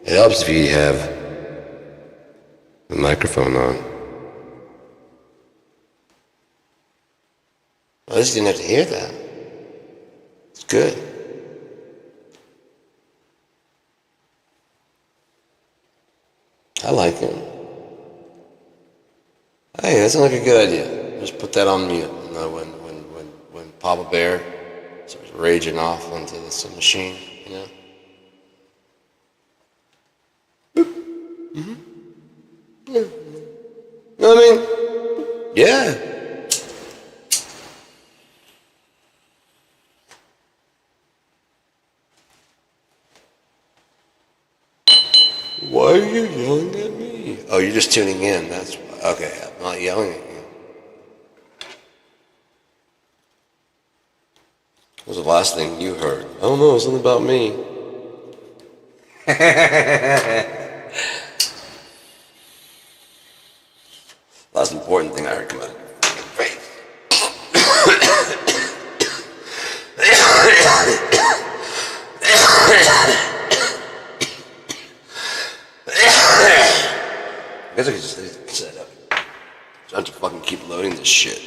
it helps if you have the microphone on. At least you didn't have to hear that. It's good. I like it. Hey, that sounds like a good idea. Just put that on mute. You know, when Papa Bear starts raging off onto this machine, you know. Yeah. You know what I mean? Yeah. Why are you yelling at me? Oh, you're just tuning in. That's why. Okay. I'm not yelling at you. What was the last thing you heard? I don't know. Something about me. Last important thing I heard come out of your face. I guess I could just set up. So I have to fucking keep loading this shit.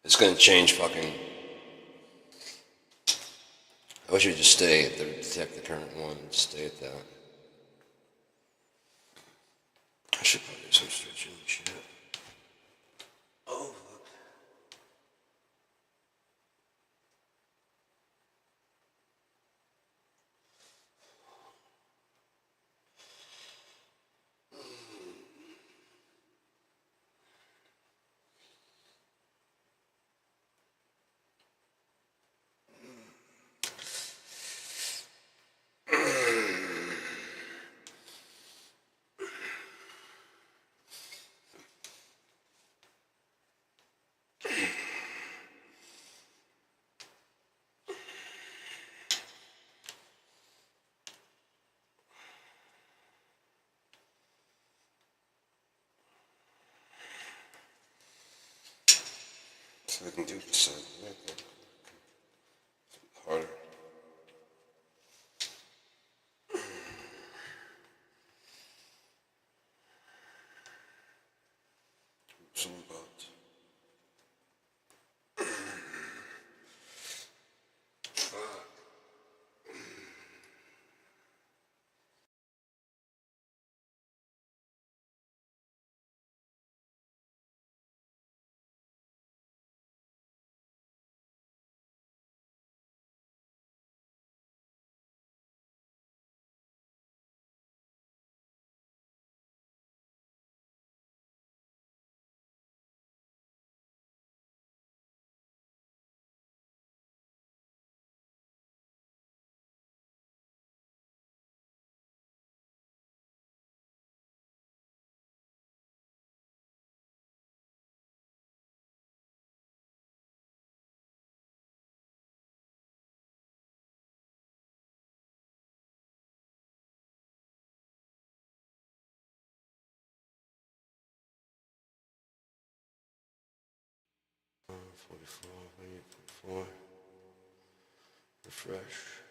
It's gonna change fucking. I wish it would just stay at the current one and stay at that. I should probably do some stretching and shit. Oh, fuck. So I can do percent. Harder. Some about. Uh, 44, 44. Refresh.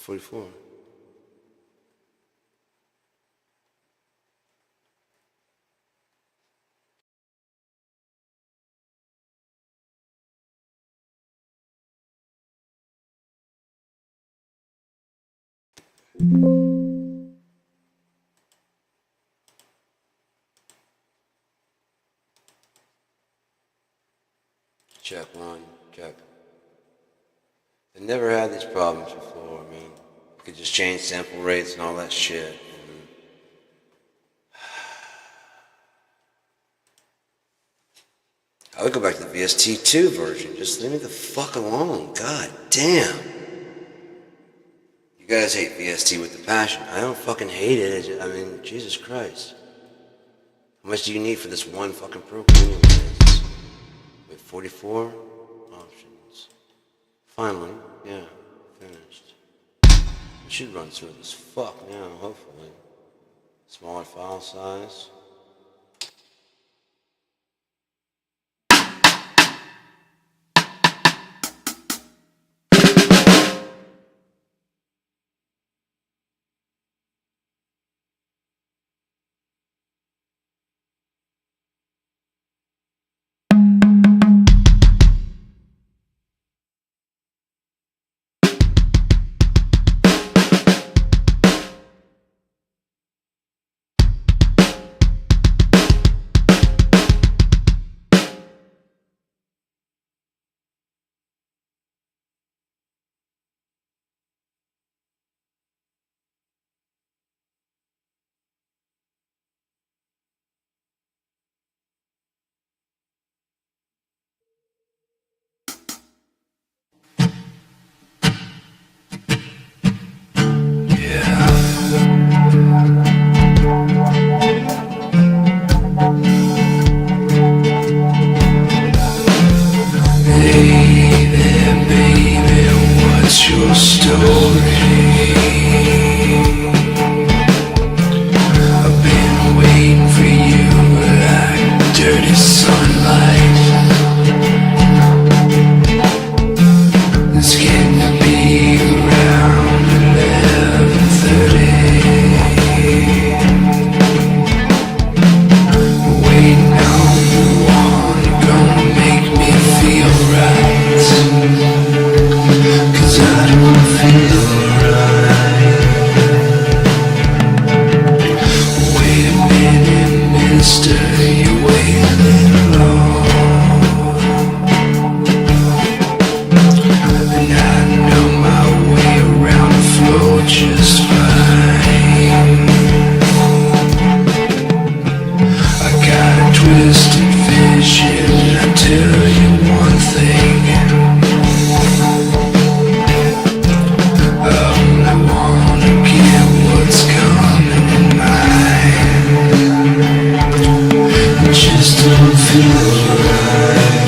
$44. Check one, check. I never had these problems before. I mean, you could just change sample rates and all that shit. And I would go back to the VST2 version. Just leave me the fuck alone. God damn. You guys hate VST with the passion. I don't fucking hate it. I mean, Jesus Christ. How much do you need for this one fucking program anyways? Wait, 44 options. Finally, yeah, finished. It should run smooth as fuck now, hopefully. Smaller file size. What's your story? I've been waiting for you like dirty sunlight. It's getting to be around 11:30. Waiting on the one gonna make me feel right. 'Cause I don't feel right. Wait a minute, mister, you're waiting long. And I know my way around the floor just fine. I got a twisted vision, I tell you one thing. Just don't feel right.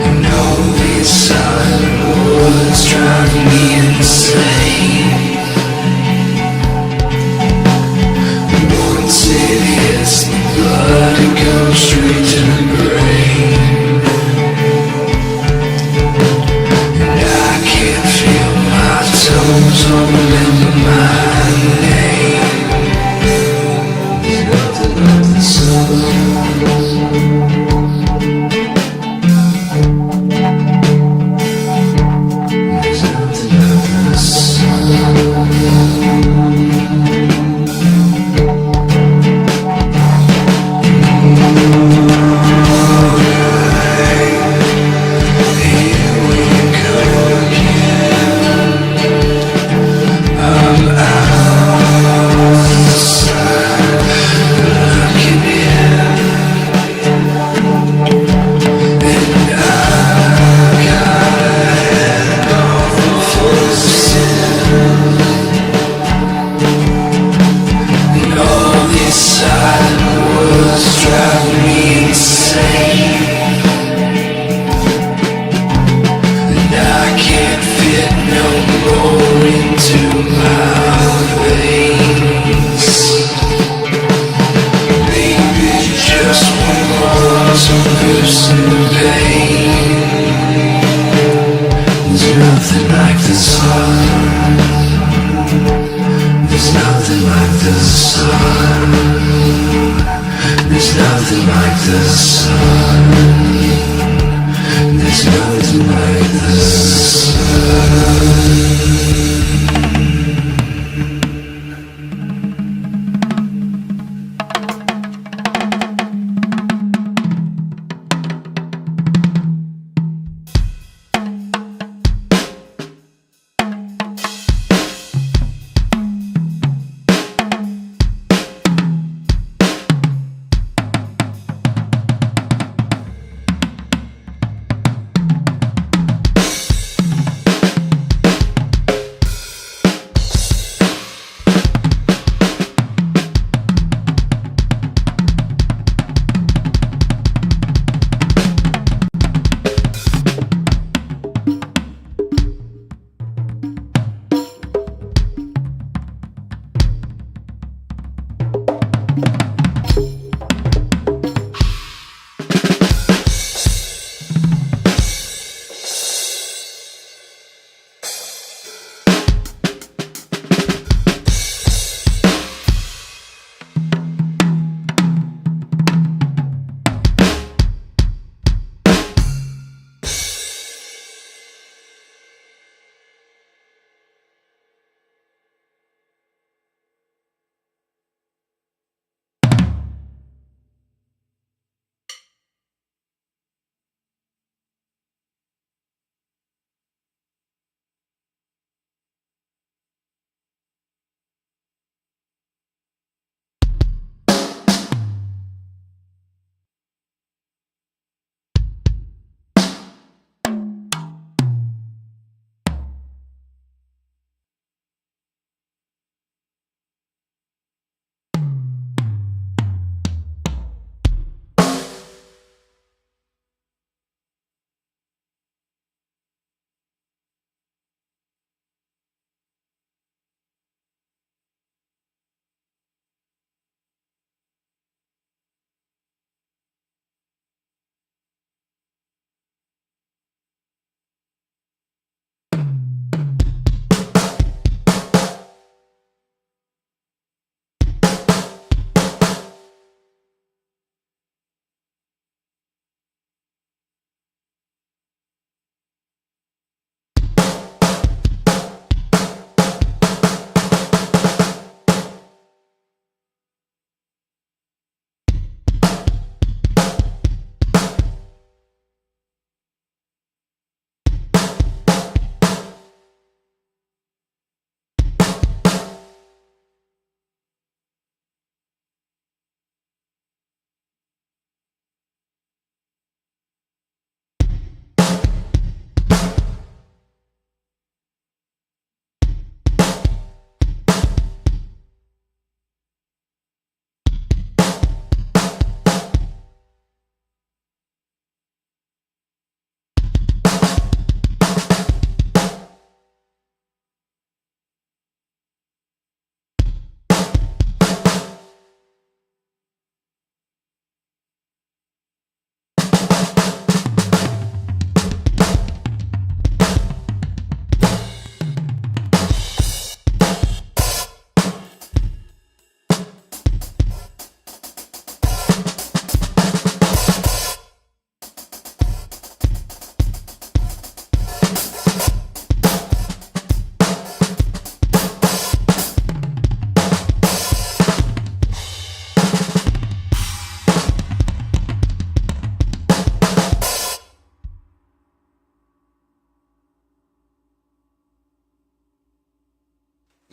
And all these silent words drive me insane. Once it hits the blood, it goes straight to the brain. And I can't feel my toes or remember my name.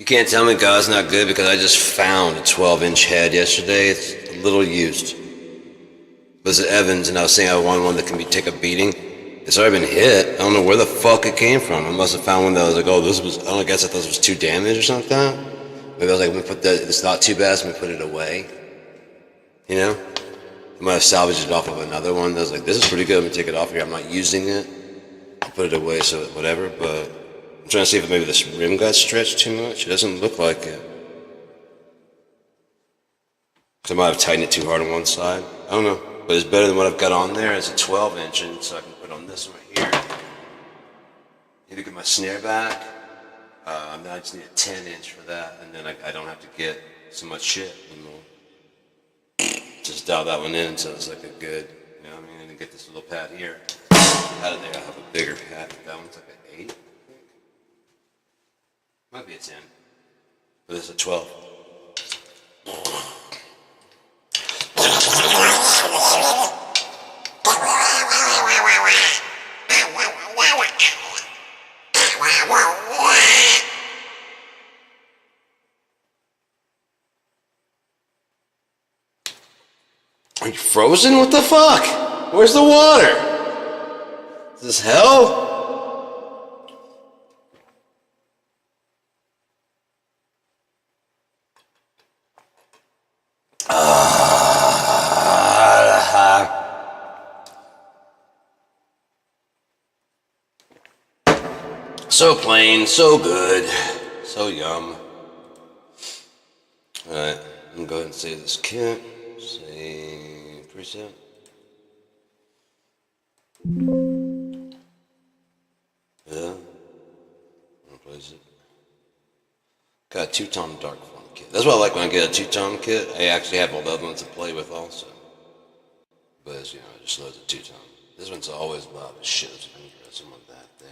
can't tell me God's not good because I just found a 12-inch head yesterday. It's a little used. But it's Evans, and I was saying I want one that can take a beating. It's already been hit. I don't know where the fuck it came from. I must have found one that was like, oh, this was, I don't know, I guess I thought this was too damaged or something. Maybe I was like, let me put that, it's not too bad, so let me put it away. You know? I might have salvaged it off of another one. I was like, this is pretty good, let me take it off here. I'm not using it. I'll put it away, so whatever, but I'm trying to see if maybe this rim got stretched too much. It doesn't look like it. So I might have tightened it too hard on one side. I don't know. But it's better than what I've got on there. It's a 12-inch, and so I can put on this one right here. Need to get my snare back. I just need a 10-inch for that, and then I don't have to get so much shit anymore. Just dial that one in so it's like a good, you know what I mean? And then get this little pad here. Out of there, I have a bigger pad. That one's like an 8, I think. Might be a 10. But it's a 12. Are you frozen? What the fuck? Where's the water? Is this hell? So plain, so good, so yum. Alright, I'm gonna go ahead and save this kit. Save preset. Yeah, I'm gonna place it. Got a two-tone dark form kit. That's what I like when I get a two-tone kit. I actually have all the other ones to play with also. But it's, you know, it just loads of two-tone. This one's always loud as shit. So I'm gonna get some of that there.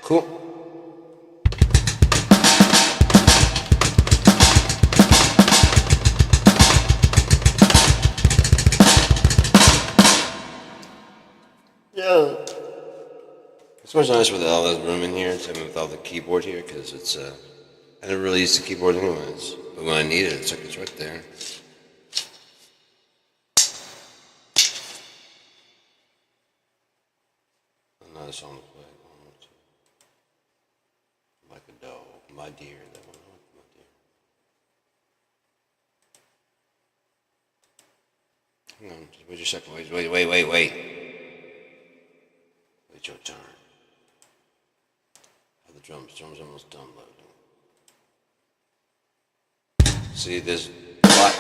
Cool. Yeah. It's much nicer with all this room in here, except with all the keyboard here, because it's, I never really used the keyboard anyways. But when I need it, it's right there. Another song to play. Like a dog. My dear, that one. My dear. Hang on, just wait a second. Wait. Wait your turn. Oh, the drums almost done loading. See, this black,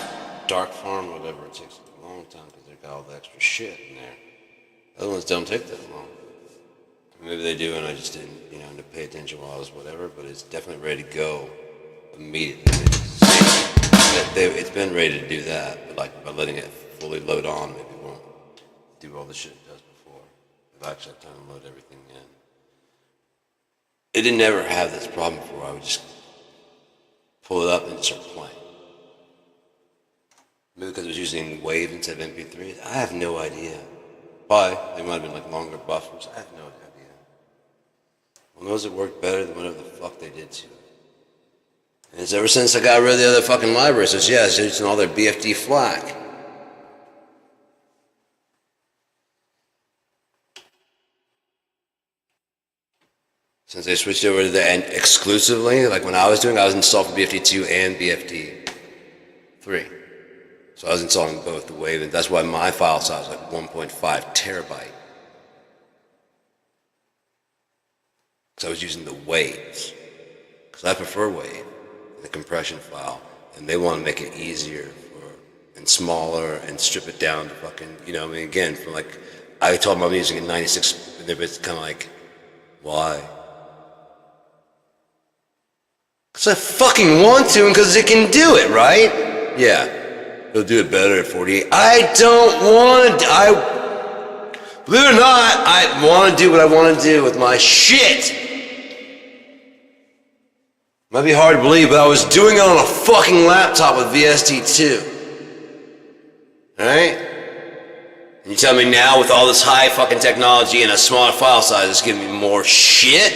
dark farm, whatever, it takes a long time because they got all the extra shit in there. The other ones don't take that long. Maybe they do, and I just didn't, you know, to pay attention while I was whatever. But it's definitely ready to go immediately. It's been ready to do that, but like by letting it fully load on, maybe it won't do all the shit it does before. If I actually have time to load everything in. It didn't ever have this problem before. I would just pull it up and just start playing. Maybe because it was using Wave instead of MP3. I have no idea. Why? They might have been like longer buffers. I have no idea. Well, knows it worked better than whatever the fuck they did to it. And it's ever since I got rid of the other fucking libraries. It's using all their BFD flack. Since they switched over to the end exclusively, like when I was installing BFD2 and BFD3. So I was installing both the Wave, and that's why my file size was like 1.5 terabyte. Because I was using the Waves. Because I prefer Wave, the compression file, and they want to make it easier and smaller and strip it down to fucking, you know, I mean, again, from like, I told them I'm using a 96, and it's kind of like, why? Because I fucking want to, and because it can do it, right? Yeah, it'll do it better at 48. I don't want to, believe it or not, I want to do what I want to do with my shit. Might be hard to believe, but I was doing it on a fucking laptop with VST2. Alright? And you tell me now with all this high fucking technology and a smaller file size it's giving me more shit?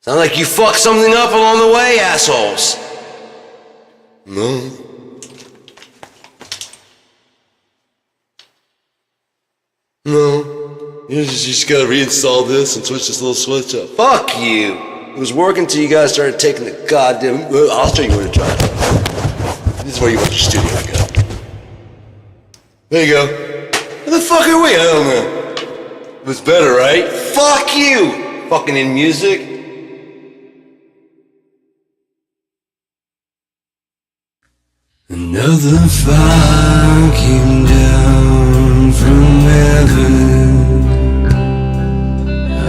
Sounds like you fucked something up along the way, assholes. No. No. You just gotta reinstall this and switch this little switch up. Fuck you. It was working till you guys started taking the goddamn... I'll show you where to try it. This is where you want your studio to go. There you go. Where the fuck are we? I don't know. It was better, right? Fuck you! Fucking in music. Another fire came down from heaven.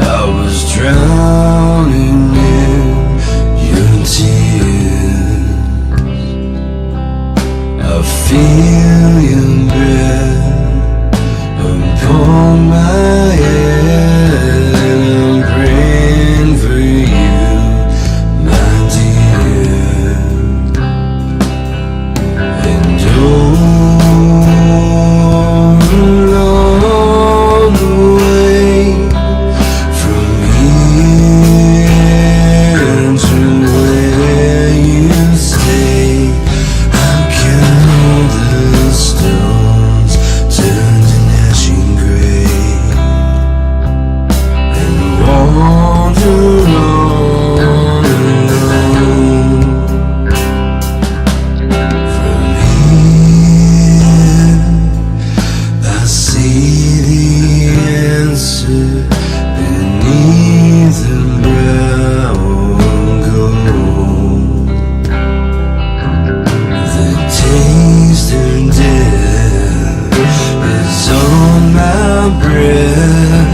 I was drowning in your tears. I feel your breath upon my head, and I'm praying for you, my dear. And along the way from here to where you stay, I count the stones turned to ashen gray, and wander on alone. From here, I see the answer beneath the brown gold. The taste of death is on my breath,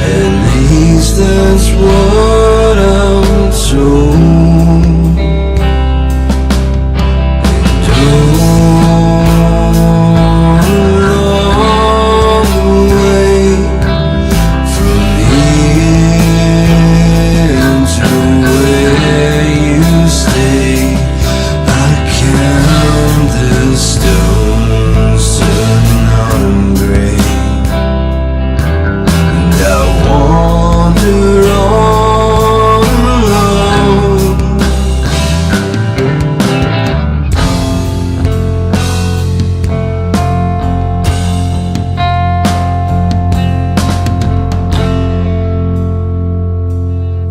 at least that's what I'm told. And along the way from here to where you stay, I count the stones turning on gray, and I wander on alone.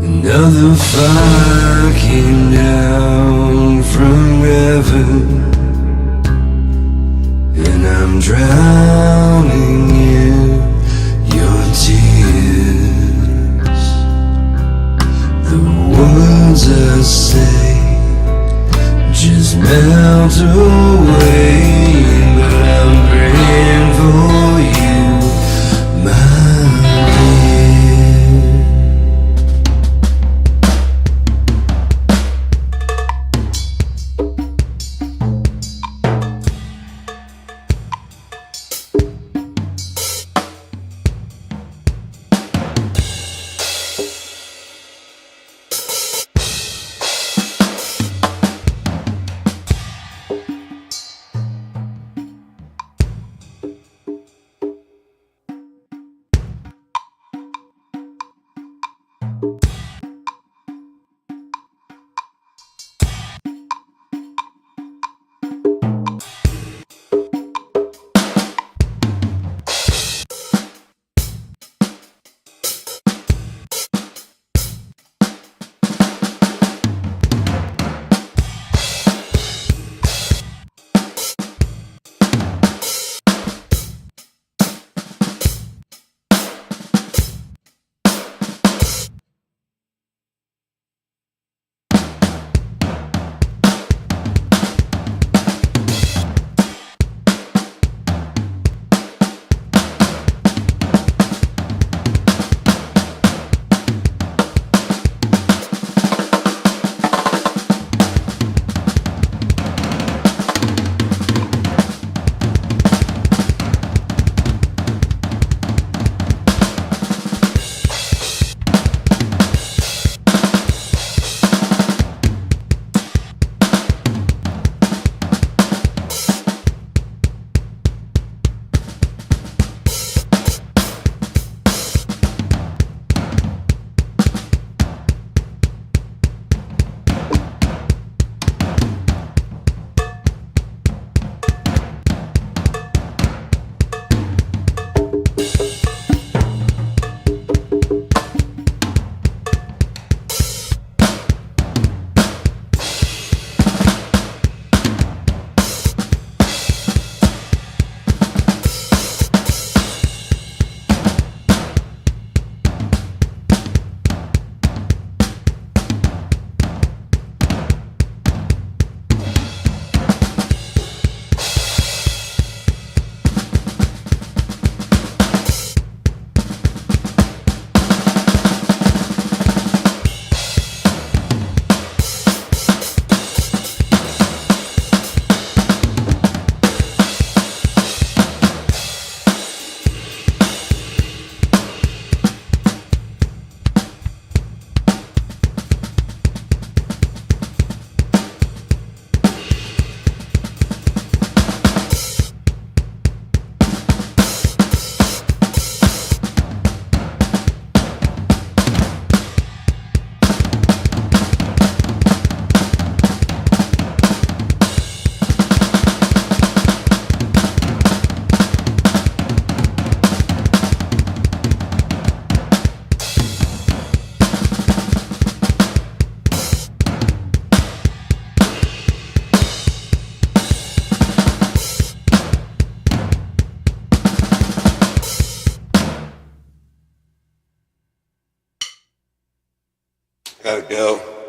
Another fire came down from heaven, and I'm drowning in your tears. The words I say just melt away, but I'm praying for you, my dear. Gotta go.